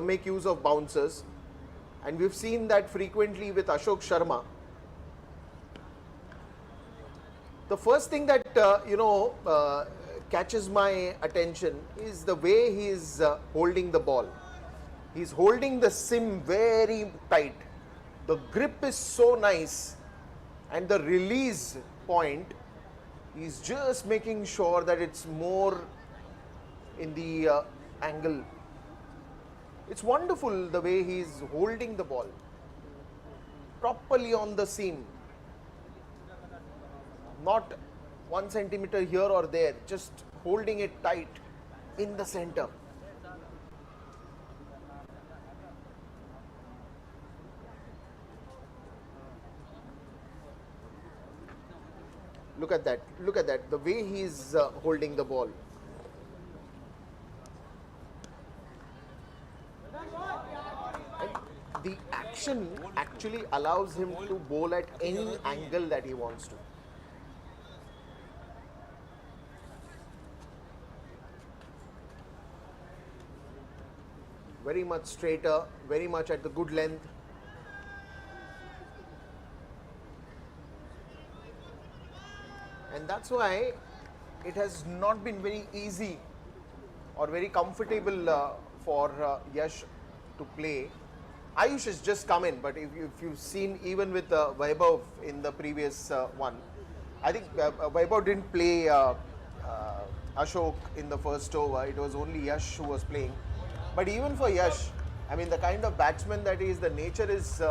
make use of bouncers, and we've seen that frequently with Ashok Sharma. The first thing that catches my attention is the way he is holding the ball. He's holding the sim very tight. The grip is so nice, and the release point, he's just making sure that it's more in the angle. It's wonderful the way he's holding the ball properly on the seam. Not 1 centimeter here or there, just holding it tight in the center. Look at that, the way he is holding the ball. And the action actually allows him to bowl at any angle that he wants to. Very much straighter, very much at the good length. And that's why it has not been very easy or very comfortable for Yash to play. Ayush has just come in, but if you've seen even with Vaibhav in the previous one, I think Vaibhav didn't play Ashok in the first over. It was only Yash who was playing. But even for Yash, I mean, the kind of batsman that he is, the nature is,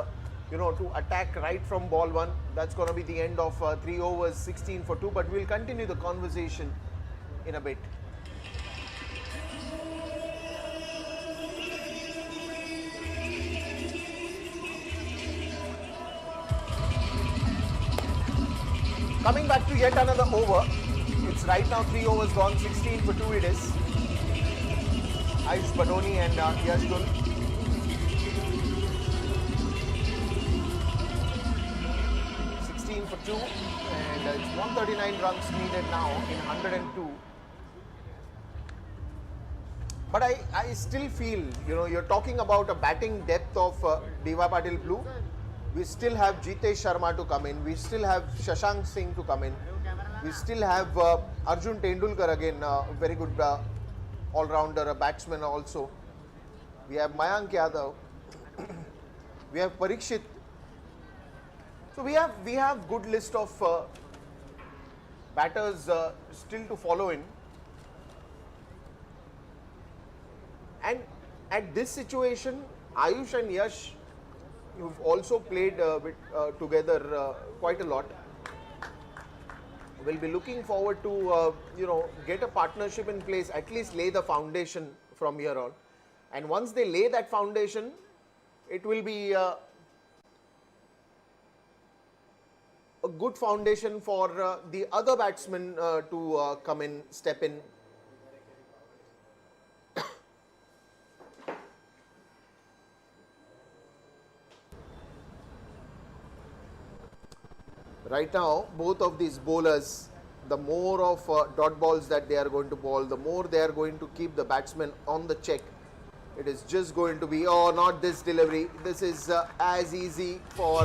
to attack right from ball one. That's going to be the end of 3 overs, 16 for 2. But we'll continue the conversation in a bit. Coming back to yet another over. It's right now 3 overs gone, 16 for 2 it is. Ayush Badoni and Yashdul. For 2, and it's 139 runs needed now in 102. But I still feel, you're talking about a batting depth of DY Patil Blue. We still have Jitesh Sharma to come in. We still have Shashank Singh to come in. We still have Arjun Tendulkar again, a very good all-rounder, a batsman also. We have Mayank Yadav. We have Parikshit. So we have good list of batters still to follow in, and at this situation, Ayush and Yash, you've also played together quite a lot. We'll be looking forward to get a partnership in place, at least lay the foundation from here on, and once they lay that foundation, it will be a a good foundation for the other batsmen to come in, step in. Right now, both of these bowlers, the more of dot balls that they are going to bowl, the more they are going to keep the batsman on the check. It is just going to be, oh, not this delivery. This is as easy for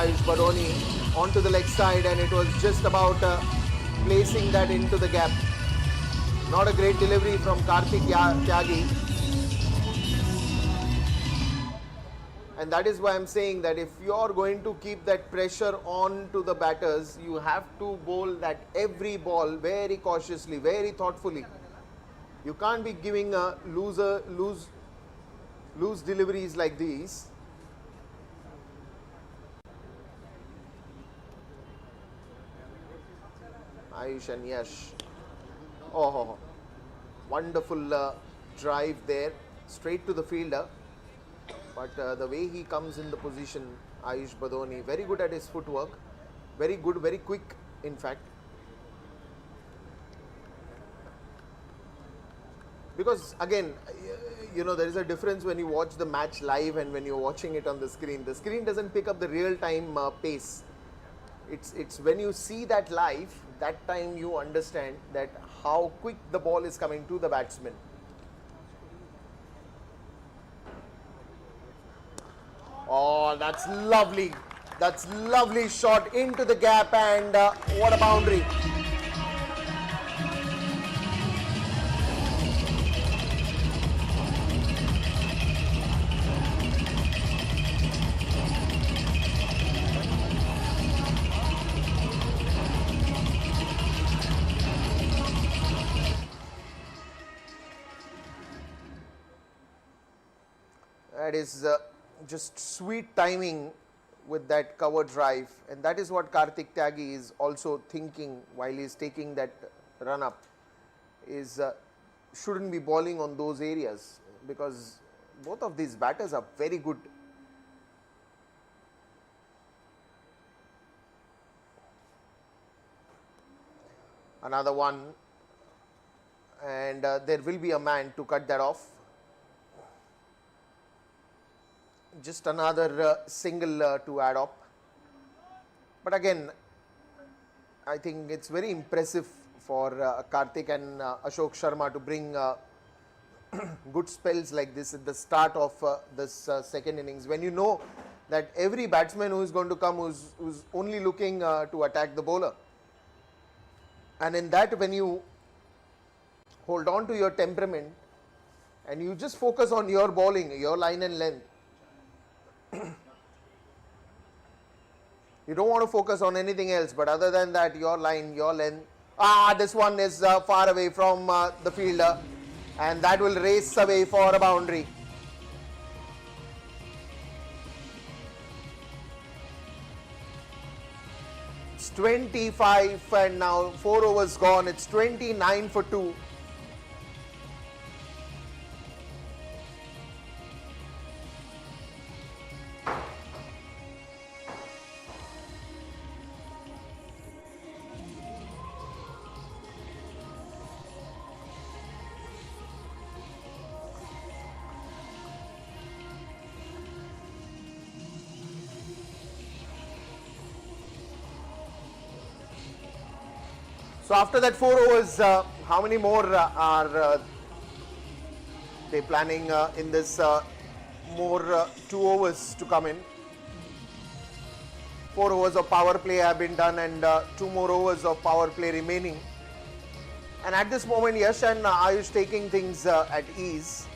Ayush Badoni onto the leg side, and it was just about placing that into the gap. Not a great delivery from Kartik Tyagi. And that is why I'm saying that if you are going to keep that pressure on to the batters, you have to bowl that every ball very cautiously, very thoughtfully. You can't be giving loose deliveries like these. Ayush and Yash. Oh, wonderful drive there, straight to the fielder. But the way he comes in the position, Ayush Badoni, very good at his footwork. Very good, very quick, in fact. Because again, you know, there is a difference when you watch the match live and when you're watching it on the screen. The screen doesn't pick up the real-time pace. It's when you see that live, that time you understand that how quick the ball is coming to the batsman. Oh, that's lovely. That's lovely shot into the gap, and what a boundary. That is just sweet timing with that cover drive, and that is what Kartik Tyagi is also thinking while he is taking that run up, is shouldn't be bowling on those areas, because both of these batters are very good. Another one, and there will be a man to cut that off. Just another single to add up. But again, I think it's very impressive for Kartik and Ashok Sharma to bring good spells like this at the start of this second innings, when you know that every batsman who is going to come who's only looking to attack the bowler. And in that, when you hold on to your temperament and you just focus on your bowling, your line and length, you don't want to focus on anything else, but other than that, your line, your length. This one is far away from the fielder, and that will race away for a boundary. It's 25, and now 4 overs gone. It's 29 for 2. So after that 4 overs, how many more are they planning in this more 2 overs to come in? 4 overs of power play have been done, and 2 more overs of power play remaining. And at this moment, Yash and Ayush taking things at ease.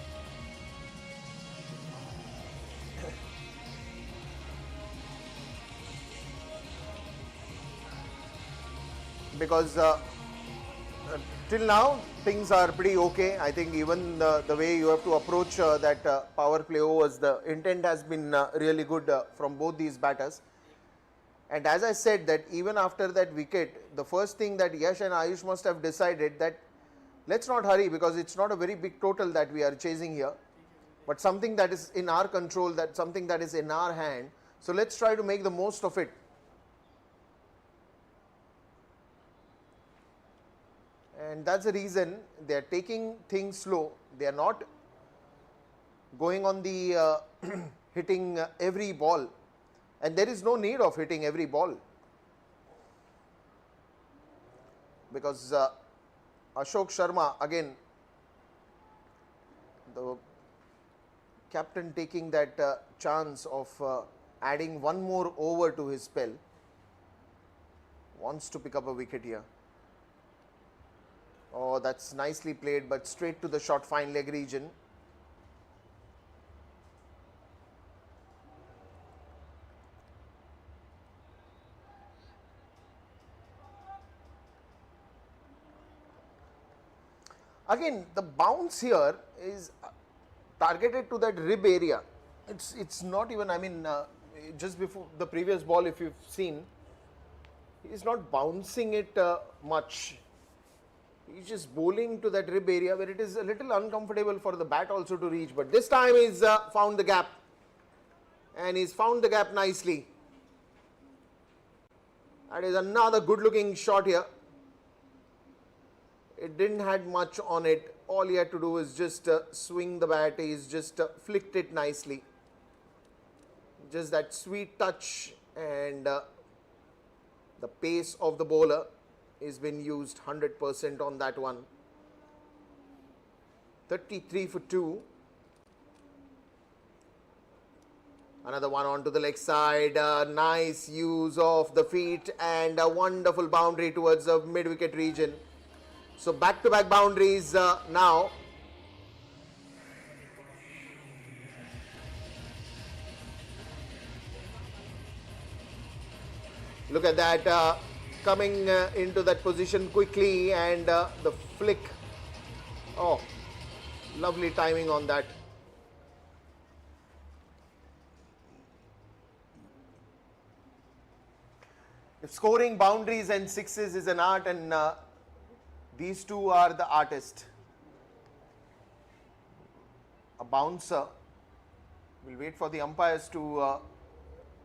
Because till now things are pretty okay. I think even the way you have to approach that power play overs, the intent has been really good from both these batters. And as I said, that even after that wicket, the first thing that Yash and Ayush must have decided that let's not hurry, because it's not a very big total that we are chasing here, but something that is in our control, that something that is in our hand. So let's try to make the most of it. And that's the reason they are taking things slow. They are not going on the hitting every ball, and there is no need of hitting every ball, because Ashok Sharma, again the captain, taking that chance of adding one more over to his spell, wants to pick up a wicket here. Oh, that's nicely played, but straight to the short fine leg region. Again, the bounce here is targeted to that rib area. It's not even, I mean, just before the previous ball, if you've seen, he's not bouncing it much. He's just bowling to that rib area where it is a little uncomfortable for the bat also to reach. But this time he's found the gap, and he's found the gap nicely. That is another good looking shot here. It didn't had much on it. All he had to do is just swing the bat. He's just flicked it nicely. Just that sweet touch, and the pace of the bowler is been used 100% on that one. 33 for 2. Another one onto the leg side. Nice use of the feet, and a wonderful boundary towards the mid-wicket region. So back-to-back boundaries now. Look at that, coming into that position quickly, and the flick. Oh, lovely timing on that. If scoring boundaries and sixes is an art, and these two are the artists. A bouncer. We'll wait for the umpires to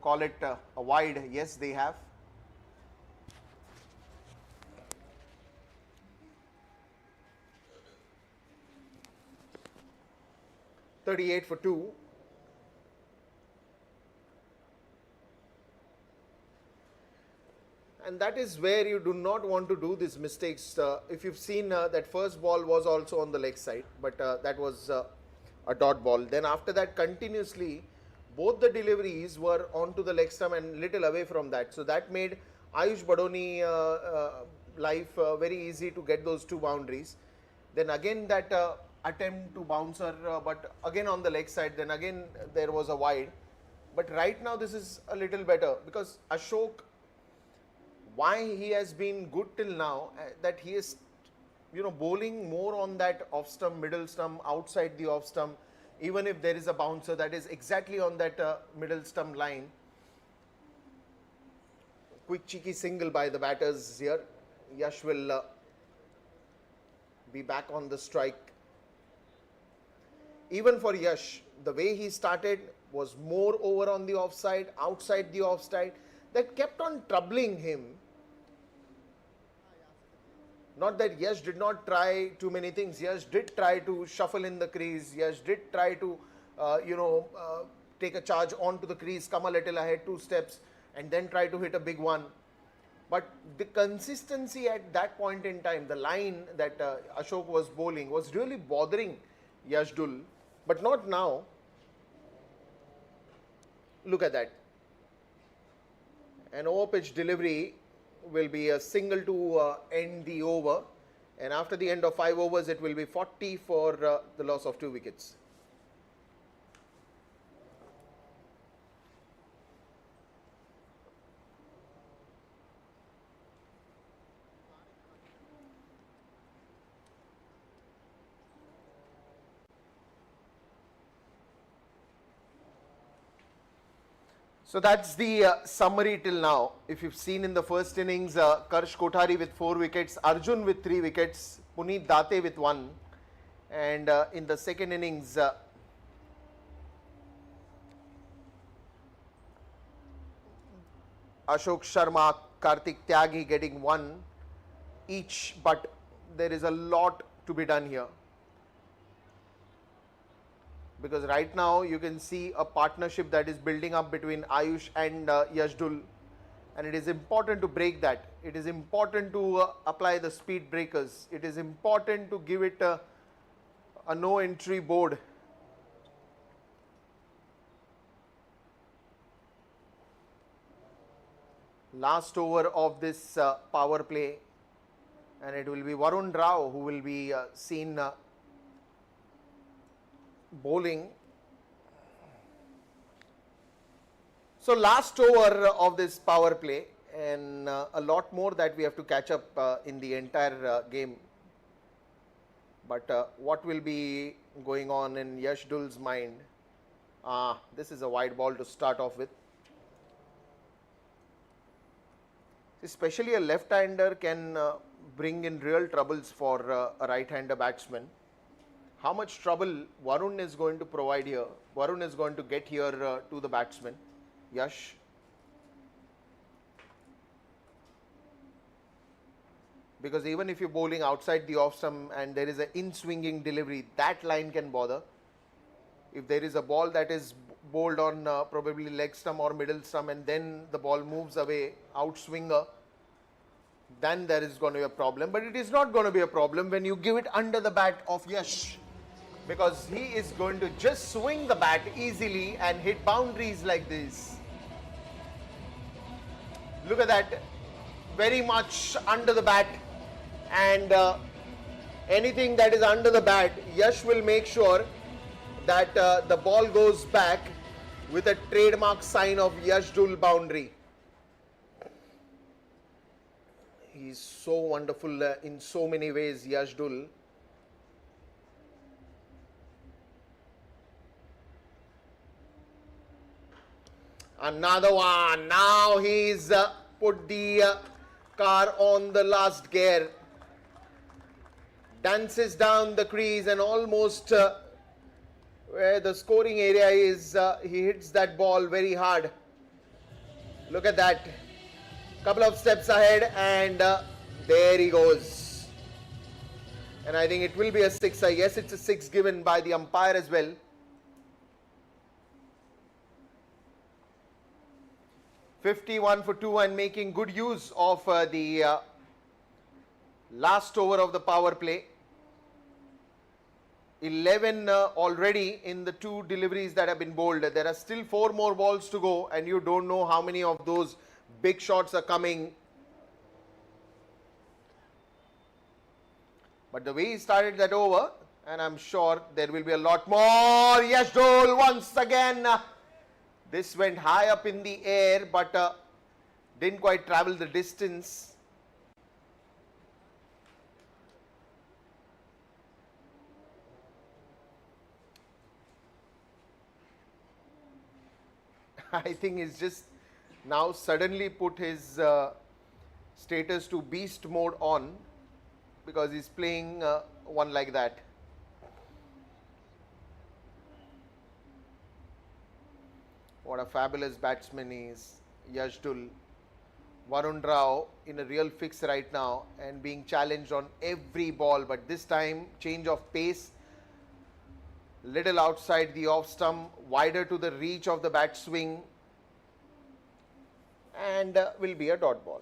call it a wide. Yes, they have. $38 for 2. And that is where you do not want to do these mistakes. If you've seen, that first ball was also on the leg side, but that was a dot ball. Then after that, continuously, both the deliveries were onto the leg stump and little away from that. So that made Ayush Badoni life very easy to get those two boundaries. Then again that attempt to bouncer, but again on the leg side, then again there was a wide. But right now this is a little better, because Ashok, why he has been good till now, that he is, bowling more on that off stump, middle stump, outside the off stump. Even if there is a bouncer, that is exactly on that middle stump line. Quick cheeky single by the batters here. Yash will be back on the strike. Even for Yash, the way he started was more over on the offside, outside the offside, that kept on troubling him. Not that Yash did not try too many things. Yash did try to shuffle in the crease. Yash did try to, take a charge onto the crease, come a little ahead 2 steps, and then try to hit a big one. But the consistency at that point in time, the line that Ashok was bowling, was really bothering Yashdul, but not now. Look at that. An over pitch delivery will be a single to end the over, and after the end of 5 overs it will be 40 for the loss of 2 wickets. So that's the summary till now. If you've seen in the first innings, Karsh Kothari with 4 wickets, Arjun with 3 wickets, Puneet Date with 1, and in the second innings, Ashok Sharma, Kartik Tyagi getting one each, but there is a lot to be done here. Because right now you can see a partnership that is building up between Ayush and Yashdul, and it is important to break that. It is important to apply the speed breakers. It is important to give it a no entry board. Last over of this power play, and it will be Varun Rao who will be seen bowling. So last over of this power play, and a lot more that we have to catch up in the entire game. But what will be going on in Yashdul's mind? This is a wide ball to start off with. Especially a left-hander can bring in real troubles for a right-hander batsman. How much trouble Varun is going to provide here? Varun is going to get here to the batsman, Yash. Because even if you're bowling outside the off stump and there is an in-swinging delivery, that line can bother. If there is a ball that is bowled on probably leg stump or middle stump, and then the ball moves away, out swinger, then there is going to be a problem. But it is not going to be a problem when you give it under the bat of Yash, because he is going to just swing the bat easily and hit boundaries like this. Look at that, very much under the bat, and anything that is under the bat, Yash will make sure that the ball goes back with a trademark sign of Yashdul boundary. He's so wonderful in so many ways, Yashdul. Another one. Now he's put the car on the last gear. Dances down the crease and almost where the scoring area is, he hits that ball very hard. Look at that. Couple of steps ahead, and there he goes. And I think it will be a sixer. Yes, it's a six given by the umpire as well. $51 for 2 and making good use of the last over of the power play. 11 already in the 2 deliveries that have been bowled. There are still 4 more balls to go, and you don't know how many of those big shots are coming. But the way he started that over, and I'm sure there will be a lot more. Yashdul once again. This went high up in the air, but didn't quite travel the distance. I think he's just now suddenly put his status to beast mode on, because he's playing one like that. What a fabulous batsman he is, Yashdul. Varun Rao in a real fix right now and being challenged on every ball, but this time change of pace, little outside the off stump, wider to the reach of the bat swing, and will be a dot ball.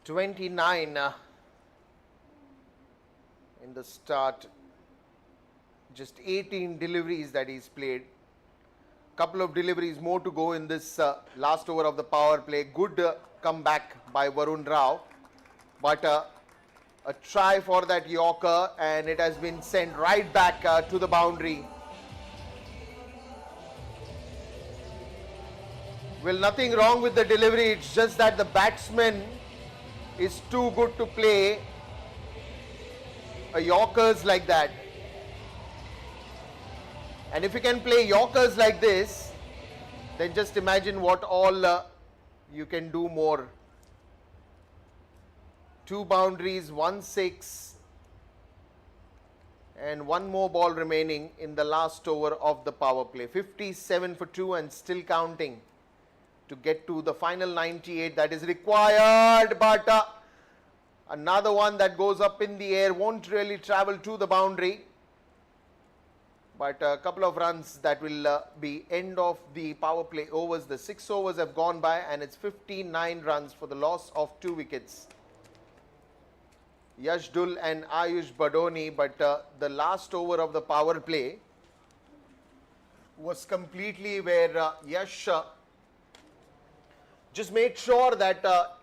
$29 in the start, just 18 deliveries that he's played. Couple of deliveries more to go in this last over of the power play. Good comeback by Varun Rao, but a try for that Yorker, and it has been sent right back to the boundary. Well, nothing wrong with the delivery, it's just that the batsman is too good to play a Yorkers like that. And if you can play Yorkers like this, then just imagine what all you can do more. 2 boundaries, 1 6, and 1 more ball remaining in the last over of the power play. 57 for 2 and still counting to get to the final 98 that is required, but another one that goes up in the air, won't really travel to the boundary, but a couple of runs that will be end of the power play overs. The 6 overs have gone by and it's 59 runs for the loss of 2 wickets. Yashdul and Ayush Badoni, but the last over of the power play was completely where Yash just made sure that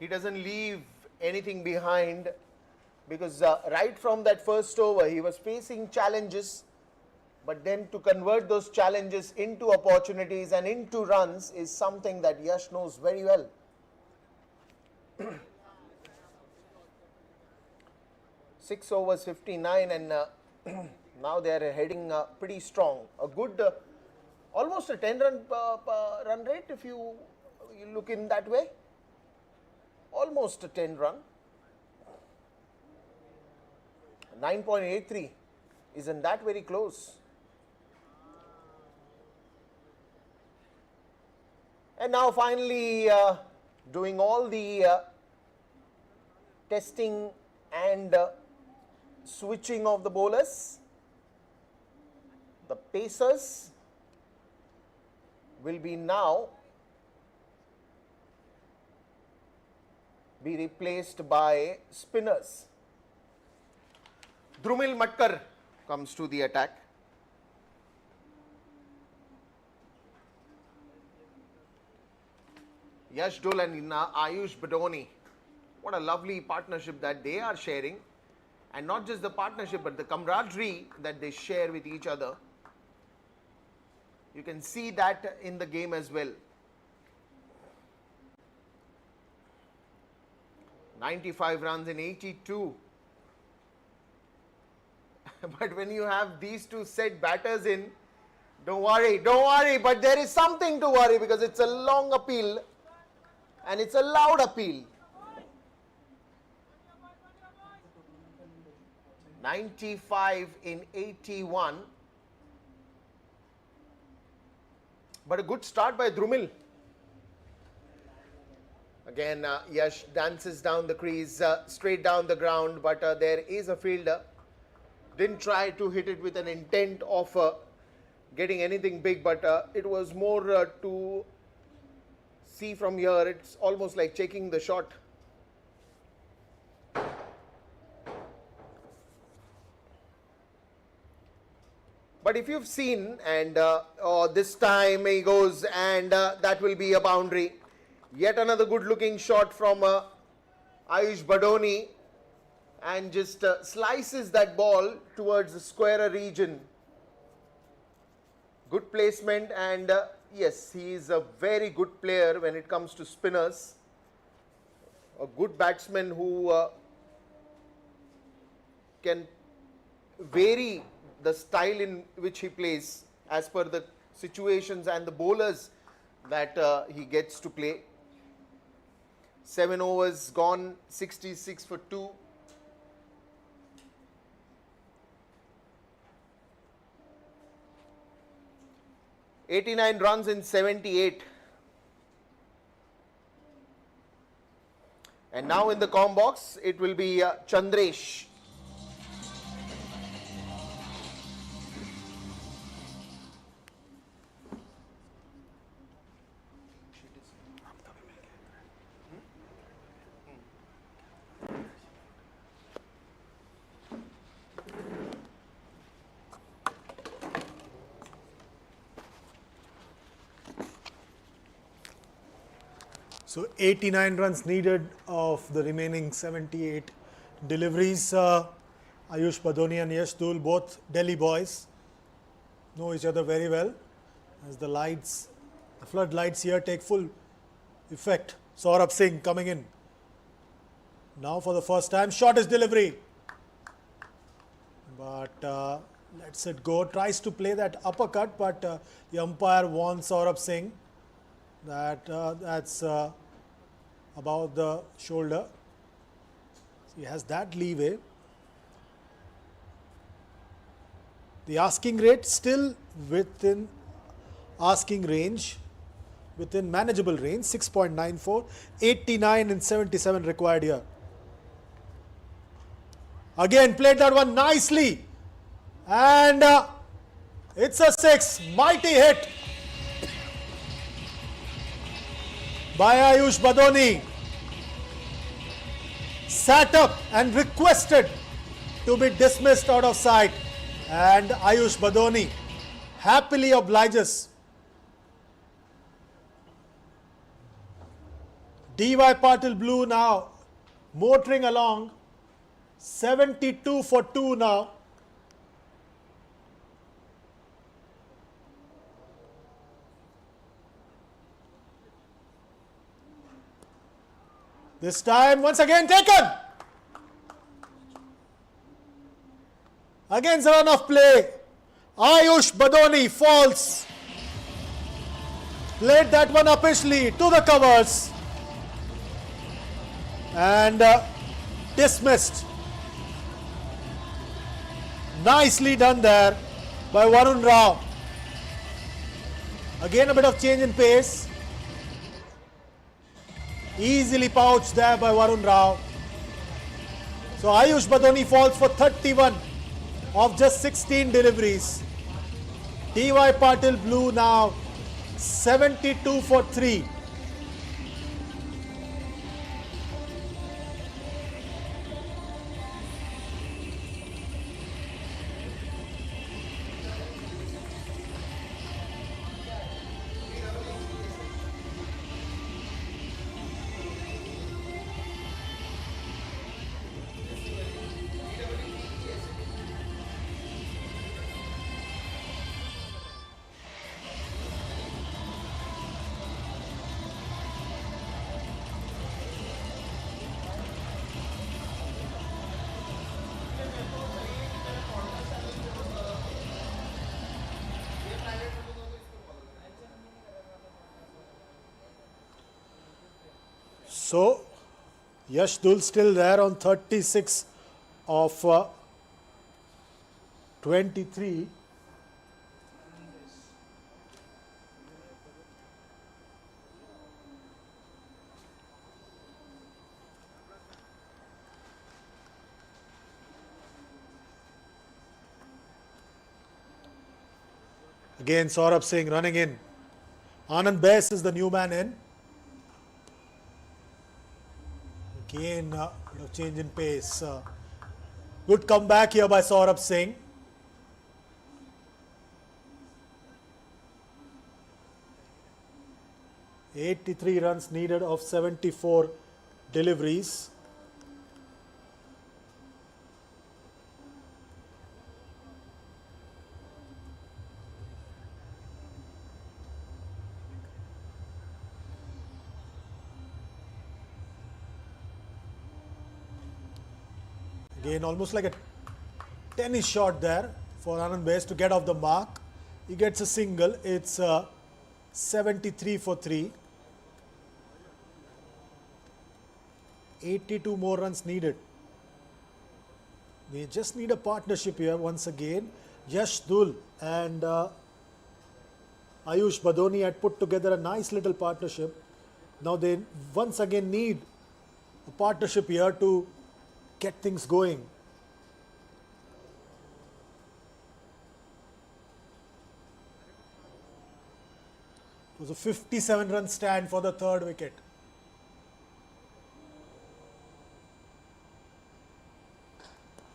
he doesn't leave anything behind, because right from that first over he was facing challenges, but then to convert those challenges into opportunities and into runs is something that Yash knows very well. Six overs, 59, and now they are heading pretty strong. A good, almost a 10-run run rate if you look in that way. Almost a 10-run. 9.83, isn't that very close? And now finally doing all the testing and switching of the bowlers. The pacers will be now be replaced by spinners. Drumil Matkar comes to the attack. Yashdul and Ayush Badoni. What a lovely partnership that they are sharing. And not just the partnership, but the camaraderie that they share with each other. You can see that in the game as well. 95 runs in 82. But when you have these two set batters in, don't worry, but there is something to worry, because it's a long appeal and it's a loud appeal. 95 in 81. But a good start by Drumil. Again, Yash dances down the crease, straight down the ground, but there is a fielder. Didn't try to hit it with an intent of getting anything big, but it was more to see from here. It's almost like checking the shot. But if you've seen, and this time he goes, and that will be a boundary. Yet another good looking shot from Ayush Badoni, and just slices that ball towards the squarer region. Good placement, and yes, he is a very good player when it comes to spinners. A good batsman who can vary the style in which he plays as per the situations and the bowlers that he gets to play. 7 overs gone, 66 for 2. $89 runs in 78. And now in the com box, it will be Chandresh. So 89 runs needed of the remaining 78 deliveries. Ayush Badoni and Yashdul, both Delhi boys, know each other very well. As the lights, the floodlights here take full effect. Saurabh Singh coming in. Now for the first time, short is delivery. But Lets it go. Tries to play that uppercut, but the umpire warns Saurabh Singh that that's above the shoulder. So he has that leeway. The asking rate still within asking range, within manageable range, 6.94, 89 and 77 required here. Again, played that one nicely, and it's a 6. Mighty hit by Ayush Badoni. Sat up and requested to be dismissed out of sight, and Ayush Badoni happily obliges. D.Y. Patil Blue now motoring along, 72 for 2 now. This time once again taken. Against the run of play, Ayush Badoni falls. Played that one uppishly to the covers and dismissed. Nicely done there by Varun Rao. Again a bit of change in pace. Easily pouched there by Varun Rao. So Ayush Badoni falls for 31 of just 16 deliveries. D.Y. Patil Blue now 72 for 3. So, Yash Dul still there on 36 of 23. Again, Saurabh Singh running in. Anand Bess is the new man in. Again, bit of change in pace. Good comeback here by Saurabh Singh. (83 runs needed of 74 deliveries. Again, almost like a tennis shot there for Anand Bess to get off the mark. He gets a single. It's 73 for 3. 82 more runs needed. They just need a partnership here once again. Yash Dul and Ayush Badoni had put together a nice little partnership. Now they once again need a partnership here to get things going. It was a 57 run stand for the third wicket.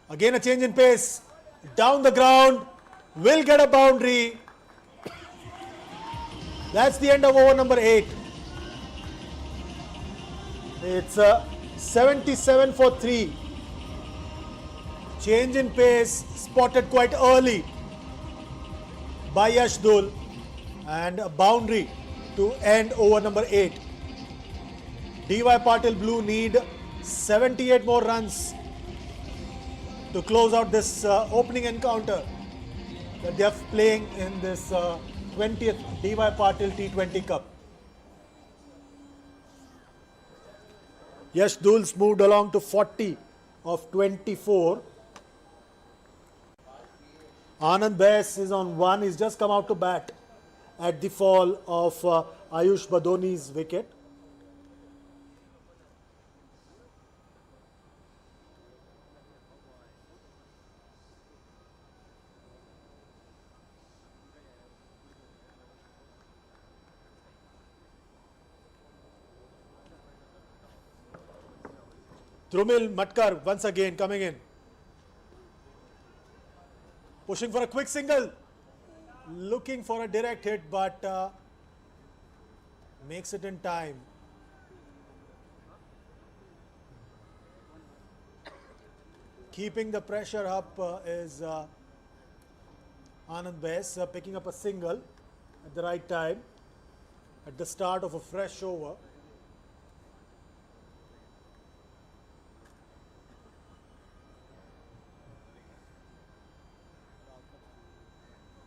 Again a change in pace. Down the ground. Will get a boundary. That's the end of over number 8. It's 77 for 3. Change in pace spotted quite early by Yash Dul, and a boundary to end over number 8. D.Y. Patil Blue need 78 more runs to close out this opening encounter. that they are playing in this 20th DY Patil T20 Cup. Yash Dul's moved along to 40 of 24. Anand Bes is on 1. He's just come out to bat at the fall of Ayush Badoni's wicket. Drumil Matkar once again coming in. Pushing for a quick single. Looking for a direct hit, but makes it in time. Keeping the pressure up is Anand Bes, picking up a single at the right time at the start of a fresh over.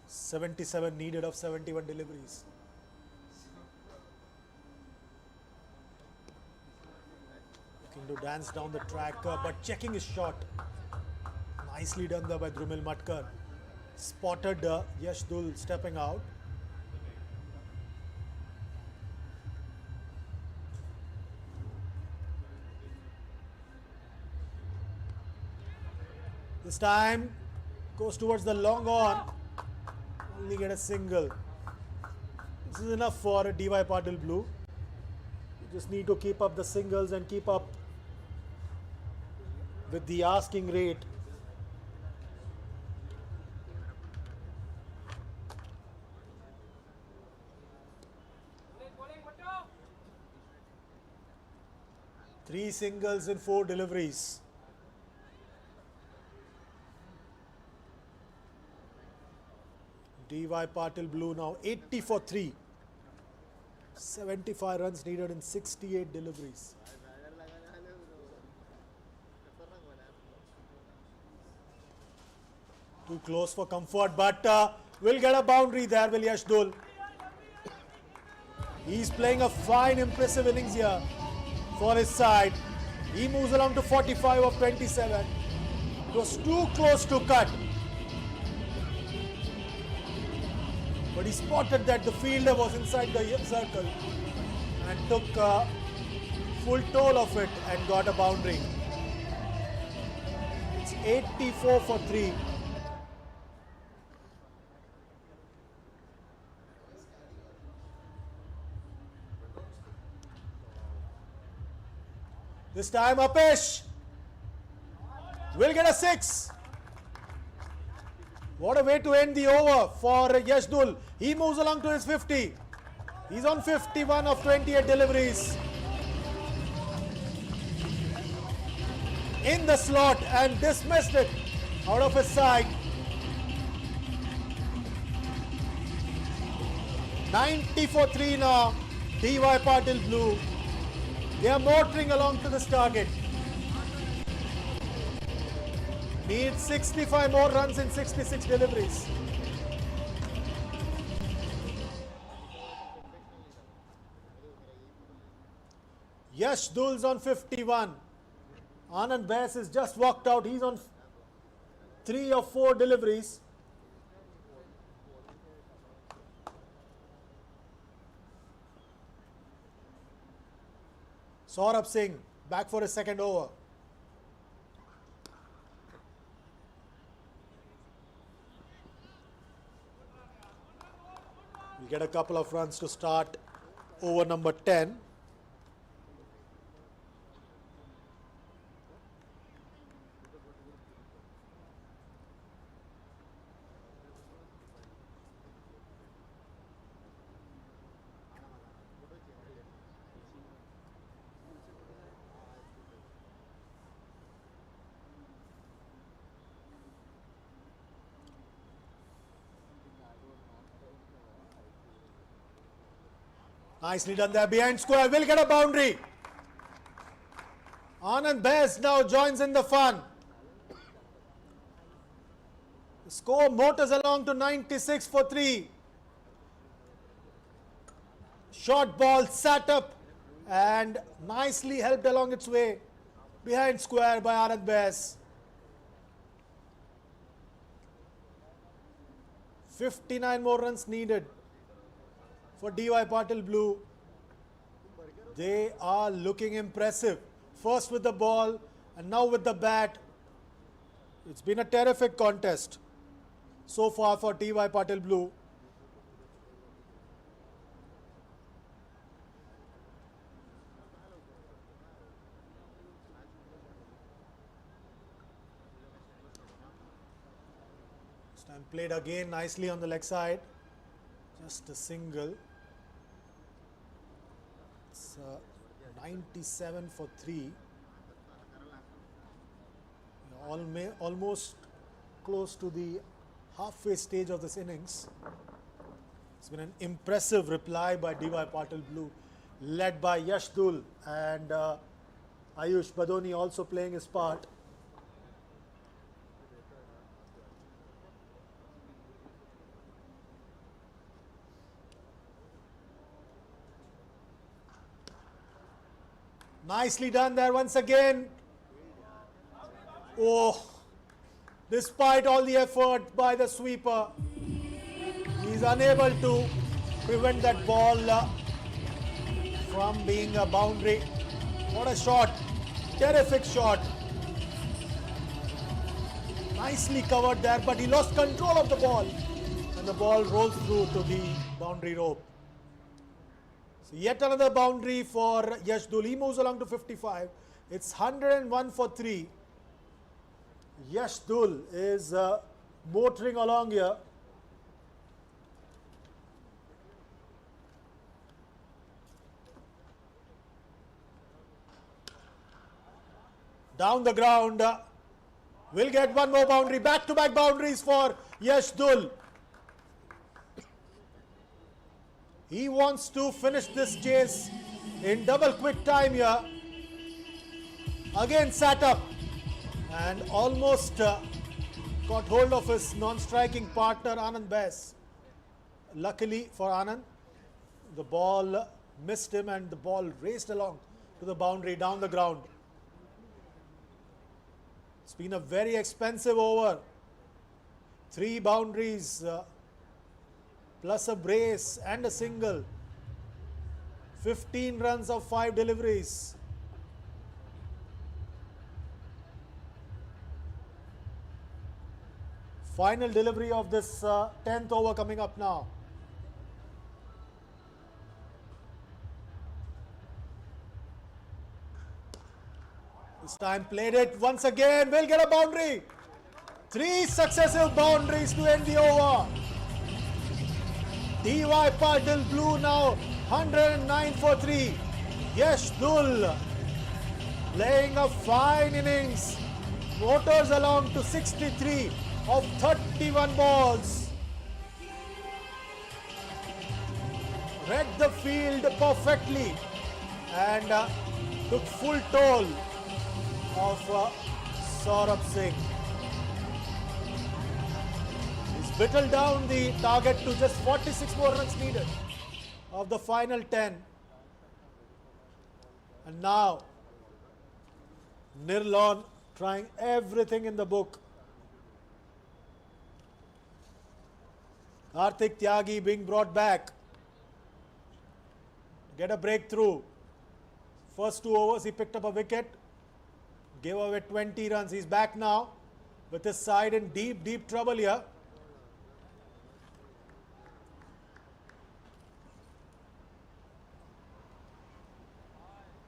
.77 needed of 71 deliveries. Looking to dance down the track, but checking his shot. Nicely done there by Drumil Matkar. Spotted Yash Dul stepping out. This time goes towards the long on. Only get a single. This is enough for a DY Patil Blue. You just need to keep up the singles and keep up with the asking rate. Three singles in 4 deliveries. DY Patil Blue now 80 for 3. 75 runs needed in 68 deliveries. Too close for comfort, but will get a boundary there, will Yash Dul. He's playing a fine, impressive innings here for his side. He moves along to 45 of 27. It was too close to cut. But he spotted that the fielder was inside the circle and took full toll of it and got a boundary. It's 84 for 3. This time Apesh will get a 6. What a way to end the over for Yash Dul. He moves along to his 50. He's on 51 of 28 deliveries. In the slot and dismissed it out of his side. 90 for 3 now. DY Patil Blue. They are motoring along to this target. Needs 65 more runs in 66 deliveries. Yash Dul's on 51. Anand Bes has just walked out. He's on 3 of 4 deliveries. Saurabh Singh back for his second over. We get a couple of runs to start over number 10. Nicely done there behind square. Will get a boundary. Anand Bes now joins in the fun. The score motors along to 96 for 3. Short ball sat up and nicely helped along its way behind square by Anand Bes. 59 more runs needed for DY Patil Blue. They are looking impressive. First with the ball and now with the bat. It's been a terrific contest so far for DY Patil Blue. This time played again nicely on the leg side. Just a single. It's 97 for 3. Almost close to the halfway stage of this innings. It's been an impressive reply by DY Patil Blue, led by Yashdul and Ayush Badoni also playing his part. Nicely done there once again. Oh, despite all the effort by the sweeper, he is unable to prevent that ball from being a boundary. What a shot, terrific shot. Nicely covered there, but he lost control of the ball and the ball rolls through to the boundary rope. So yet another boundary for Yashdul. He moves along to 55. It's 101 for 3. Yashdul is motoring along here. Down the ground. Will get one more boundary. Back-to-back boundaries for Yashdul. He wants to finish this chase in double quick time here. Again sat up and almost got hold of his non-striking partner Anand Bes. Luckily for Anand, the ball missed him and the ball raced along to the boundary down the ground. It's been a very expensive over. 3 boundaries plus a brace and a single. 15 runs of 5 deliveries. Final delivery of this 10th over coming up now. This time played it once again. Will get a boundary. 3 successive boundaries to end the over. DY Patil Blue now 109 for 3. Yashdul playing a fine innings. Motors along to 63 of 31 balls. Read the field perfectly and took full toll of Saurabh Singh. He's whittled down the target to just 46 more runs needed of the final 10. And now Nirlon trying everything in the book. Karthik Tyagi being brought back. Get a breakthrough. First 2 overs he picked up a wicket. Gave away 20 runs. He's back now with his side in deep, deep trouble here.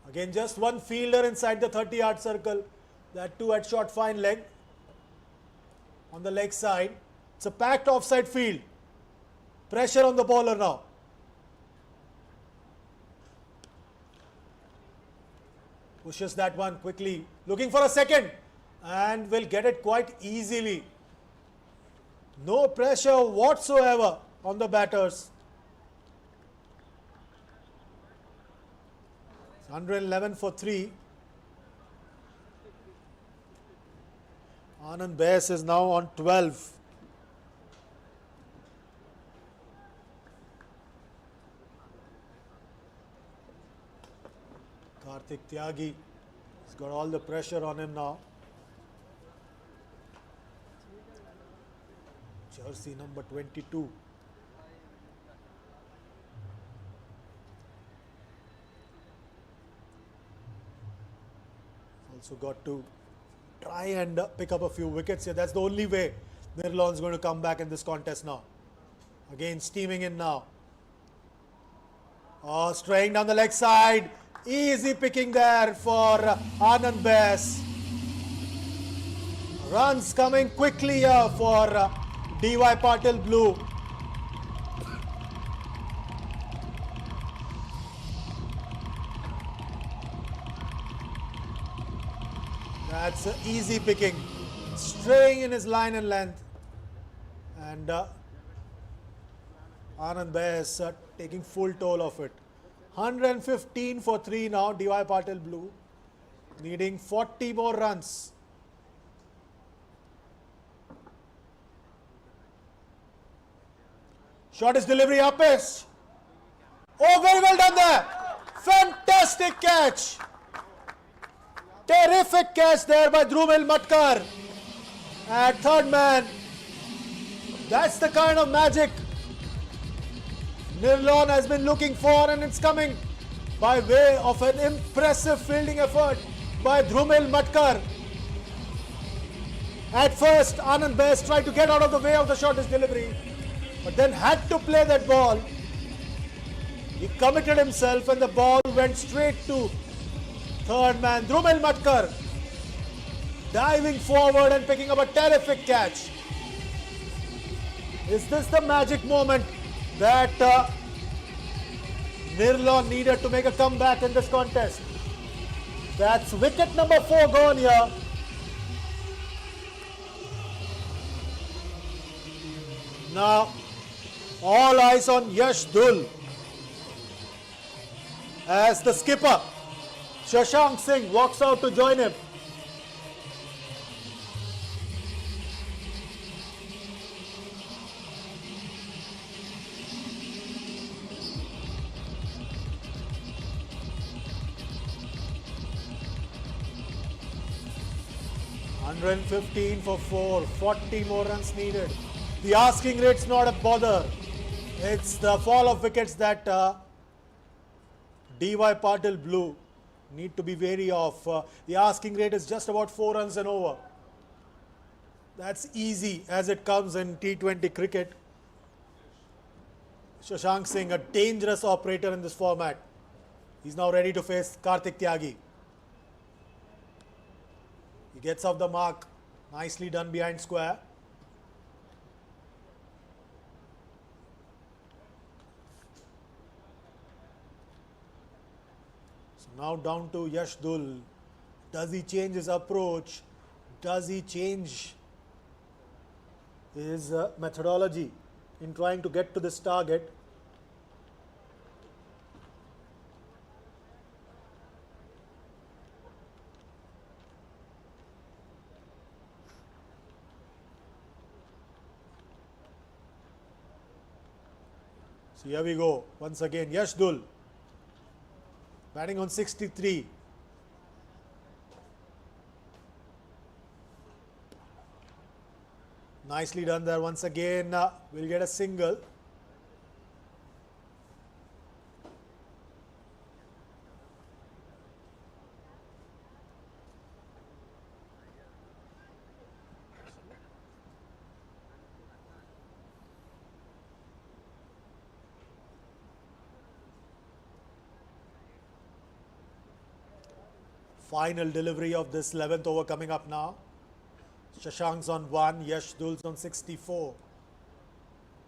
Again, just one fielder inside the 30-yard circle. That too at short fine leg. On the leg side. It's a packed offside field. Pressure on the bowler now. Pushes that one quickly. Looking for a second. And will get it quite easily. No pressure whatsoever on the batters. 111 for 3. Anand Bes is now on 12. Kartik Tyagi, he's got all the pressure on him now. Jersey number 22. Also got to try and pick up a few wickets here. That's the only way Nirlon's going to come back in this contest now. Again, steaming in now. Oh, straying down the leg side. Easy picking there for Anand Bes. Runs coming quickly here for DY Patil Blue. That's easy picking. Straying in his line and length. And Anand Bes taking full toll of it. 115 for 3 now, DY Patil Blue. Needing 40 more runs. Shot is delivery up is. Oh, very well done there. Fantastic catch. Terrific catch there by Dhrumil Matkar. At third man. That's the kind of magic Nirlon has been looking for, and it's coming by way of an impressive fielding effort by Dhrumil Matkar. At first, Anand Bes tried to get out of the way of the shortest delivery, but then had to play that ball. He committed himself and the ball went straight to third man, Dhrumil Matkar, diving forward and picking up a terrific catch. Is this the magic moment that Nirlon needed to make a comeback in this contest? That's wicket number 4 gone here. Now, all eyes on Yash Dhul as the skipper Shashank Singh walks out to join him. $115 for 4, 40 more runs needed. The asking rate's not a bother. It's the fall of wickets that DY Patil Blue need to be wary of. The asking rate is just about 4 runs and over. That's easy as it comes in T20 cricket. Shashank Singh, a dangerous operator in this format. He's now ready to face Kartik Tyagi. He gets off the mark. Nicely done behind square. So now down to Yash Dhul. Does he change his approach? Does he change his methodology in trying to get to this target? So here we go. Once again, Yash Dhul batting on 63. Nicely done there once again. We'll get a single. Final delivery of this 11th over coming up now. Shashank's on 1, Yash Dhul's on 64.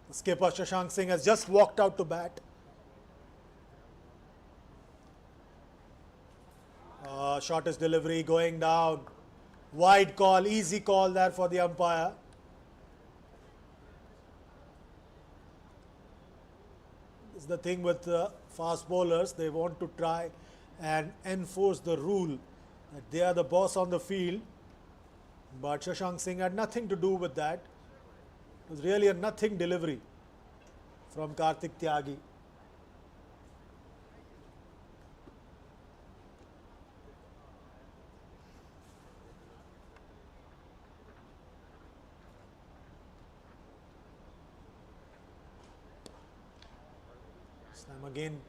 The skipper Shashank Singh has just walked out to bat. Shortest delivery going down. Wide call, easy call there for the umpire. This is the thing with fast bowlers. They want to try and enforce the rule that they are the boss on the field. But Shashank Singh had nothing to do with that. It was really a nothing delivery from Kartik Tyagi. Time again.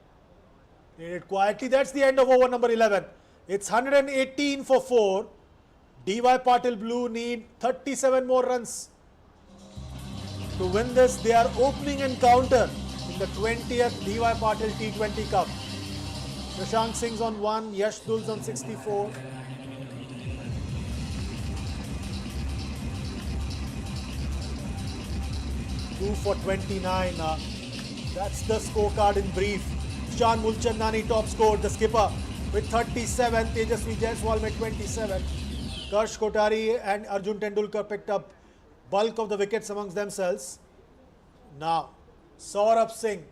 Played it quietly. That's the end of over number 11. It's 118 for 4. DY Patil Blue need 37 more runs to win this. They are opening encounter in the 20th DY Patil T20 Cup. Shashank Singh's on 1, Yash Dul's on 64. Two for 29. That's the scorecard in brief. Shan Mulchandani top scored, the skipper with 37. Tejasvi Jaiswal with 27. Karsh Kotari and Arjun Tendulkar picked up bulk of the wickets amongst themselves. Now, Saurabh Singh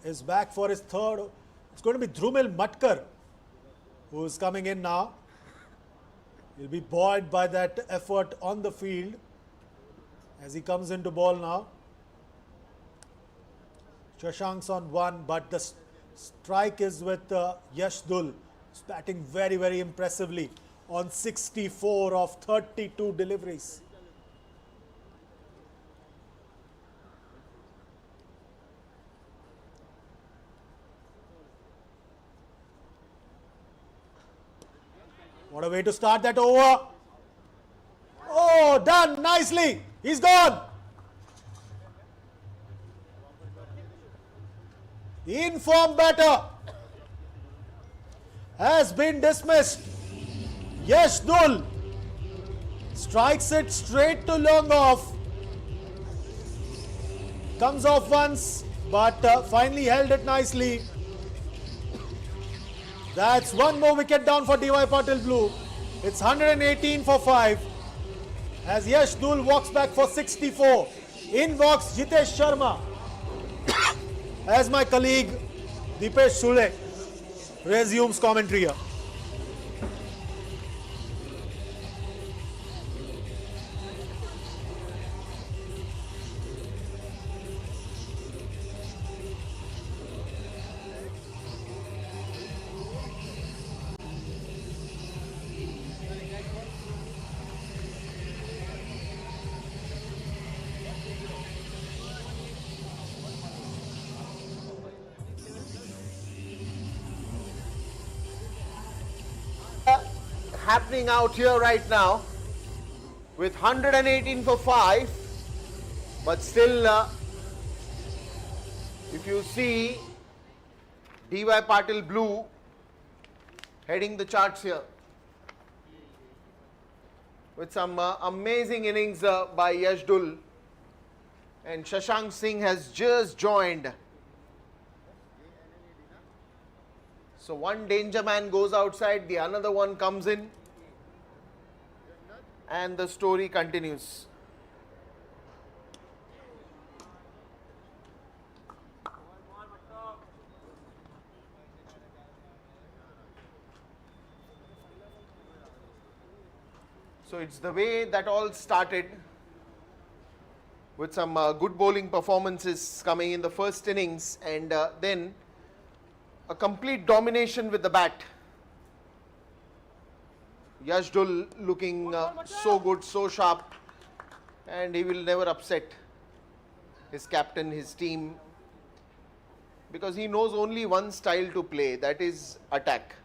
is back for his third. It's going to be Dhrumil Matkar who is coming in now. He'll be buoyed by that effort on the field as he comes into ball now. Shashank's on 1, but the strike is with Yash Dul. He's batting very, very impressively on 64 of 32 deliveries. What a way to start that over. Oh, done nicely. He's gone. The informed batter has been dismissed. Yash Dul strikes it straight to long off. Comes off once, but finally held it nicely. That's one more wicket down for DY Patil Blue. It's 118 for 5 as Yash Dul walks back for 64. In walks Jitesh Sharma as my colleague Dipesh Sule resumes commentary here. Happening out here right now with 118 for 5, but still if you see DY Patil Blue heading the charts here with some amazing innings by Yash Dul, and Shashank Singh has just joined. So one danger man goes outside, the another one comes in, and the story continues. So it's the way that all started with some good bowling performances coming in the first innings, and then a complete domination with the bat. Yash Dul looking so good, so sharp, and he will never upset his captain, his team, because he knows only one style to play, that is attack.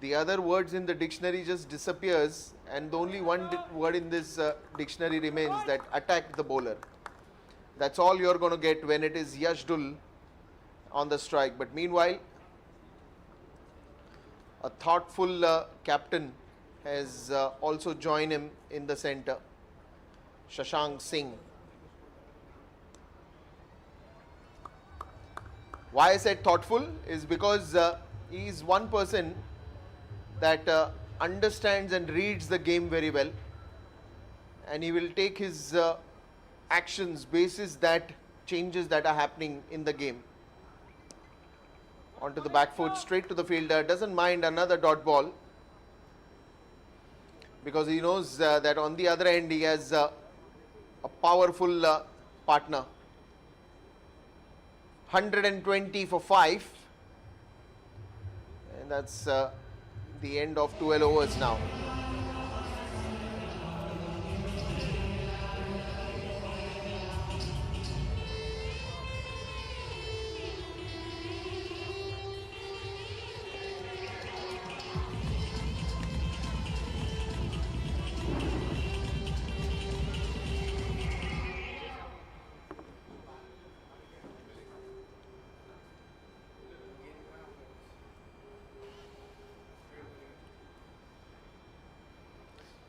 The other words in the dictionary just disappears, and the only one word in this dictionary remains, that attack the bowler. That's all you're going to get when it is Yash Dul on the strike. But meanwhile, a thoughtful captain has also joined him in the center, Shashank Singh. Why I said thoughtful is because he is one person that understands and reads the game very well, and he will take his actions basis that changes that are happening in the game. Onto the back foot, straight to the fielder, doesn't mind another dot ball, because he knows that on the other end he has a powerful partner. 120 for 5, and that's the end of 12 overs now.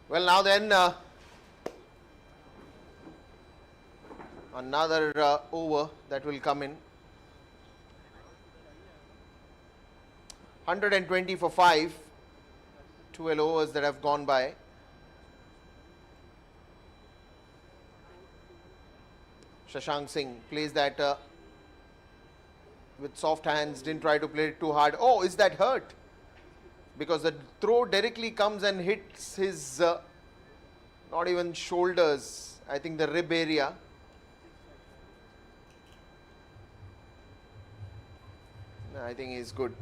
Well, now then, another over that will come in. 120 for 5. 12 overs that have gone by. Shashank Singh plays that with soft hands, didn't try to play it too hard. Oh, is that hurt? Because the throw directly comes and hits his not even shoulders, I think the rib area. I think he's good.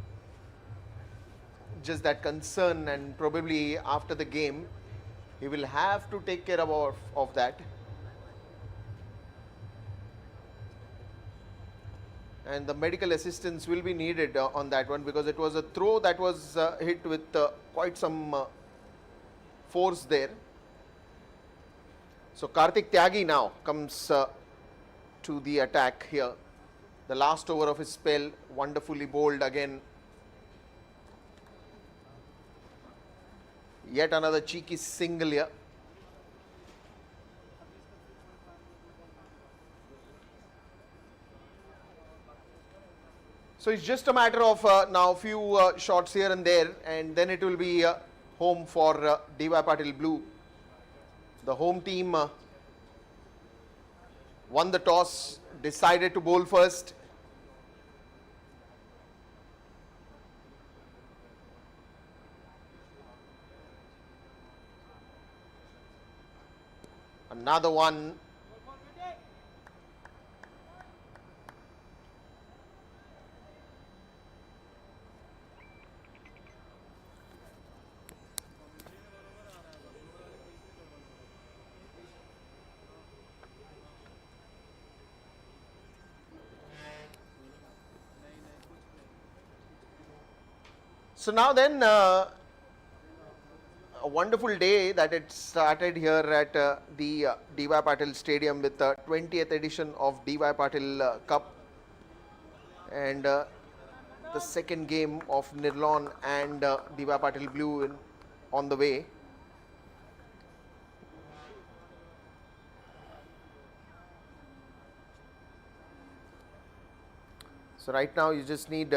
Just that concern, and probably after the game he will have to take care of that. And the medical assistance will be needed on that one, because it was a throw that was hit with quite some force there. So Karthik Tyagi now comes to the attack here. The last over of his spell, wonderfully bowled again. Yet another cheeky single here. So it's just a matter of now a few shots here and there, and then it will be home for D.Y. Patil Blue. The home team won the toss, decided to bowl first. Another one. So now then, a wonderful day that it started here at the D.Y. Patil Stadium with the 20th edition of D.Y. Patil Cup, and the second game of Nirlon and D.Y. Patil Blue on the way. So right now you just need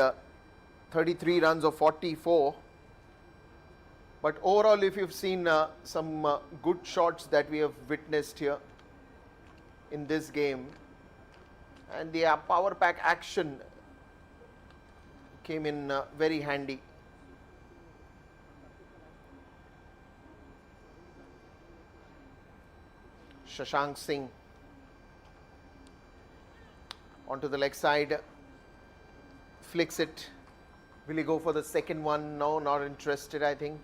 33 runs of 44. But overall, if you've seen some good shots that we have witnessed here in this game, and the power pack action came in very handy. Shashank Singh onto the leg side, flicks it. Will he go for the second one? No, not interested, I think.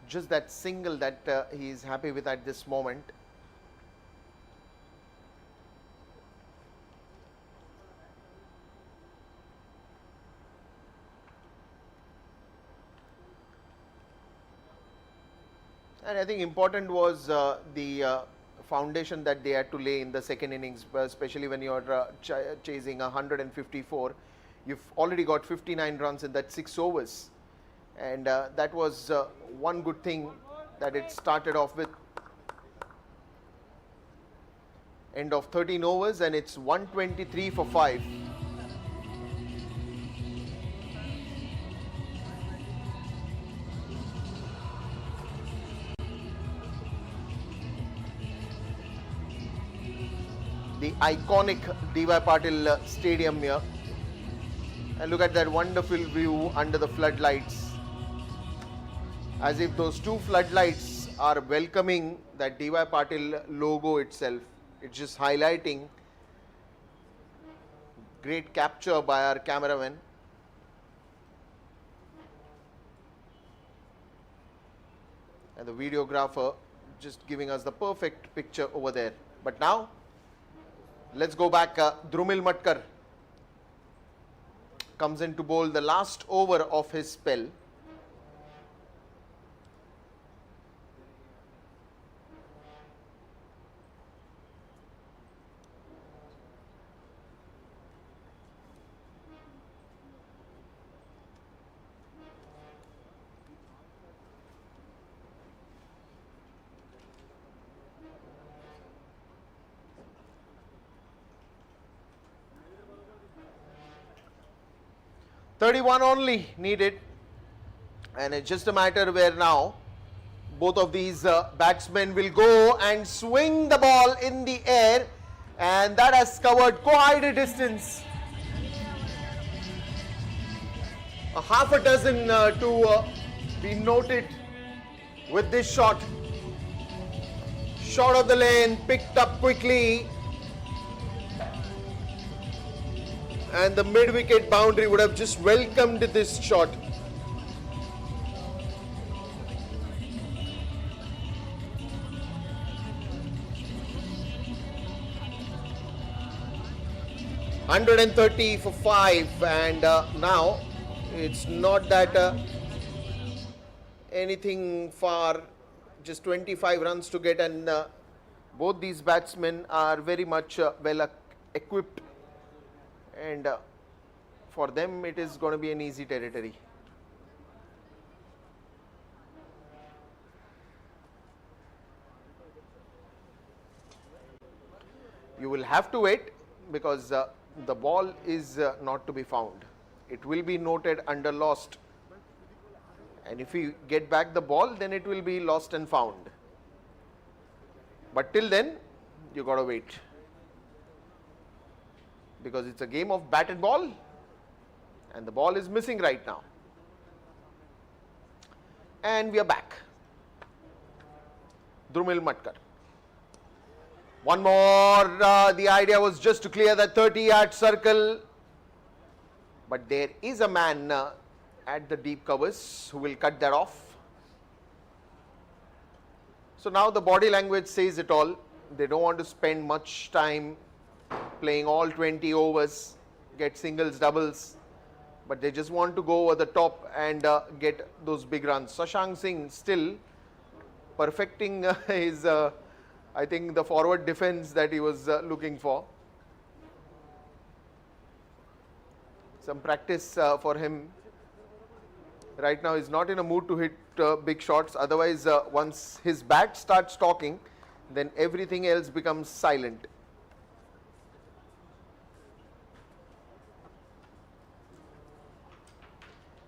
Just that single that he is happy with at this moment. And I think important was the foundation that they had to lay in the second innings, especially when you are chasing 154. You've already got 59 runs in that 6 overs. And that was one good thing that it started off with. End of 13 overs, and it's 123 for 5. The iconic D.Y. Patil Stadium here. And look at that wonderful view under the floodlights. As if those two floodlights are welcoming that D.Y. Patil logo itself. It's just highlighting. Great capture by our cameraman. And the videographer just giving us the perfect picture over there. But now, let's go back. Drumil Matkar comes in to bowl the last over of his spell. 31 only needed, and it's just a matter where now both of these batsmen will go and swing the ball in the air, and that has covered quite a distance. A half a dozen to be noted with this shot. Short of the lane, picked up quickly, and the mid-wicket boundary would have just welcomed this shot. $130 for 5, and now it's not that anything far, just 25 runs to get, and both these batsmen are very much well equipped, and for them it is going to be an easy territory. You will have to wait because the ball is not to be found. It will be noted under lost, and if you get back the ball, then it will be lost and found. But till then, you got to wait, because it's a game of bat and ball, and the ball is missing right now. And we are back. Drumil Matkar. One more. The idea was just to clear the 30-yard circle, but there is a man at the deep covers who will cut that off. So now the body language says it all. They don't want to spend much time playing all 20 overs, get singles, doubles, but they just want to go over the top and get those big runs. Shashank Singh still perfecting his, I think, the forward defense that he was looking for. Some practice for him. Right now he's not in a mood to hit big shots. Otherwise, once his bat starts talking, then everything else becomes silent.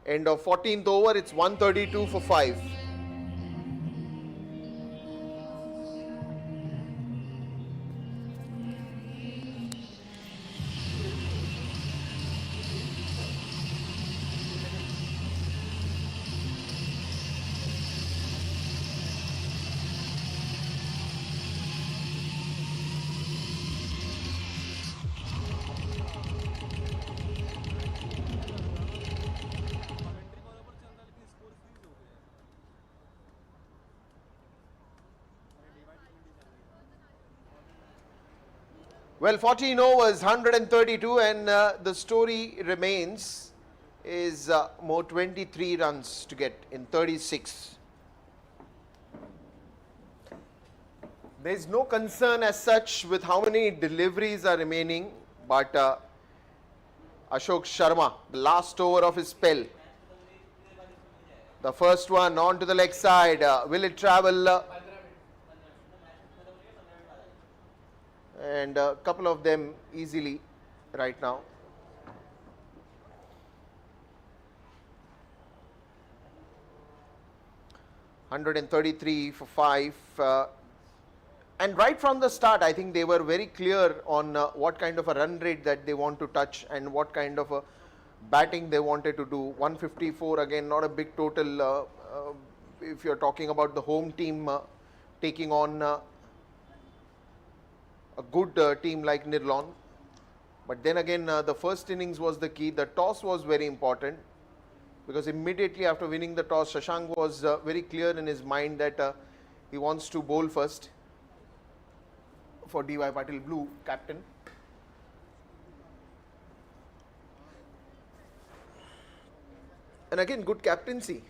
End of 14th over, it's 132 for 5. Well, 14 overs, 132, and the story remains is more 23 runs to get in 36. There is no concern as such with how many deliveries are remaining, but Ashok Sharma, the last over of his spell. The first one on to the leg side. Will it travel? And a couple of them easily right now. $133 for 5. And right from the start, I think they were very clear on what kind of a run rate that they want to touch and what kind of a batting they wanted to do. 154, again, not a big total if you're talking about the home team taking on a good team like Nirlon. But then again, the first innings was the key. The toss was very important, because immediately after winning the toss, Shashank was very clear in his mind that he wants to bowl first for DY Patil, blue captain. And again, good captaincy.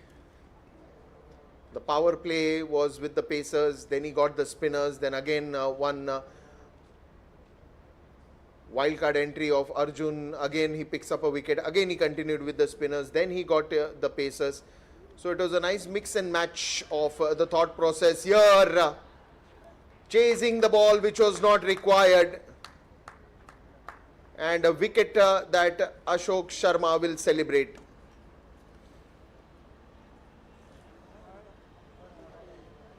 The power play was with the pacers, then he got the spinners, then again one wildcard entry of Arjun, again he picks up a wicket, again he continued with the spinners, then he got the pacers. So it was a nice mix and match of the thought process here, chasing the ball which was not required. and a wicket that Ashok Sharma will celebrate.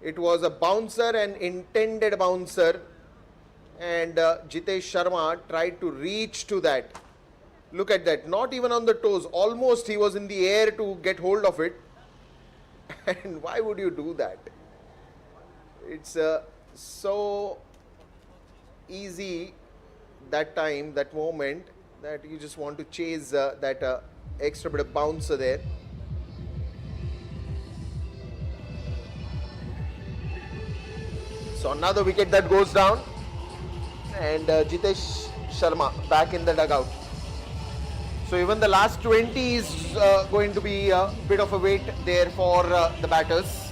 It was a bouncer, an intended bouncer, and Jitesh Sharma tried to reach to that. Look at that, not even on the toes, almost he was in the air to get hold of it. And why would you do that? It's so easy that time, that moment, that you just want to chase that extra bit of bouncer there. So another wicket that goes down, and Jitesh Sharma back in the dugout. So even the last 20 is going to be a bit of a wait there for the batters.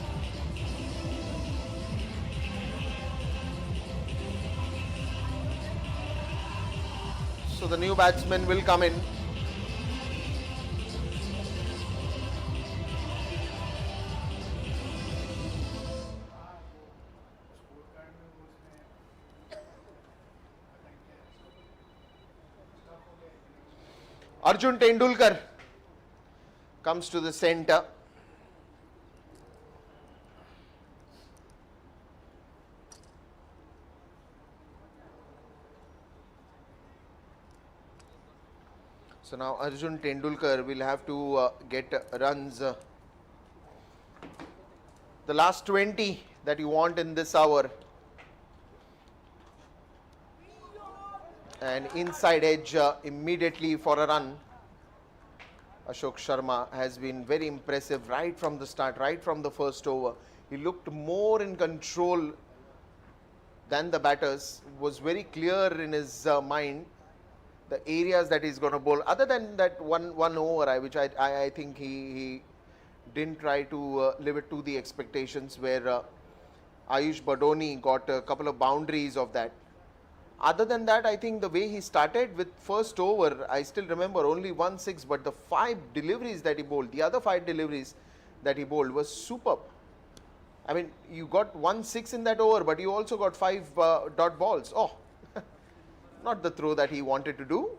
So the new batsman will come in. Arjun Tendulkar comes to the center. So now Arjun Tendulkar will have to get runs. The last 20 that you want in this hour. And inside edge immediately for a run. Ashok Sharma has been very impressive right from the start, right from the first over. He looked more in control than the batters, was very clear in his mind the areas that he's going to bowl. Other than that one over, which I think he didn't try to live it to the expectations, where Ayush Badoni got a couple of boundaries of that. Other than that, I think the way he started with first over, I still remember only 1-6, but the 5 deliveries that he bowled, the other 5 deliveries that he bowled was superb. I mean, you got 1-6 in that over, but you also got 5 dot balls. Oh, not the throw that he wanted to do.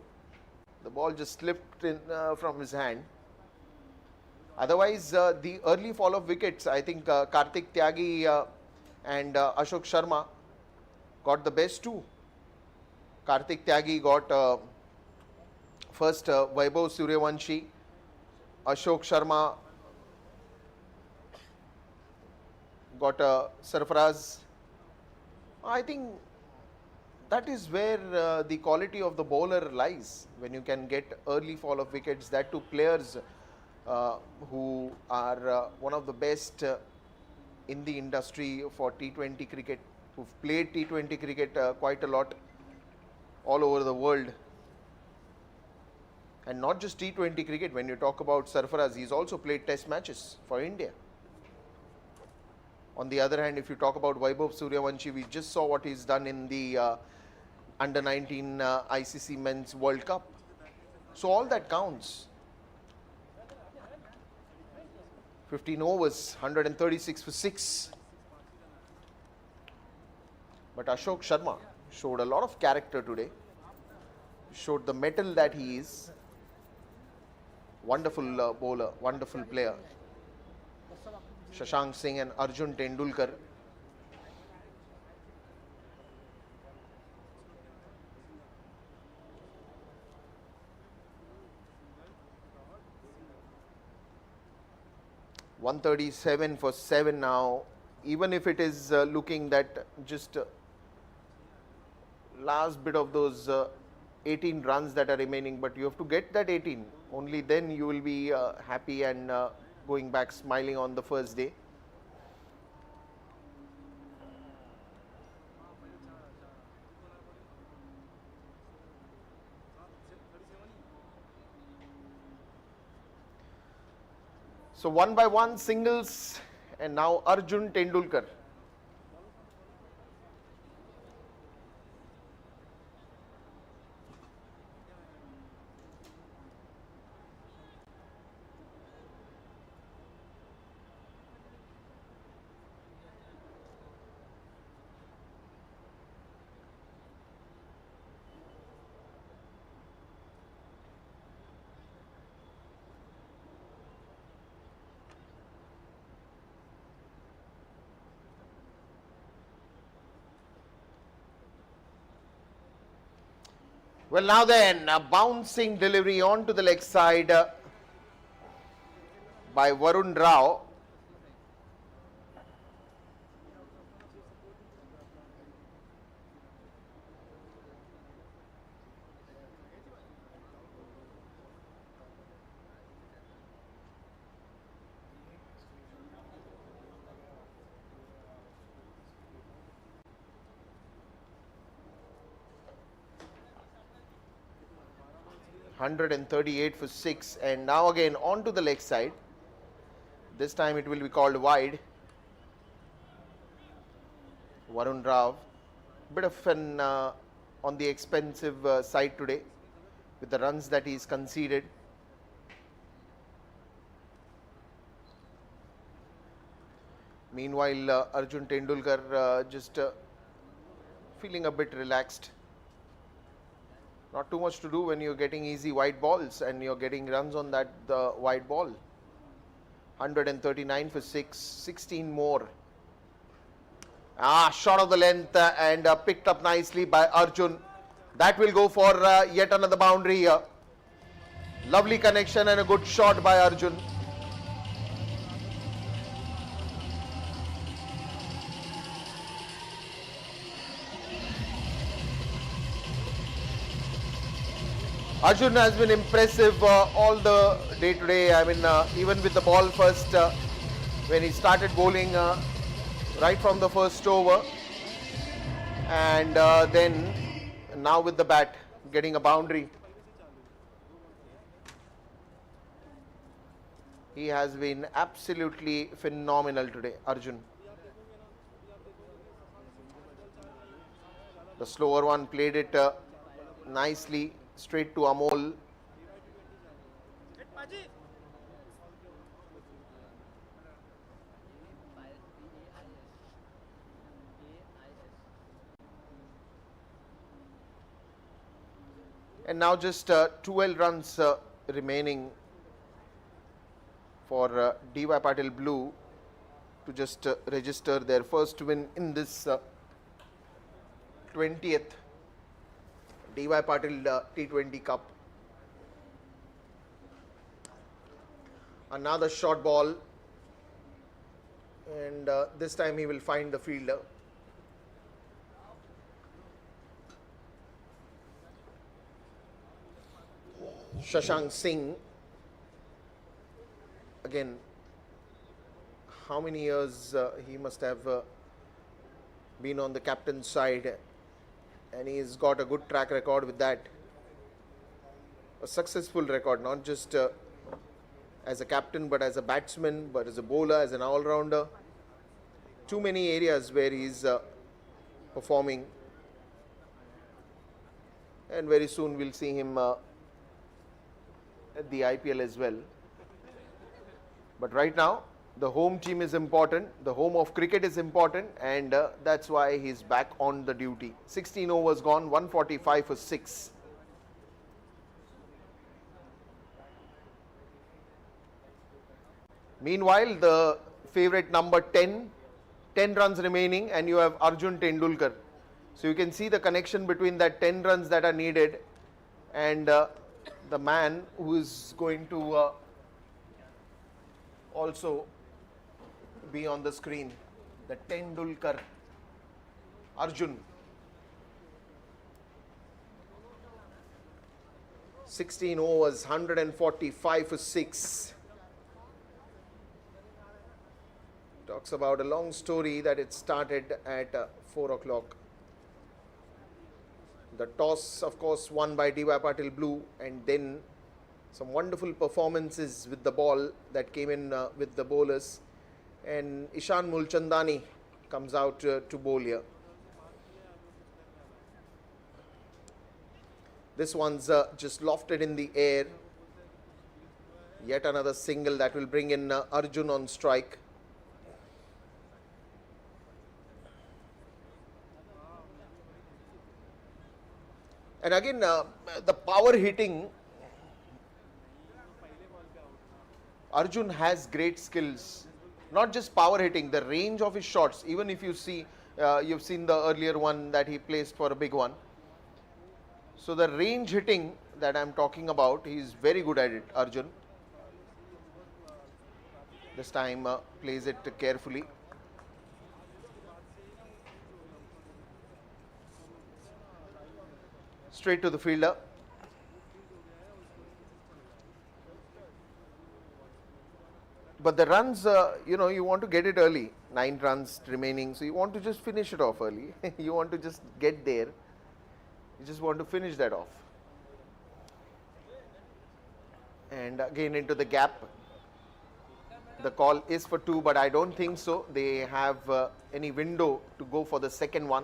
The ball just slipped in from his hand. Otherwise, the early fall of wickets, I think Karthik Tyagi and Ashok Sharma got the best too. Karthik Tyagi got first Vaibhav Suryavanshi, Ashok Sharma got Sarfaraz. I think that is where the quality of the bowler lies, when you can get early fall of wickets, that to players who are one of the best in the industry for T20 cricket, who've played T20 cricket quite a lot all over the world. And not just T20 cricket, when you talk about Sarfaraz, he's also played test matches for India. On the other hand, if you talk about Vaibhav Suryavanshi, we just saw what he's done in the under 19 ICC Men's World Cup. So all that counts. 15 overs, 136 for 6. But Ashok Sharma showed a lot of character today, showed the mettle that he is. Wonderful bowler, wonderful player. Shashank Singh and Arjun Tendulkar. $137 for 7 now. Even if it is looking that just last bit of those 18 runs that are remaining, but you have to get that 18. Only then you will be happy and going back smiling on the first day. So one by one singles, and now Arjun Tendulkar. Well, now then, a bouncing delivery onto the leg side by Varun Rao. (138 for 6), and now again onto the leg side. This time it will be called wide. Varun Rao, bit of an on the expensive side today with the runs that he's conceded. Meanwhile, Arjun Tendulkar just feeling a bit relaxed. Not too much to do when you're getting easy wide balls and you're getting runs on that wide ball. 139 for 6, 16 more. Shot of the length and picked up nicely by Arjun. That will go for yet another boundary here. Lovely connection and a good shot by Arjun. Arjun has been impressive all the day today. I mean, even with the ball first, when he started bowling right from the first over, and then now with the bat getting a boundary. He has been absolutely phenomenal today, Arjun. The slower one played it nicely. Straight to Amol. And now just 12 runs remaining for DY Patil Blue to just register their first win in this 20th DY Patil T20 Cup. Another short ball, and this time he will find the fielder. Shashank Singh. Again, how many years he must have been on the captain's side, and he's got a good track record with that. A successful record, not just as a captain, but as a batsman, but as a bowler, as an all-rounder. Too many areas where he's performing, and very soon we'll see him at the IPL as well. But right now, the home team is important, the home of cricket is important, and that's why he's back on the duty. 16 overs gone, 145 for 6. Meanwhile, the favorite number 10 runs remaining, and you have Arjun Tendulkar. So you can see the connection between that 10 runs that are needed and the man who is going to also be on the screen, the Tendulkar Arjun. 16 overs, 145 for 6. Talks about a long story that it started at 4 o'clock. The toss, of course, won by DY Patil Blue, and then some wonderful performances with the ball that came in with the bowlers. And Ishan Mulchandani comes out to bowl here. This one's just lofted in the air. Yet another single that will bring in Arjun on strike. And again, the power hitting, Arjun has great skills. Not just power hitting, the range of his shots. Even if you see, you've seen the earlier one that he placed for a big one. So the range hitting that I'm talking about, he's very good at it, Arjun. This time plays it carefully. Straight to the fielder. But the runs, you want to get it early. 9 runs remaining, so you want to just finish it off early. You want to just get there. You just want to finish that off. And again into the gap. The call is for 2, but I don't think so. They have any window to go for the second one.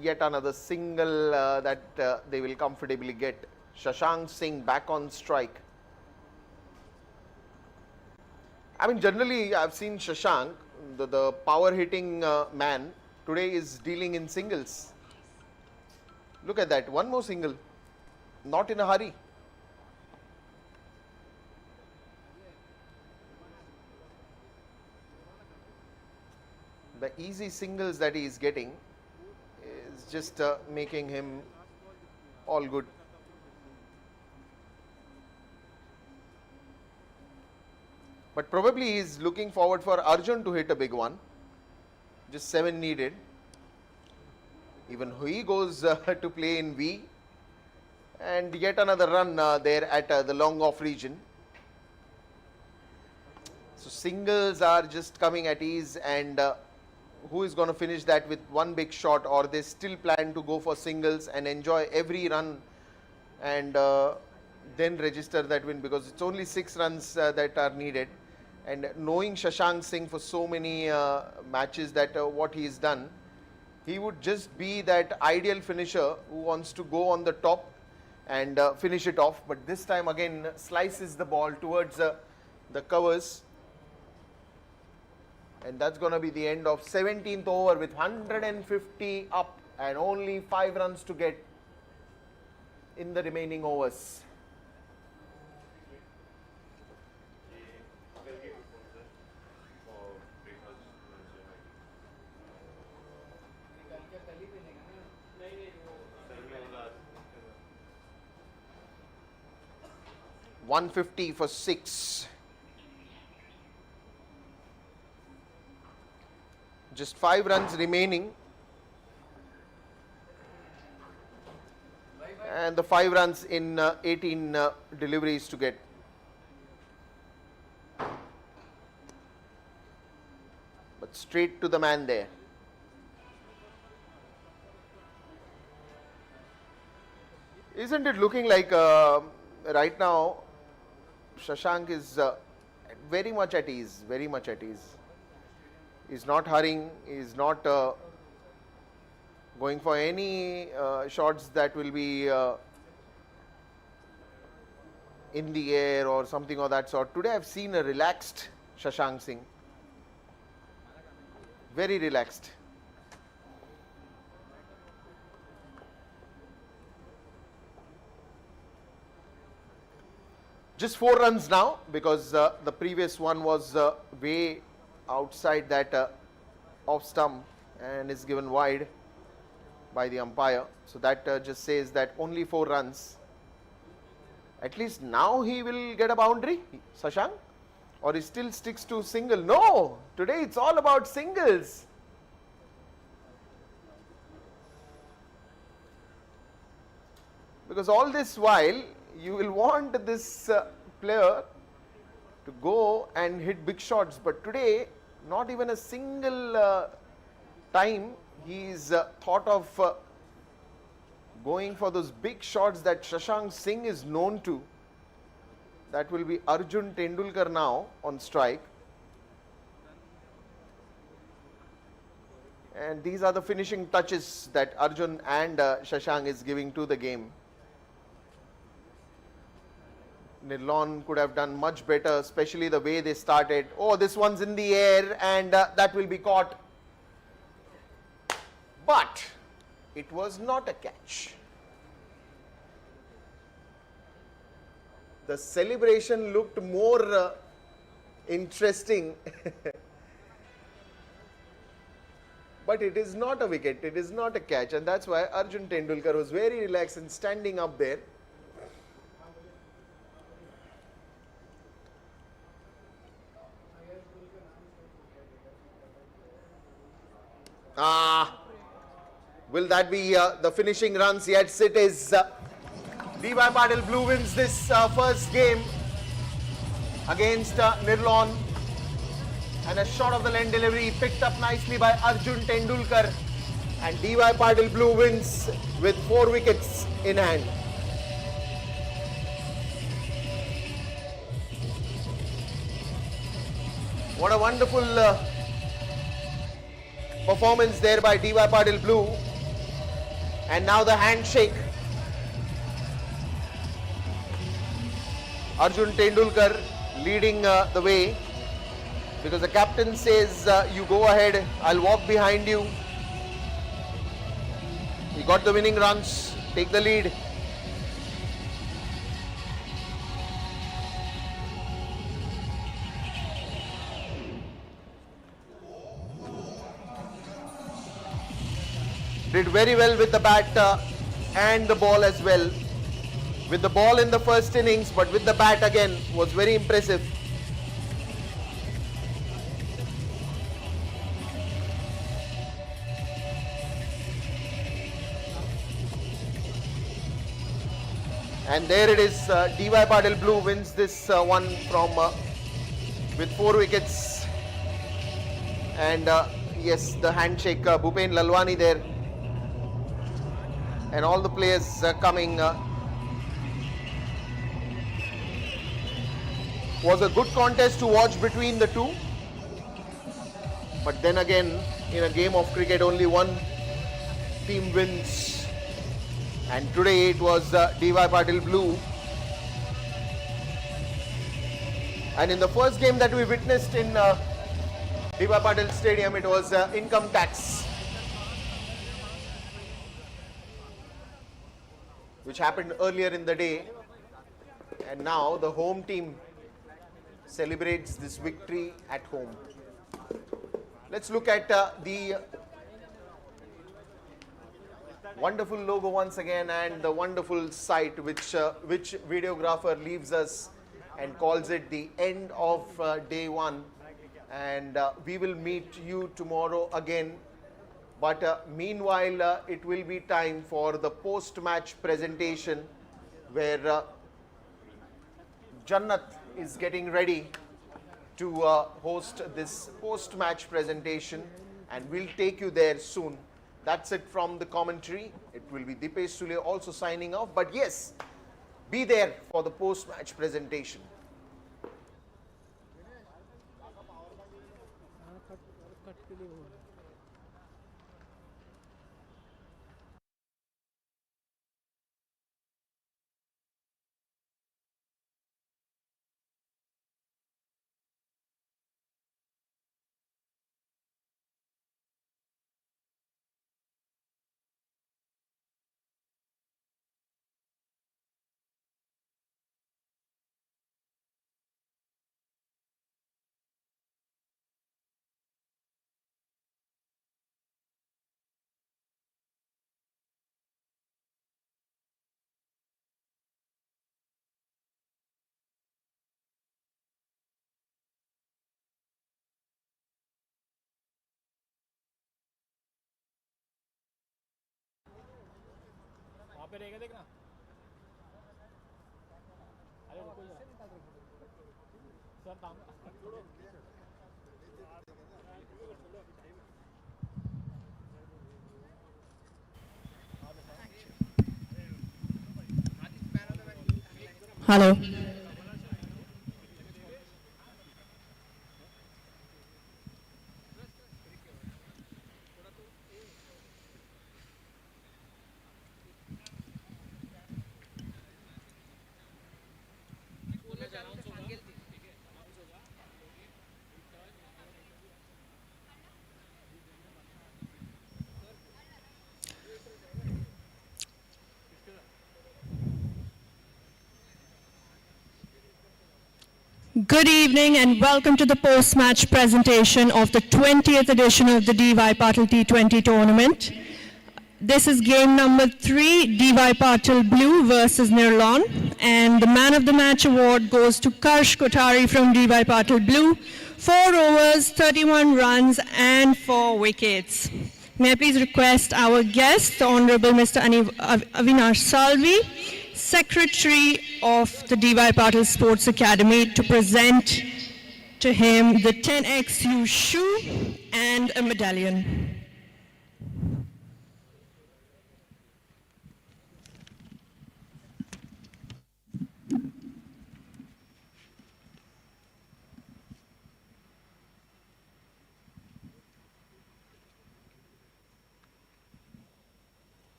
Yet another single that they will comfortably get. Shashank Singh back on strike. I mean, generally I've seen Shashank, the power hitting man, today is dealing in singles. Look at that, one more single. Not in a hurry. The easy singles that he is getting is just making him all good. But probably he is looking forward for Arjun to hit a big one. Just 7 needed. Even he goes to play in V. And yet another run there at the long off region. So singles are just coming at ease, and who is going to finish that with one big shot, or they still plan to go for singles and enjoy every run and then register that win, because it's only 6 runs that are needed. And knowing Shashank Singh for so many matches, that what he's done, he would just be that ideal finisher who wants to go on the top and finish it off. But this time again slices the ball towards the covers. And that's going to be the end of 17th over with 150 up and only 5 runs to get in the remaining overs. $150 for 6. Just 5 runs remaining. And the 5 runs in 18 deliveries to get. But straight to the man there. Isn't it looking like right now Shashank is very much at ease, very much at ease. He's not hurrying, he's not going for any shots that will be in the air or something of that sort. Today I've seen a relaxed Shashank Singh. Very relaxed. Just 4 runs now, because the previous one was way outside that off stump and is given wide by the umpire. So that just says that only 4 runs. At least now he will get a boundary, Shashank, or he still sticks to single. No, today it's all about singles. Because all this while you will want this player to go and hit big shots, but today not even a single time he is thought of going for those big shots that Shashank Singh is known to. That will be Arjun Tendulkar now on strike. And these are the finishing touches that Arjun and Shashank is giving to the game. Nirlon could have done much better, especially the way they started. Oh, this one's in the air, and that will be caught. But it was not a catch. The celebration looked more interesting. But but it is not a wicket, it is not a catch, and that's why Arjun Tendulkar was very relaxed and standing up there. Will that be the finishing runs? Yes, it is. D.Y. Patil Blue wins this first game against Nirlon. And a shot of the lane delivery picked up nicely by Arjun Tendulkar. And D.Y. Patil Blue wins with 4 wickets in hand. What a wonderful performance there by D.Y. Patil Blue. And now the handshake. Arjun Tendulkar leading the way, because the captain says you go ahead, I'll walk behind you. He got the winning runs, take the lead. Did very well with the bat and the ball as well. With the ball in the first innings, but with the bat again was very impressive. And there it is, D.Y. Patil Blue wins this one from with 4 wickets. And yes, the handshake, Bhupen Lalwani there. And all the players coming. Was a good contest to watch between the two. But then again, in a game of cricket, only one team wins. And today it was D.Y. Patil Blue. And in the first game that we witnessed in D.Y. Patil Stadium, it was income tax, which happened earlier in the day. And now the home team celebrates this victory at home. Let's look at the wonderful logo once again and the wonderful sight which videographer leaves us and calls it the end of day one. And we will meet you tomorrow again. But meanwhile, it will be time for the post-match presentation where Jannat is getting ready to host this post-match presentation, and we'll take you there soon. That's it from the commentary. It will be Dipesh Sule also signing off. But yes, be there for the post-match presentation. Hello. Good evening and welcome to the post-match presentation of the 20th edition of the DY Patil T20 tournament. This is game number 3, DY Patil Blue versus Nirlon, and the man of the match award goes to Karsh Kothari from DY Patil Blue. 4 overs, 31 runs and 4 wickets. May I please request our guest, the Honorable Mr. Avinash Salvi, Secretary of the DY Patil Sports Academy, to present to him the 10XU shoe and a medallion.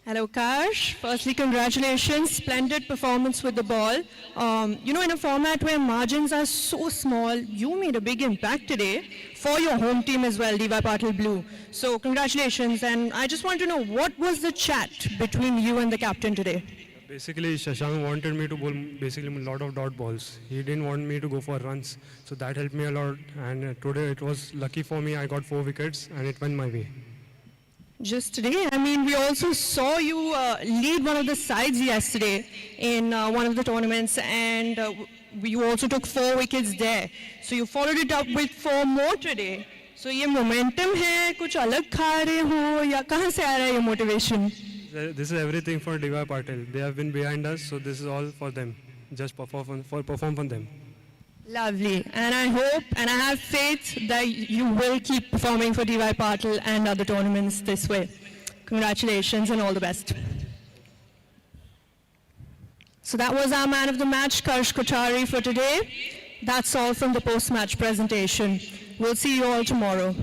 Hello, Karsh. Firstly, congratulations. Splendid performance with the ball. In a format where margins are so small, you made a big impact today for your home team as well, DY Patil Blue. So, congratulations. And I just want to know, what was the chat between you and the captain today? Basically, Shashank wanted me to bowl basically a lot of dot balls. He didn't want me to go for runs, so that helped me a lot. And today it was lucky for me. I got 4 wickets and it went my way. Just today, we also saw you lead one of the sides yesterday in one of the tournaments, and you also took 4 wickets there. So you followed it up with 4 more today. So ये momentum है, कुछ अलग खा रहे हो या कहाँ से आ रहा है ये motivation? This is everything for DY Patil. They have been behind us, so this is all for them. Just perform for them. Lovely, and I hope and I have faith that you will keep performing for DY Patil and other tournaments this way. Congratulations and all the best. So that was our man of the match, Karsh Kothari, for today. That's all from the post-match presentation. We'll see you all tomorrow.